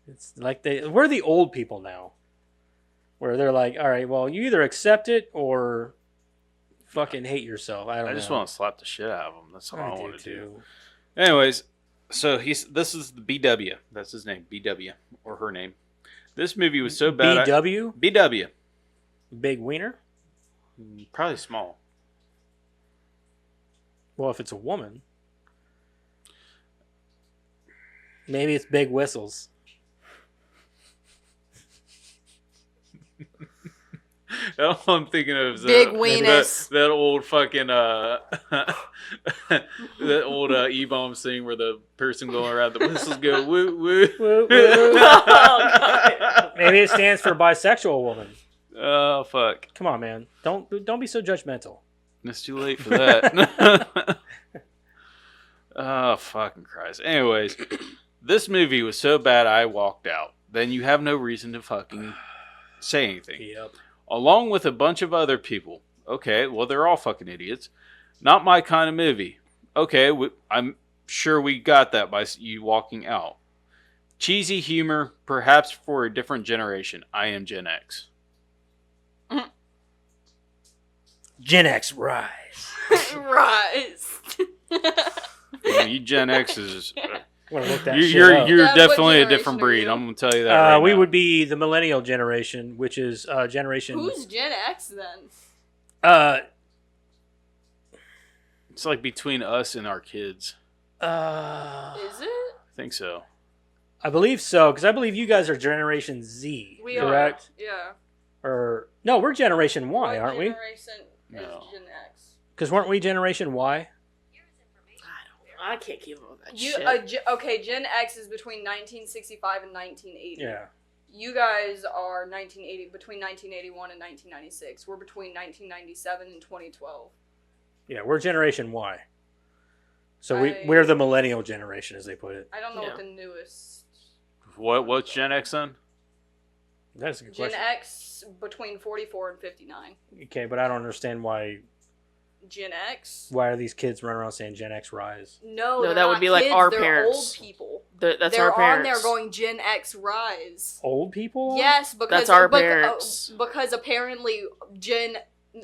It's like we're the old people now. Where they're like, all right, well, you either accept it or fucking hate yourself. I don't know.
I just want to slap the shit out of him. That's all I
do
want to do.
too.
Anyways, so this is the BW. That's his name, BW, or her name. This movie was so bad.
BW?
BW.
Big wiener?
Probably small.
Well, if it's a woman. Maybe it's big whistles.
All I'm thinking of is
Big weenus.
that old fucking that old E-bomb thing where the person going around the whistles go woo woo.
Woo, woo. Maybe it stands for bisexual woman.
Oh fuck!
Come on, man. Don't be so judgmental.
It's too late for that. Oh fucking Christ! Anyways, this movie was so bad I walked out. Then you have no reason to fucking say anything.
Yep.
Along with a bunch of other people. Okay, well, they're all fucking idiots. Not my kind of movie. Okay, I'm sure we got that by you walking out. Cheesy humor, perhaps for a different generation. I am Gen X.
Gen X rise.
Rise.
Well, you Gen X's.
You're
You're
Dad, what
definitely a
generation
different
are
breed.
you?
I'm gonna tell you that. Right
we
now.
would be the millennial generation, which is generation.
Who's Gen X then?
It's like between us and our kids.
Is it?
I think so.
I believe so, because I believe you guys are Generation Z,
We
correct?
are. Yeah.
Or no, we're Generation Y,
What
aren't we?
generation is
No.
Gen X?
Because weren't we Generation Y?
I can't keep up with that
You
shit.
okay? Gen X is between 1965 and 1980.
Yeah.
You guys are 1980 between 1981 and 1996. We're between 1997 and 2012.
Yeah, we're Generation Y. So we're the millennial generation, as they put it.
I don't know
Yeah.
what the newest.
What's Gen X then?
That's a good
Gen
question.
X between 44 and 59.
Okay, but I don't understand why
Gen X?
are these kids running around saying Gen X rise?
No,
No,
they're
that would
not
be like
kids,
our
they're
parents.
old people.
That's
they're
our parents.
on there going Gen X rise.
Old people?
Yes, because
That's our parents.
because apparently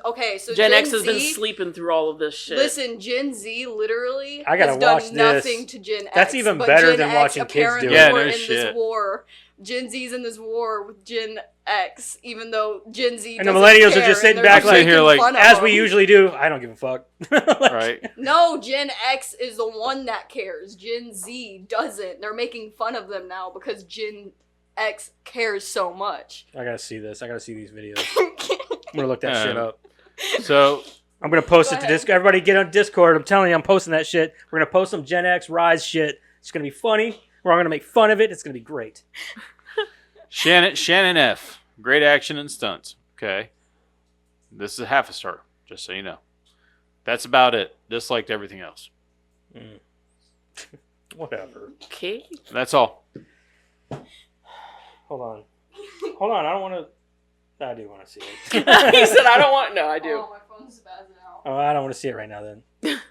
Okay, so
Gen X
Z,
has been sleeping through all of this shit.
Listen, Gen Z literally
I gotta
has done
watch this.
nothing to Gen X.
That's even
but
better
Gen
than
X
watching kids do
apparently
it.
Yeah,
were
no
in
shit.
this war. Gen Z's in this war with Gen X, even though Gen Z
And the
doesn't
millennials
care,
are just
and
sitting
they're
back
just
like-
making
like,
fun of
as we
them.
usually do. I don't give a fuck.
Right?
No, Gen X is the one that cares. Gen Z doesn't. They're making fun of them now because Gen X cares so much.
I gotta see this. I gotta see these videos. I'm gonna look that shit up.
So
I'm gonna post
Go
it to
ahead.
Discord. Everybody get on Discord. I'm telling you, I'm posting that shit. We're gonna post some Gen X Rise shit. It's gonna be funny. We're all gonna make fun of it. It's gonna be great.
Shannon F. Great action and stunts. Okay. This is a half a star, just so you know. That's about it. Disliked everything else.
Whatever.
Okay.
That's all.
Hold on. I don't want to. I do want to see it.
He said, "I don't want." No, I do.
Oh, my phone's spazzing out.
Oh, I don't want to see it right now. Then it's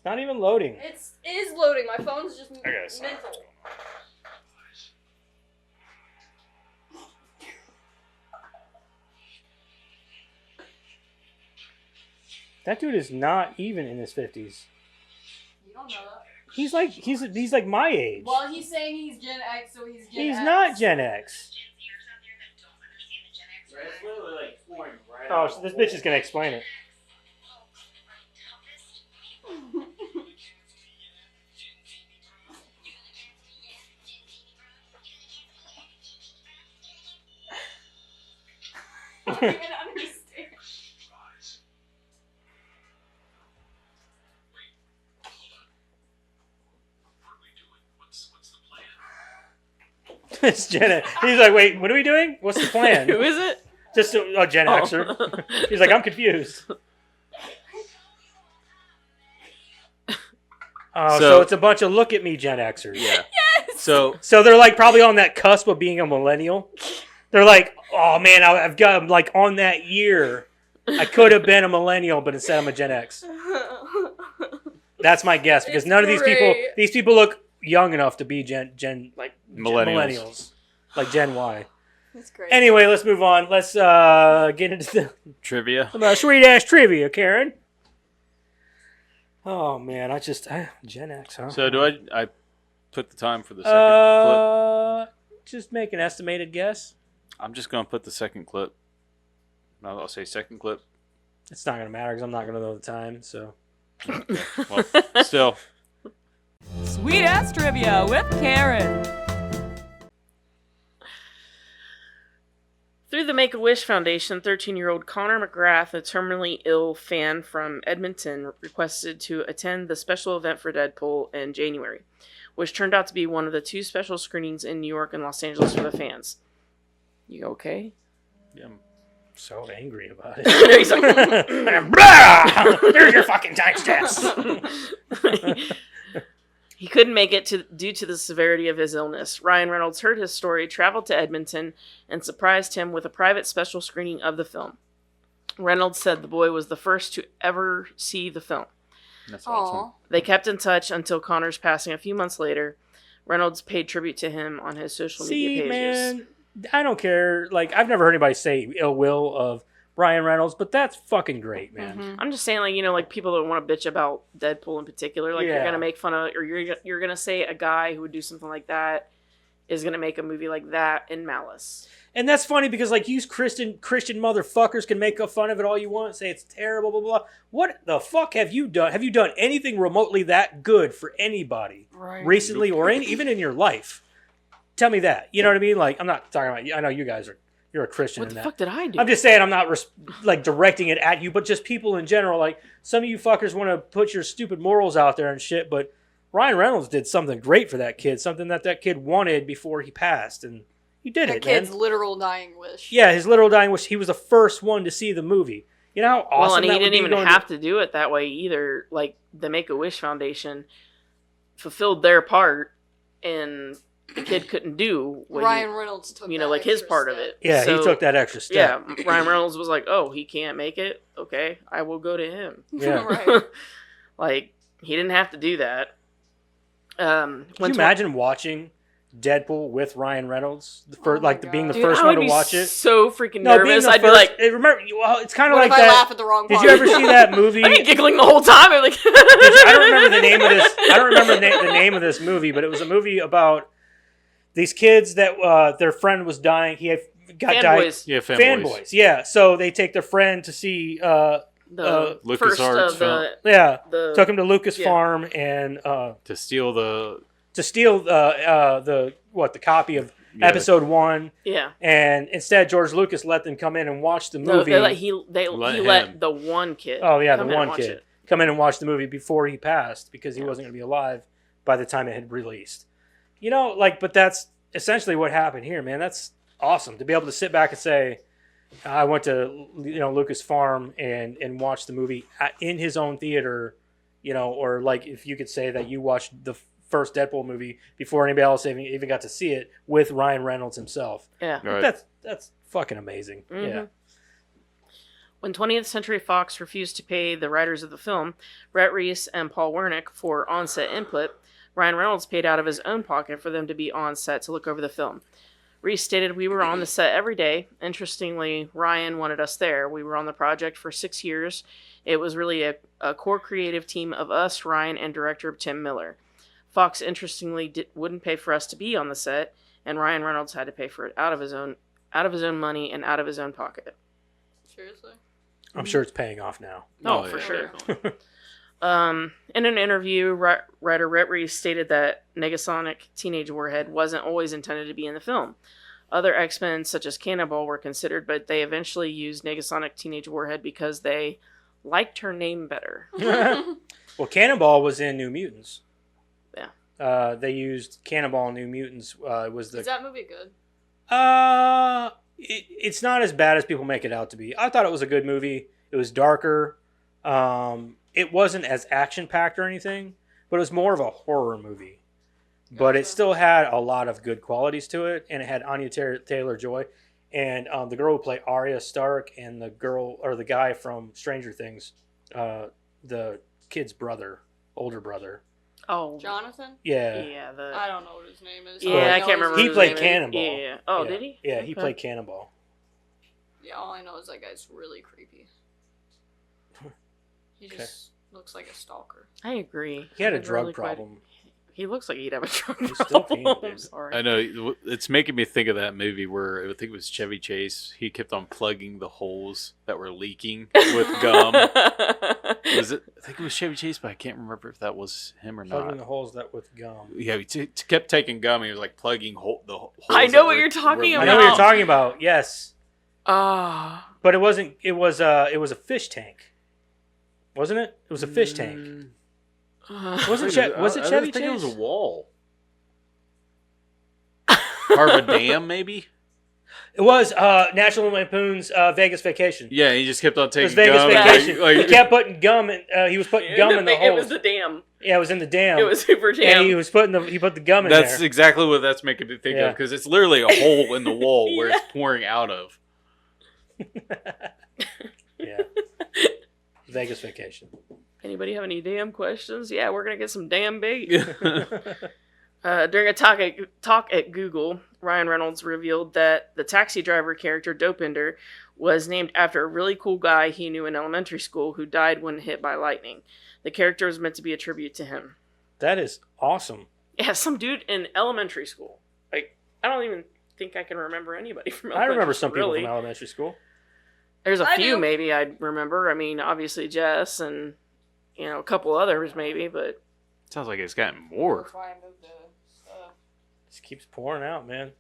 not even loading.
It is loading. My phone's just
guess.
mental.
That dude is not even in his 50s.
You don't know that.
He's like my age.
Well, he's saying he's Gen X, so he's Gen
He's
X.
not Gen X. Oh, so this bitch is gonna explain it.
I can't understand.
It's Gen X. He's like, wait, what are we doing? What's the plan?
Who is it?
Just a Gen Xer. He's like, I'm confused. Oh, so it's a bunch of look at me Gen Xers.
Yeah.
Yes.
So
they're like probably on that cusp of being a millennial. They're like, oh man, I'm like on that year. I could have been a millennial, but instead I'm a Gen X. That's my guess because
It's
none of
great.
these people look young enough to be Gen like
Millennials.
like Gen Y.
That's great.
Anyway, let's move on. Let's get into
trivia.
the sweet ass trivia, Karen. Oh man, Gen X, huh?
So do I put the time for the second clip?
Just make an estimated guess.
I'm just going to put the second clip. No, I'll say second clip.
It's not gonna matter because I'm not gonna know the time. So
Well, still.
Sweet ass trivia with Karen.
Through the Make-A-Wish Foundation, 13-year-old Connor McGrath, a terminally ill fan from Edmonton, requested to attend the special event for Deadpool in January, which turned out to be one of the 2 special screenings in New York and Los Angeles for the fans. You okay?
yeah, I'm so angry about
No,
it.
he's like,
Blah! There's your fucking timestamps.
he couldn't make it due to the severity of his illness. Ryan Reynolds heard his story, traveled to Edmonton, and surprised him with a private special screening of the film. Reynolds said the boy was the first to ever see the film.
That's awesome.
Aw.
They kept in touch until Connor's passing a few months later. Reynolds paid tribute to him on his social media
See,
pages.
man, I don't care. Like, I've never heard anybody say ill will of Ryan Reynolds, but that's fucking great, man.
Mhm.
I'm just saying, like, like people that want to bitch about Deadpool in particular, like,
Yeah.
you're gonna make fun of, or you're gonna say a guy who would do something like that is gonna make a movie like that in malice.
And that's funny because, like, you Christian motherfuckers can make fun of it all you want, say it's terrible, blah, blah, blah. What the fuck have you done? Have you done anything remotely that good for anybody recently or even in your life? Tell me that. You know what I mean? Like, I'm not talking about you. I know you guys you're a Christian
What
in
the
that.
fuck did I do?
I'm just saying I'm not like directing it at you, but just people in general. Like, some of you fuckers want to put your stupid morals out there and shit, but Ryan Reynolds did something great for that kid, something that kid wanted before he passed, and he did
That
it,
kid's
man.
literal dying wish.
Yeah, his literal dying wish. He was the first one to see the movie. You know how awesome
well, and he
that would
didn't
be
even
going
have to do it that way either. Like, the Make-A-Wish Foundation fulfilled their part, and the kid couldn't do what
Ryan Reynolds took that
like his
extra
part of
step.
it.
Yeah,
So,
he took that extra step.
Yeah, Ryan Reynolds was like, "Oh, he can't make it. Okay, I will go to him."
Yeah.
Right.
Like, he didn't have to do that.
Can you imagine watching Deadpool with Ryan Reynolds
Oh my
being the
God.
first
I
one
would
to
be
watch it?
so freaking
No, being
nervous.
the
I'd be
first.
like,
Remember, well, it's kind of
What
like
if I
that.
laugh at the wrong
Did
part?
you ever see that movie?
I'd be giggling the whole time. I'm like,
I don't remember the name of this. I don't remember the name of this movie, but it was a movie about these kids that their friend was dying. He had got died.
Fanboys.
Yeah, fanboys.
Fanboys. Yeah. So they take their friend to see.
The
Lucas
first
Arts
of
film.
Yeah.
the
Took him to Lucas
yeah.
Farm and
To steal the
to steal the copy of episode 1.
Yeah.
And instead, George Lucas let them come in and watch the movie.
No, he let the one kid.
Oh yeah,
come
the
in
one
and watch
kid
it.
come in and watch the movie before he passed because he wasn't going to be alive by the time it had released. You know, like, but that's essentially what happened here, man. That's awesome to be able to sit back and say, I went to Lucas Farm and watched the movie in his own theater, or like if you could say that you watched the first Deadpool movie before anybody else even got to see it with Ryan Reynolds himself.
Yeah,
Right.
That's fucking amazing.
Mm-hmm.
Yeah.
When 20th Century Fox refused to pay the writers of the film, Rhett Reese and Paul Wernick, for on-set input, Ryan Reynolds paid out of his own pocket for them to be on set to look over the film. Reese stated, "We were on the set every day. Interestingly, Ryan wanted us there. We were on the project for 6 years. It was really a core creative team of us, Ryan, and director Tim Miller. Fox, interestingly, wouldn't pay for us to be on the set, and Ryan Reynolds had to pay for it out of his own money and out of his own pocket."
Seriously?
I'm sure it's paying off now.
Oh, for sure. In an interview, writer Rhett Reese stated that Negasonic Teenage Warhead wasn't always intended to be in the film. Other X-Men, such as Cannonball, were considered, but they eventually used Negasonic Teenage Warhead because they liked her name better.
Well, Cannonball was in New Mutants.
Yeah.
They used Cannonball in New Mutants.
Is that movie good?
It's not as bad as people make it out to be. I thought it was a good movie. It was darker. It wasn't as action-packed or anything, but it was more of a horror movie. But it still had a lot of good qualities to it, and it had Anya Taylor-Joy, and the girl who played Arya Stark, and the guy from Stranger Things, the kid's older brother.
Oh,
Jonathan?
Yeah.
Yeah.
I don't know what his name is.
Yeah, I can't remember.
He
his
played
name.
Cannonball.
Yeah. Oh,
Yeah.
did he?
Yeah, he
Okay.
played Cannonball.
Yeah, all I know is that guy's really creepy. He just looks like a stalker.
I agree.
He had a
I'm
drug
really
problem.
He looks like he'd have a drug
He's still
problem.
can,
I'm sorry.
I know. It's making me think of that movie where I think it was Chevy Chase. He kept on plugging the holes that were leaking with gum. Was it? I think it was Chevy Chase, but I can't remember if that was him or
Plugging
not.
the holes that with gum.
Yeah, he kept taking gum. And he was like plugging the holes.
I know what you're talking
I know what you're talking about. Yes,
Ah.
but it wasn't. It was a fish tank, wasn't it? It was a fish tank. Was it Chevy
I think it was a
Chase?
wall. Part of a dam, maybe.
It was National Lampoon's Vegas Vacation.
Yeah, he just kept on
It was
taking
Vegas
gum.
Vacation.
Like,
He kept putting gum in. He was putting gum in the
It
holes.
was the dam.
Yeah, it was in the dam.
It was super
And
jam.
he put the gum in
that's
there.
exactly what that's making me think
Yeah.
of because it's literally a hole in the wall where it's pouring out of.
Yeah. Vegas Vacation.
Anybody have any damn questions? Yeah, we're gonna get some damn bait. During a talk at Google, Ryan Reynolds revealed that the taxi driver character Dopinder was named after a really cool guy he knew in elementary school who died when hit by lightning. The character was meant to be a tribute to him.
That is awesome.
Yeah, some dude in elementary school. Like, I don't even think I can remember anybody from
I
elementary
remember
school,
some people
really.
from elementary school.
There's a
I
few
do.
maybe I'd remember. I mean, obviously Jess and, a couple others maybe, but...
Sounds like it's gotten more.
That's why I moved the stuff.
Just keeps pouring out, man.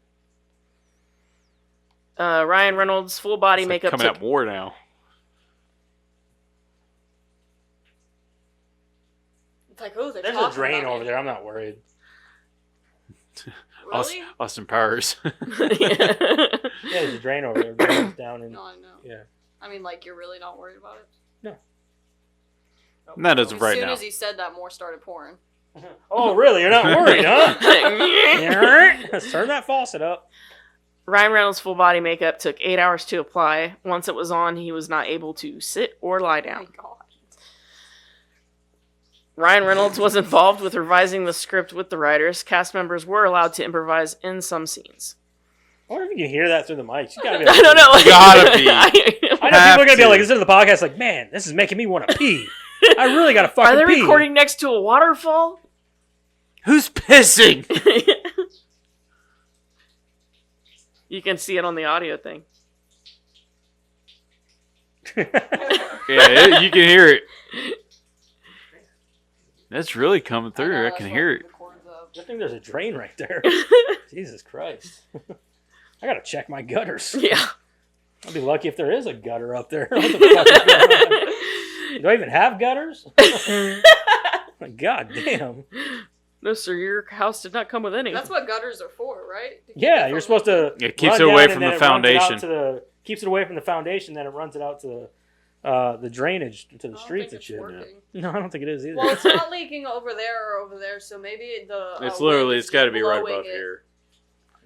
Ryan Reynolds' full body
It's like
makeup
coming
took...
out more now.
It's like, oh,
There's a drain over there. I'm not worried.
Really?
Austin Powers.
Yeah.
Yeah, there's a drain over there. It goes down and
No, I know.
yeah.
I mean, like, you're really not worried about it?
Not as of
As
right
soon
now.
as he said that, more started pouring.
Oh, really? You're not worried, huh? Let's turn that faucet up.
Ryan Reynolds' full body makeup took 8 hours to apply. Once it was on, he was not able to sit or lie
Oh my
down.
god.
Ryan Reynolds was involved with revising the script with the writers. Cast members were allowed to improvise in some scenes.
I wonder if you can hear that through the mics. You gotta be
I don't know. Like,
Gotta be.
I know people are gonna be like, listen to the podcast, like, man, this is making me want to pee. I really gotta fucking
Are they
pee.
recording next to a waterfall?
Who's pissing?
You can see it on the audio thing.
Yeah, you can hear it. That's really coming through. I can hear it.
Records up.
Good thing there's a drain right there. Jesus Christ. I gotta check my gutters.
Yeah.
I'll be lucky if there is a gutter up there. What the fuck is going on? Do I even have gutters? God damn.
No, sir, your house did not come with any.
That's what gutters are for, right?
Yeah, you're supposed to.
It keeps
run
it away
down
from
and
the
then it runs it out
foundation.
to keeps it away from the foundation, then it runs it out to the drainage to the streets and shit.
Working.
No, I don't think it is either.
Well, it's not leaking over there or over there, so maybe the.
It's literally,
wind
it's
is
got to be right
blowing
above
it.
here.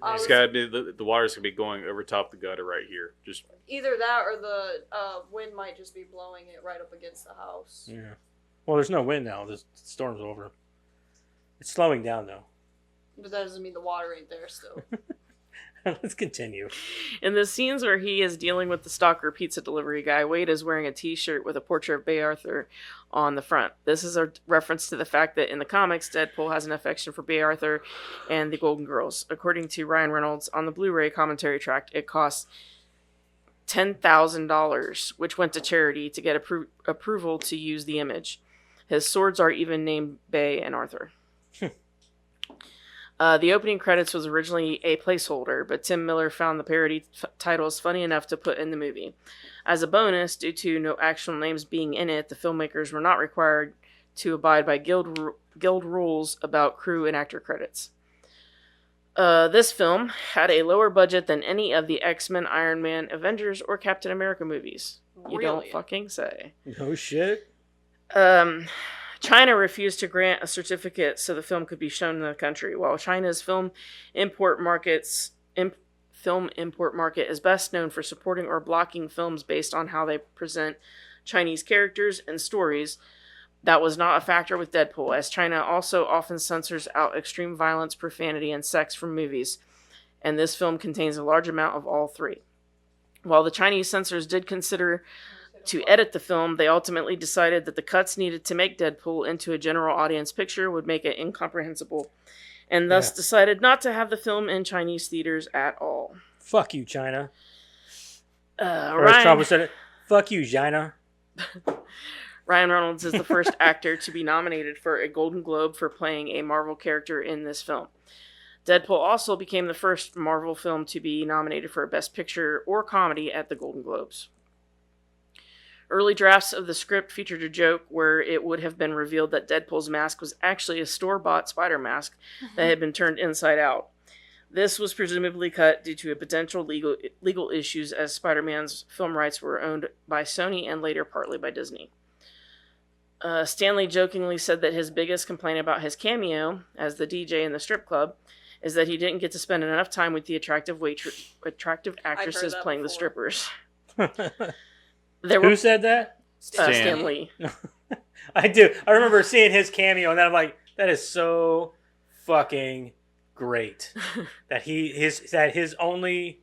I
It's
was-
got to be the water's gonna be going over top the gutter right here. Just
Either that or the wind might just be blowing it right up against the house.
Yeah. Well, there's no wind now. The storm's over. It's slowing down though.
But that doesn't mean the water ain't there still.
Let's continue.
In the scenes where he is dealing with the stalker pizza delivery guy, Wade is wearing a t-shirt with a portrait of Bay Arthur on the front. This is a reference to the fact that in the comics, Deadpool has an affection for Bay Arthur and the Golden Girls. According to Ryan Reynolds, on the Blu-ray commentary track, it cost $10,000, which went to charity to get approval to use the image. His swords are even named Bay and Arthur. The opening credits was originally a placeholder, but Tim Miller found the parody titles funny enough to put in the movie. As a bonus, due to no actual names being in it, the filmmakers were not required to abide by guild rules about crew and actor credits. This film had a lower budget than any of the X-Men, Iron Man, Avengers, or Captain America movies. You don't
Really?
fucking say.
No shit.
China refused to grant a certificate so the film could be shown in the country. While China's film import market is best known for supporting or blocking films based on how they present Chinese characters and stories, that was not a factor with Deadpool, as China also often censors out extreme violence, profanity, and sex from movies, and this film contains a large amount of all three. While the Chinese censors did consider to edit the film, they ultimately decided that the cuts needed to make Deadpool into a general audience picture would make it incomprehensible, and thus decided not to have the film in Chinese theaters at all.
Fuck you, China. Or as
Ryan,
Trump said it, fuck you, China.
Ryan Reynolds is the first actor to be nominated for a Golden Globe for playing a Marvel character in this film. Deadpool also became the first Marvel film to be nominated for a Best Picture or Comedy at the Golden Globes. Early drafts of the script featured a joke where it would have been revealed that Deadpool's mask was actually a store-bought spider mask that had been turned inside out. This was presumably cut due to a potential legal issues, as Spider-Man's film rights were owned by Sony and later partly by Disney. Stanley jokingly said that his biggest complaint about his cameo as the DJ in the strip club is that he didn't get to spend enough time with the attractive actresses playing the strippers.
Who said that?
Stan Lee.
I do. I remember seeing his cameo, and then I'm like, that is so fucking great that his only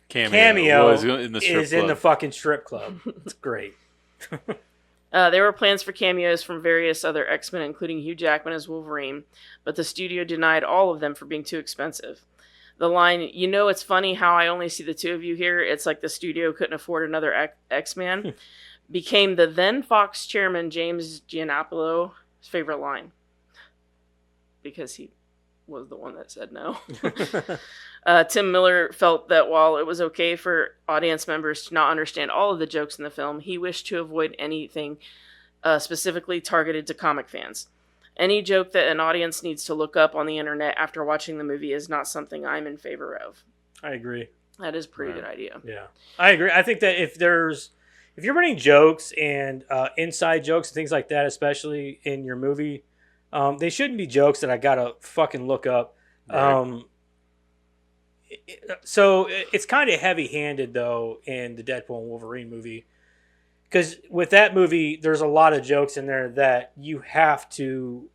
cameo
was in the strip
is
club.
in the fucking strip club. It's great.
There were plans for cameos from various other X-Men, including Hugh Jackman as Wolverine, but the studio denied all of them for being too expensive. The line, "You know, it's funny how I only see the two of you here. It's like the studio couldn't afford another X-Man," became the then Fox chairman James Giannopoulos' favorite line, because he was the one that said no. Tim Miller felt that while it was okay for audience members to not understand all of the jokes in the film, he wished to avoid anything specifically targeted to comic fans. Any joke that an audience needs to look up on the internet after watching the movie is not something I'm in favor of.
I agree.
That is a pretty good idea.
Yeah, I agree. I think that if you're running jokes and inside jokes and things like that, especially in your movie, they shouldn't be jokes that I gotta fucking look up.
Right.
So it's kind of heavy-handed though in the Deadpool and Wolverine movie, because with that movie, there's a lot of jokes in there that you have to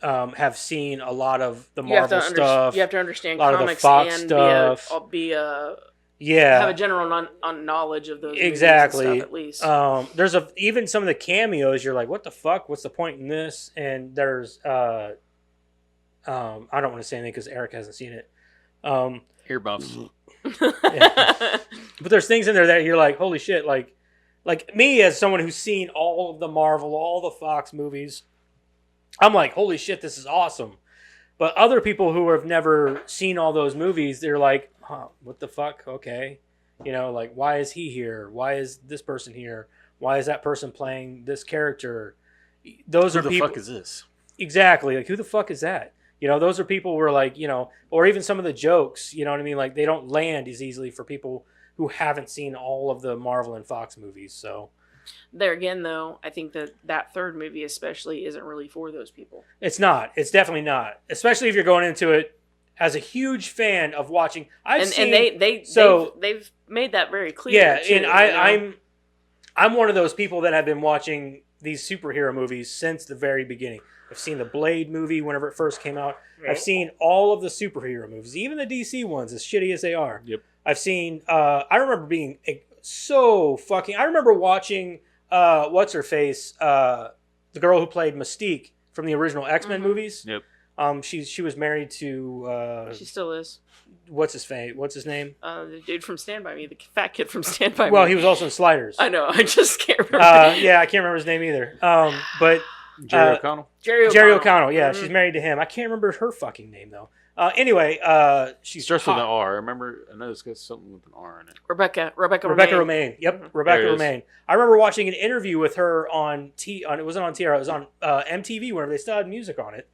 have seen a lot of the Marvel stuff.
You have to understand
a lot
comics
of the Fox
and
stuff.
have a general knowledge of those movies and
Exactly.
stuff, at least.
There's even some of the cameos. You're like, what the fuck? What's the point in this? And there's I don't want to say anything because Eric hasn't seen it.
Earmuffs.
Yeah. But there's things in there that you're like, holy shit! Like me as someone who's seen all of the Marvel, all the Fox movies, I'm like, holy shit, this is awesome. But other people who have never seen all those movies, they're like, huh, what the fuck? Okay. You know, like, why is he here? Why is this person here? Why is that person playing this character? Those
Who
are
the
people.
fuck is this?
Exactly. Like, who the fuck is that? You know, those are people who are like, you know, or even some of the jokes, you know what I mean? Like, they don't land as easily for people who haven't seen all of the Marvel and Fox movies. So
There again, though, I think that third movie especially isn't really for those people.
it's not. It's definitely not. Especially if you're going into it as a huge fan of watching.
They've made that very clear.
Yeah,
too,
and I'm one of those people that have been watching these superhero movies since the very beginning. I've seen the Blade movie whenever it first came out.
Right.
I've seen all of the superhero movies, even the DC ones, as shitty as they are.
Yep.
I've seen. I remember being so fucking. I remember watching. What's her face? The girl who played Mystique from the original X-Men movies.
Yep.
She was married to.
She still is.
What's his name?
The dude from Stand By Me, the fat kid from Stand By Me.
Well, he was also in Sliders.
I know. I just can't remember.
Yeah, I can't remember his name either. But
Jerry O'Connell.
Jerry O'Connell. Yeah, she's married to him. I can't remember her fucking name though. Anyway, she
starts with an R. I remember. I know it's got something with an R in it.
Rebecca
Romaine. Yep, Rebecca Romaine. I remember watching an interview with her on it wasn't on TR. It was on MTV whenever they still had music on it.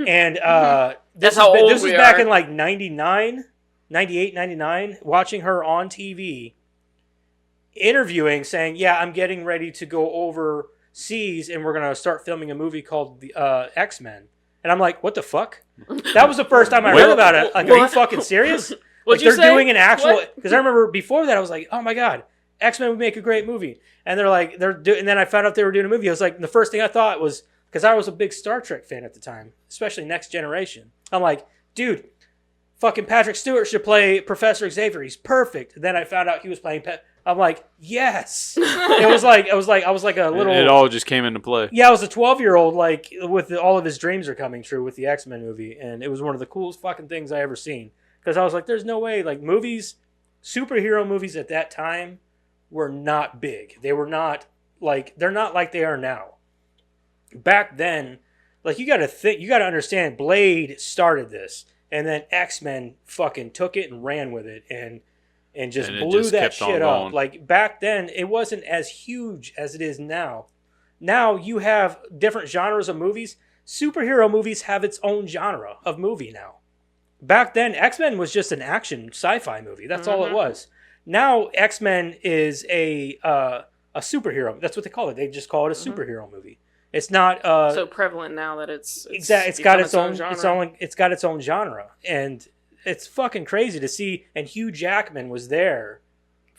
And this was back in like 99, 98, 99. Watching her on TV, interviewing, saying, "Yeah, I'm getting ready to go overseas, and we're gonna start filming a movie called the X-Men." And I'm like, "What the fuck?" That was the first time I heard about it. Like, are you fucking serious? Like, they're doing an actual. Because I remember before that, I was like, "Oh my god, X-Men would make a great movie." And they're like, and then I found out they were doing a movie. I was like, the first thing I thought was, because I was a big Star Trek fan at the time, especially Next Generation. I'm like, dude, fucking Patrick Stewart should play Professor Xavier. He's perfect. And then I found out he was playing I'm like, yes. I was like a little.
It all just came into play.
Yeah, I was a 12-year-old, like with all of his dreams are coming true with the X-Men movie, and it was one of the coolest fucking things I ever seen. Because I was like, there's no way, like superhero movies at that time were not big. They were not they're not like they are now. Back then, like you got to understand, Blade started this, and then X-Men fucking took it and ran with it, and just blew that shit up. Like back then, it wasn't as huge as it is now. Now you have different genres of movies. Superhero movies have its own genre of movie now. Back then, X-Men was just an action sci-fi movie. That's all it was. Now X-Men is a superhero. That's what they call it. They just call it a superhero movie. It's not
so prevalent now that it's
got its own
genre.
It's got its own genre, and it's fucking crazy to see. And Hugh Jackman was there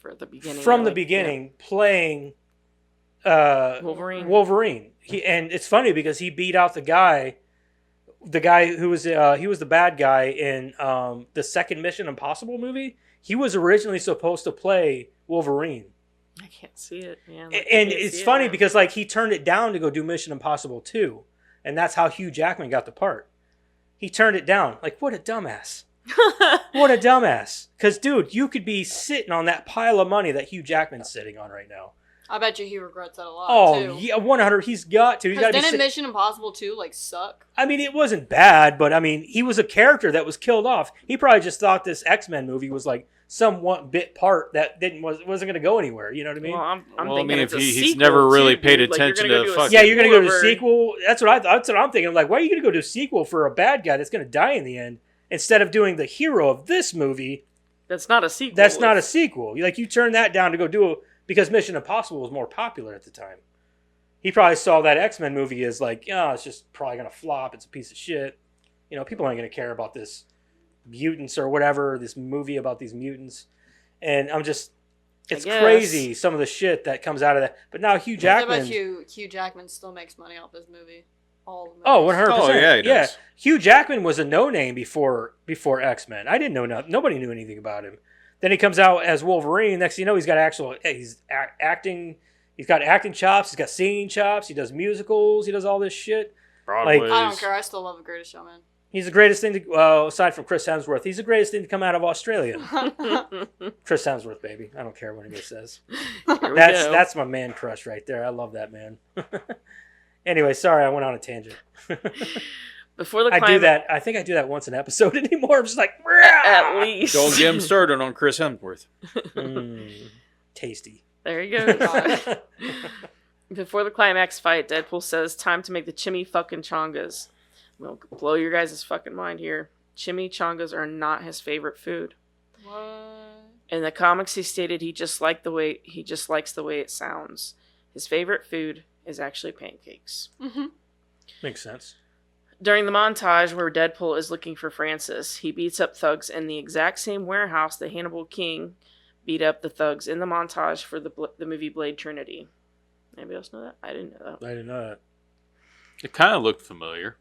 from the
beginning, playing
Wolverine.
And it's funny because he beat out the guy who was he was the bad guy in the second Mission Impossible movie. He was originally supposed to play Wolverine.
I can't see it, man.
And it's funny because like he turned it down to go do Mission Impossible 2, and that's how Hugh Jackman got the part. He turned it down. Like, what a dumbass. What a dumbass. Because, dude, you could be sitting on that pile of money that Hugh Jackman's sitting on right now.
I bet you he regrets that a lot, too.
Oh, yeah, 100. He's got to.
Didn't Mission Impossible 2, suck?
I mean, it wasn't bad, but, I mean, he was a character that was killed off. He probably just thought this X-Men movie was, some one bit part that wasn't going to go anywhere. You know what I mean?
Well, I'm thinking it's a
he's
sequel
never really
too,
paid
dude.
attention to fucking.
Yeah, you're going to go to a sequel. That's what I'm thinking. I'm like, why are you going to go to a sequel for a bad guy that's going to die in the end instead of doing the hero of this movie?
That's not a sequel.
That's not a sequel. Like, you turn that down to go do because Mission Impossible was more popular at the time. He probably saw that X-Men movie as it's just probably going to flop. It's a piece of shit. You know, people aren't going to care about this mutants or whatever, this movie about these mutants. And it's crazy some of the shit that comes out of that. But now Hugh Jackman.
I bet Hugh Jackman still makes money off this movie. All the movies.
Oh, 100%.
Oh, yeah, he does.
Hugh Jackman was a no-name before X-Men. I didn't know nobody knew anything about him. Then he comes out as Wolverine. Next thing you know, he's got acting. He's got acting chops. He's got singing chops. He does musicals. He does all this shit.
I don't care. I still love The Greatest Showman.
He's the greatest thing to, aside from Chris Hemsworth, he's the greatest thing to come out of Australia. Chris Hemsworth, baby. I don't care what anybody says. That's my man crush right there. I love that man. Anyway, sorry, I went on a tangent.
Before the
I do that. I think I do that once an episode anymore. I'm just like,
at least.
Don't get him started on Chris Hemsworth.
Tasty.
There you go. Before the climax fight, Deadpool says, "Time to make the chimichangas." We'll blow your guys' fucking mind here. Chimichangas are not his favorite food.
What?
In the comics, he stated he just likes the way it sounds. His favorite food is actually pancakes.
Mm-hmm.
Makes sense.
During the montage where Deadpool is looking for Francis, he beats up thugs in the exact same warehouse that Hannibal King beat up the thugs in the montage for the movie Blade Trinity. Anybody else know that? I didn't know that.
I didn't know that.
It kind of looked familiar.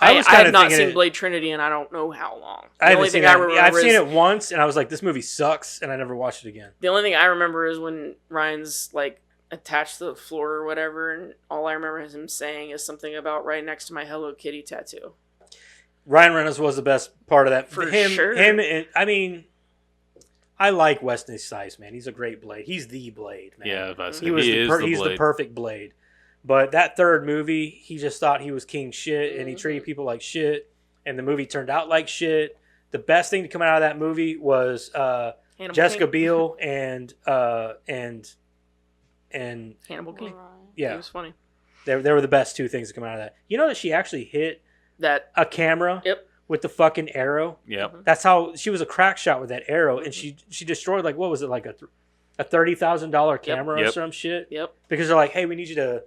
I have not seen Blade Trinity and I don't know how long.
I've seen it once and I was like, this movie sucks, and I never watched it again.
The only thing I remember is when Ryan's like attached to the floor or whatever, and all I remember him saying is something about right next to my Hello Kitty tattoo.
Ryan Reynolds was the best part of that.
For sure.
I mean, I like Wesley Snipes, man. He's a great Blade. He's the Blade, man.
Yeah,
he's the perfect Blade. But that third movie, he just thought he was king shit, and he treated people like shit, and the movie turned out like shit. The best thing to come out of that movie was Jessica Biel and
Hannibal King.
Yeah,
it was funny.
They were the best two things to come out of that. You know that she actually hit a camera with the fucking arrow?
Yep.
That's how she was a crack shot with that arrow, and she destroyed, like, what was it, like a $30,000 camera or some shit?
Yep.
Because they're like, hey, we need you to,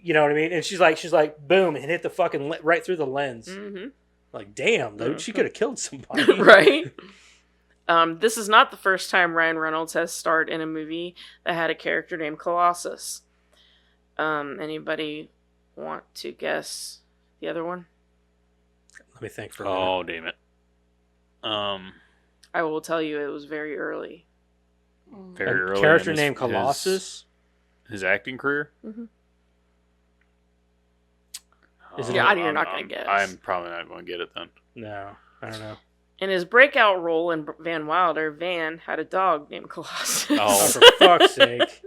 you know what I mean? And she's like, boom, and hit the fucking right through the lens.
Mm-hmm.
Like, damn, dude, she could have killed somebody.
Right? This is not the first time Ryan Reynolds has starred in a movie that had a character named Colossus. Anybody want to guess the other one?
Let me think for a minute.
Oh, damn it.
I will tell you, it was very early.
Very early.
Character named Colossus?
His acting career?
Mm-hmm. You're not going to guess.
I'm probably not going to get it then.
No, I don't know.
In his breakout role in Van Wilder, Van had a dog named Colossus.
Oh, for fuck's sake.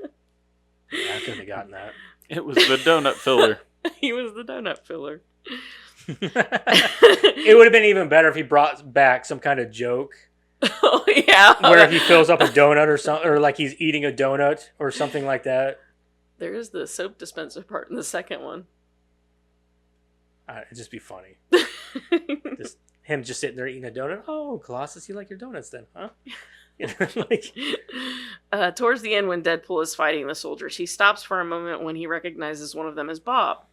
Yeah, I couldn't have gotten that.
It was the donut filler.
He was the donut filler.
It would have been even better if he brought back some kind of joke.
Oh, yeah.
Where he fills up a donut or something, or like he's eating a donut or something like that.
There is the soap dispenser part in the second one.
It'd just be funny. Him just sitting there eating a donut. Oh, Colossus, you like your donuts then, huh? You know,
towards the end, when Deadpool is fighting the soldiers, he stops for a moment when he recognizes one of them as Bob.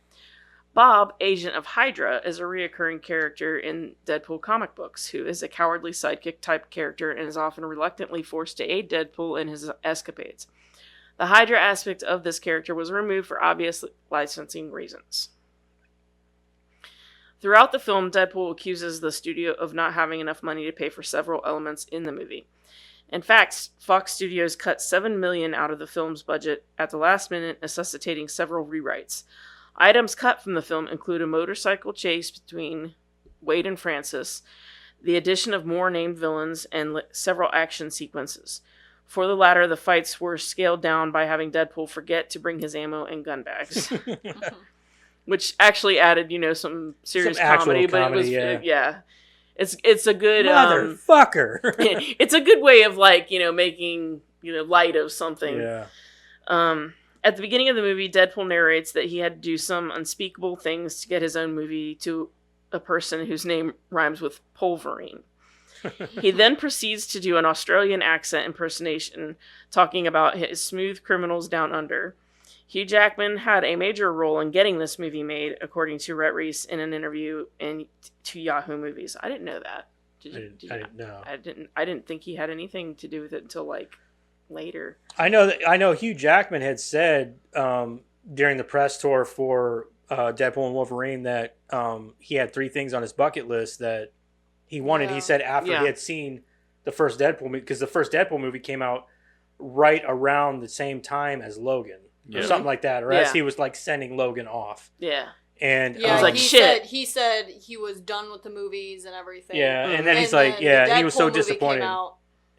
Bob, agent of Hydra, is a reoccurring character in Deadpool comic books, who is a cowardly sidekick type character and is often reluctantly forced to aid Deadpool in his escapades. The Hydra aspect of this character was removed for obvious licensing reasons. Throughout the film, Deadpool accuses the studio of not having enough money to pay for several elements in the movie. In fact, Fox Studios cut $7 million out of the film's budget at the last minute, necessitating several rewrites. Items cut from the film include a motorcycle chase between Wade and Francis, the addition of more named villains, and several action sequences. For the latter, the fights were scaled down by having Deadpool forget to bring his ammo and gun bags. Which actually added, some serious comedy, but it was yeah. It's a good
motherfucker.
It's a good way of making light of something.
Yeah.
At the beginning of the movie, Deadpool narrates that he had to do some unspeakable things to get his own movie to a person whose name rhymes with Pulverine. He then proceeds to do an Australian accent impersonation, talking about his smooth criminals down under. Hugh Jackman had a major role in getting this movie made, according to Rhett Reese in an interview to Yahoo Movies. I didn't know that.
I didn't know.
I didn't think he had anything to do with it until later.
I know Hugh Jackman had said during the press tour for Deadpool and Wolverine that he had 3 things on his bucket list that he wanted. Yeah. He said after he had seen the first Deadpool movie, because the first Deadpool movie came out right around the same time as Logan. Or something like that, or as he was sending Logan off.
Yeah.
And
he was shit. He said he was done with the movies and everything.
Yeah, and then he's he was so disappointed.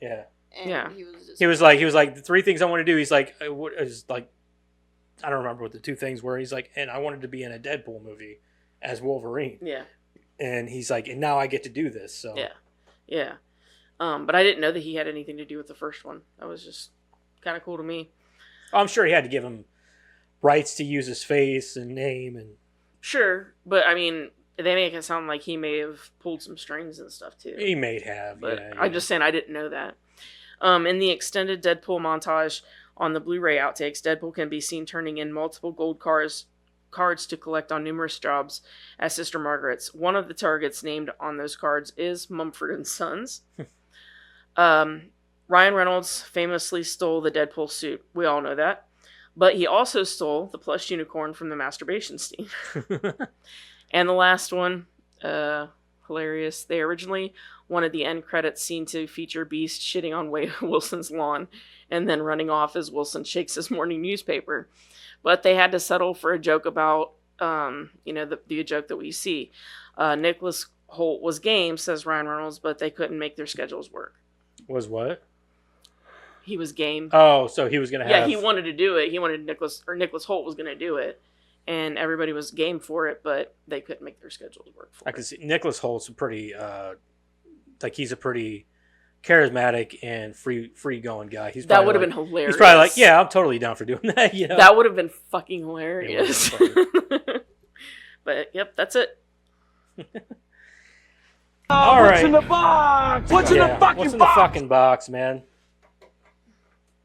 Yeah. And he was
like the 3 things I want to do. He's like, what is I don't remember what the two things were. He's like, and I wanted to be in a Deadpool movie as Wolverine.
Yeah.
And he's like, and now I get to do this. So
Yeah. But I didn't know that he had anything to do with the first one. That was just kind of cool to me.
I'm sure he had to give him rights to use his face and name and.
Sure, but I mean, they make it sound like he may have pulled some strings and stuff too.
He may have,
but
yeah.
I'm just saying I didn't know that. In the extended Deadpool montage on the Blu-ray outtakes, Deadpool can be seen turning in multiple gold cards to collect on numerous jobs at Sister Margaret's. One of the targets named on those cards is Mumford & Sons. Ryan Reynolds famously stole the Deadpool suit. We all know that. But he also stole the plush unicorn from the masturbation scene. And the last one, hilarious. They originally wanted the end credits scene to feature Beast shitting on Wilson's lawn and then running off as Wilson shakes his morning newspaper. But they had to settle for a joke about, the joke that we see. Nicholas Hoult was game, says Ryan Reynolds, but they couldn't make their schedules work.
Was what?
He was game.
Oh, so he was going to have...
Yeah, he wanted to do it. He wanted Nicholas Hoult was going to do it. And everybody was game for it, but they couldn't make their schedules work for it.
I can see Nicholas Holt's a pretty, he's a pretty charismatic and free-going guy.
That would have been hilarious.
He's probably like, yeah, I'm totally down for doing that. You know?
That would have been fucking hilarious. But, yep, that's it.
All right.
What's in the box? What's in the fucking box?
What's in the fucking box, man?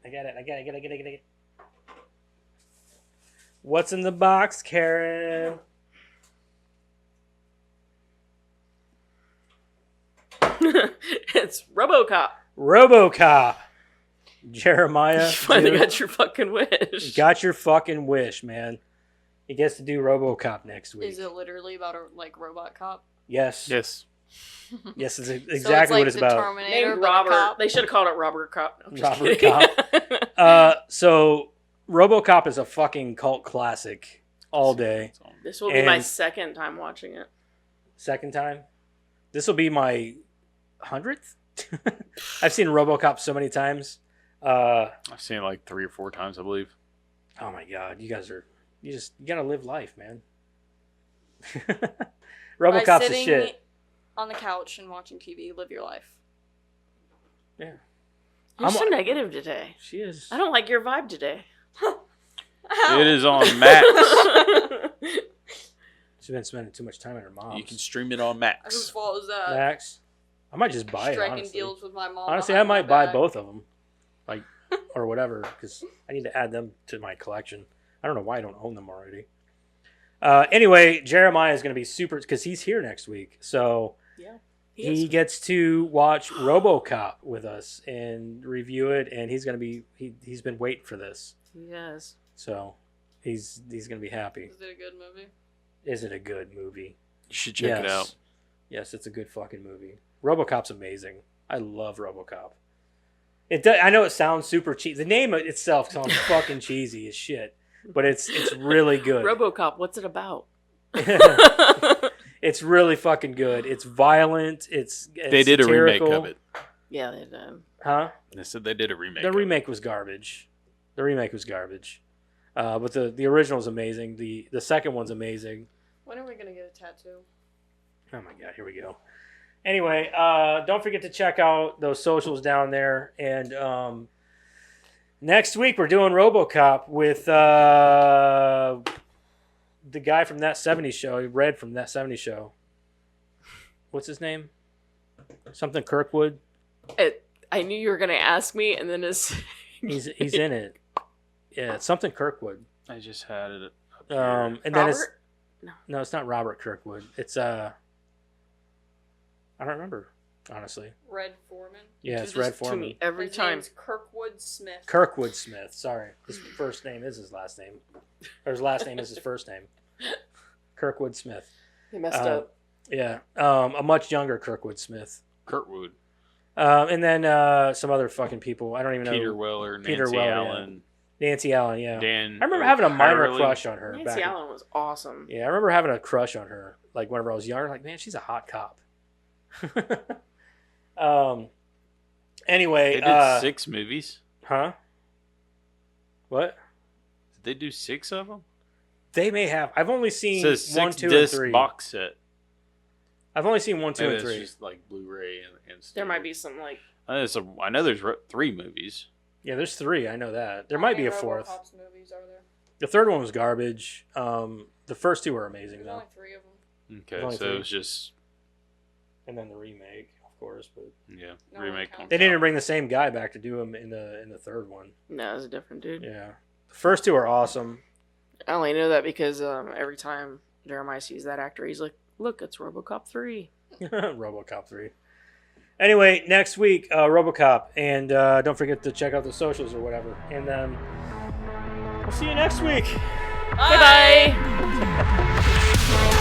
I got it. What's in the box, Karen?
It's
RoboCop. Jeremiah.
You finally got your fucking wish.
You got your fucking wish, man. He gets to do RoboCop next week.
Is it literally about a robot cop?
Yes.
Yes.
Yes, it's exactly
so it's like
what it's
the
about.
Terminator,
Named
but a
Robert.
cop?
They should have called it Robert Cop. I'm just
Robert
kidding.
Cop. So RoboCop is a fucking cult classic all day.
This will be my second time watching it.
Second time? This will be my 100th? I've seen RoboCop so many times.
I've seen it like 3 or 4 times, I believe.
Oh my god, you guys are you gotta live life, man. RoboCop's
By
the
sitting
shit.
on the couch and watching TV, live your life.
Yeah.
You're so negative today.
She is.
I don't like your vibe today.
It is on Max.
She's been spending too much time at her mom's.
You can stream it on Max.
Whose fault is that?
Max. I might just buy it.
Striking
Honestly,
deals with my mom.
honestly, I
behind
might
my
buy
back.
both of them, like or whatever, because I need to add them to my collection. I don't know why I don't own them already. Anyway, Jeremiah is going to be super because he's here next week, so
Yeah.
he gets to watch RoboCop with us and review it, and he's going to be he's been waiting for this,
Yes.
so he's going to be happy.
Is it a good movie?
Is it a good movie?
You should check it out.
Yes, it's a good fucking movie. RoboCop's amazing. I love RoboCop. I know it sounds super cheesy. The name itself sounds fucking cheesy as shit, but it's really good.
RoboCop, what's it about?
It's really fucking good. It's violent. It's
They did
satirical.
a remake of it.
Yeah, they did.
Huh?
They said they did a remake.
The
of it.
remake was garbage. But the original is amazing. The second one's amazing.
When are we gonna get a tattoo?
Oh my god, here we go. Anyway, don't forget to check out those socials down there. And next week we're doing RoboCop with the guy from That 70s Show, Red from That 70s Show. What's his name? Something Kirkwood.
I knew you were gonna ask me, and then
He's in it. Yeah, it's something Kirkwood.
I just had it.
And then it's
Robert?
no, it's not Robert Kirkwood. It's I don't remember, honestly.
Red Foreman.
Yeah, it's
Do this
Red
to
Foreman.
me every
His
time.
name's Kirkwood Smith.
Kirkwood Smith. Sorry, his first name is his last name, or his last name is his first name. Kirkwood Smith.
They messed up.
Yeah, a much younger Kirkwood Smith.
Kurtwood.
And then some other fucking people. I don't even know.
Peter Weller,
Peter
Nancy
Weller,
Allen,
Nancy Allen. Yeah.
Dan.
I remember having a minor
O'Reilly.
crush on her.
Nancy Allen was awesome.
Yeah, I remember having a crush on her. Like whenever I was younger, like man, she's a hot cop. Anyway,
They did 6 movies.
Huh? What?
Did they do 6 of them?
They may have. I've only
It
seen
says
1,
6
2, and
disc
3.
box set.
I've only seen 1, 2,
Maybe
and
it's
3.
just like Blu-ray and
There might be some like.
I know there's 3 movies.
Yeah, there's 3. I know that. There
How
might be
many
a 4th.
RoboCops movies are there?
The 3rd one was garbage. The first 2 were amazing
There's
though.
only 3 of them.
Okay,
only
so
3.
it was just
And then the remake, of course. But
yeah,
No
remake.
one
Don't
they
count.
didn't bring the same guy back to do him in the 3rd one.
No, it's a different dude.
Yeah, the first 2 are awesome.
I only know that because every time Jeremiah sees that actor, he's like, "Look, it's RoboCop 3."
RoboCop 3. Anyway, next week, RoboCop, and don't forget to check out the socials or whatever. And we'll see you next week.
Bye bye.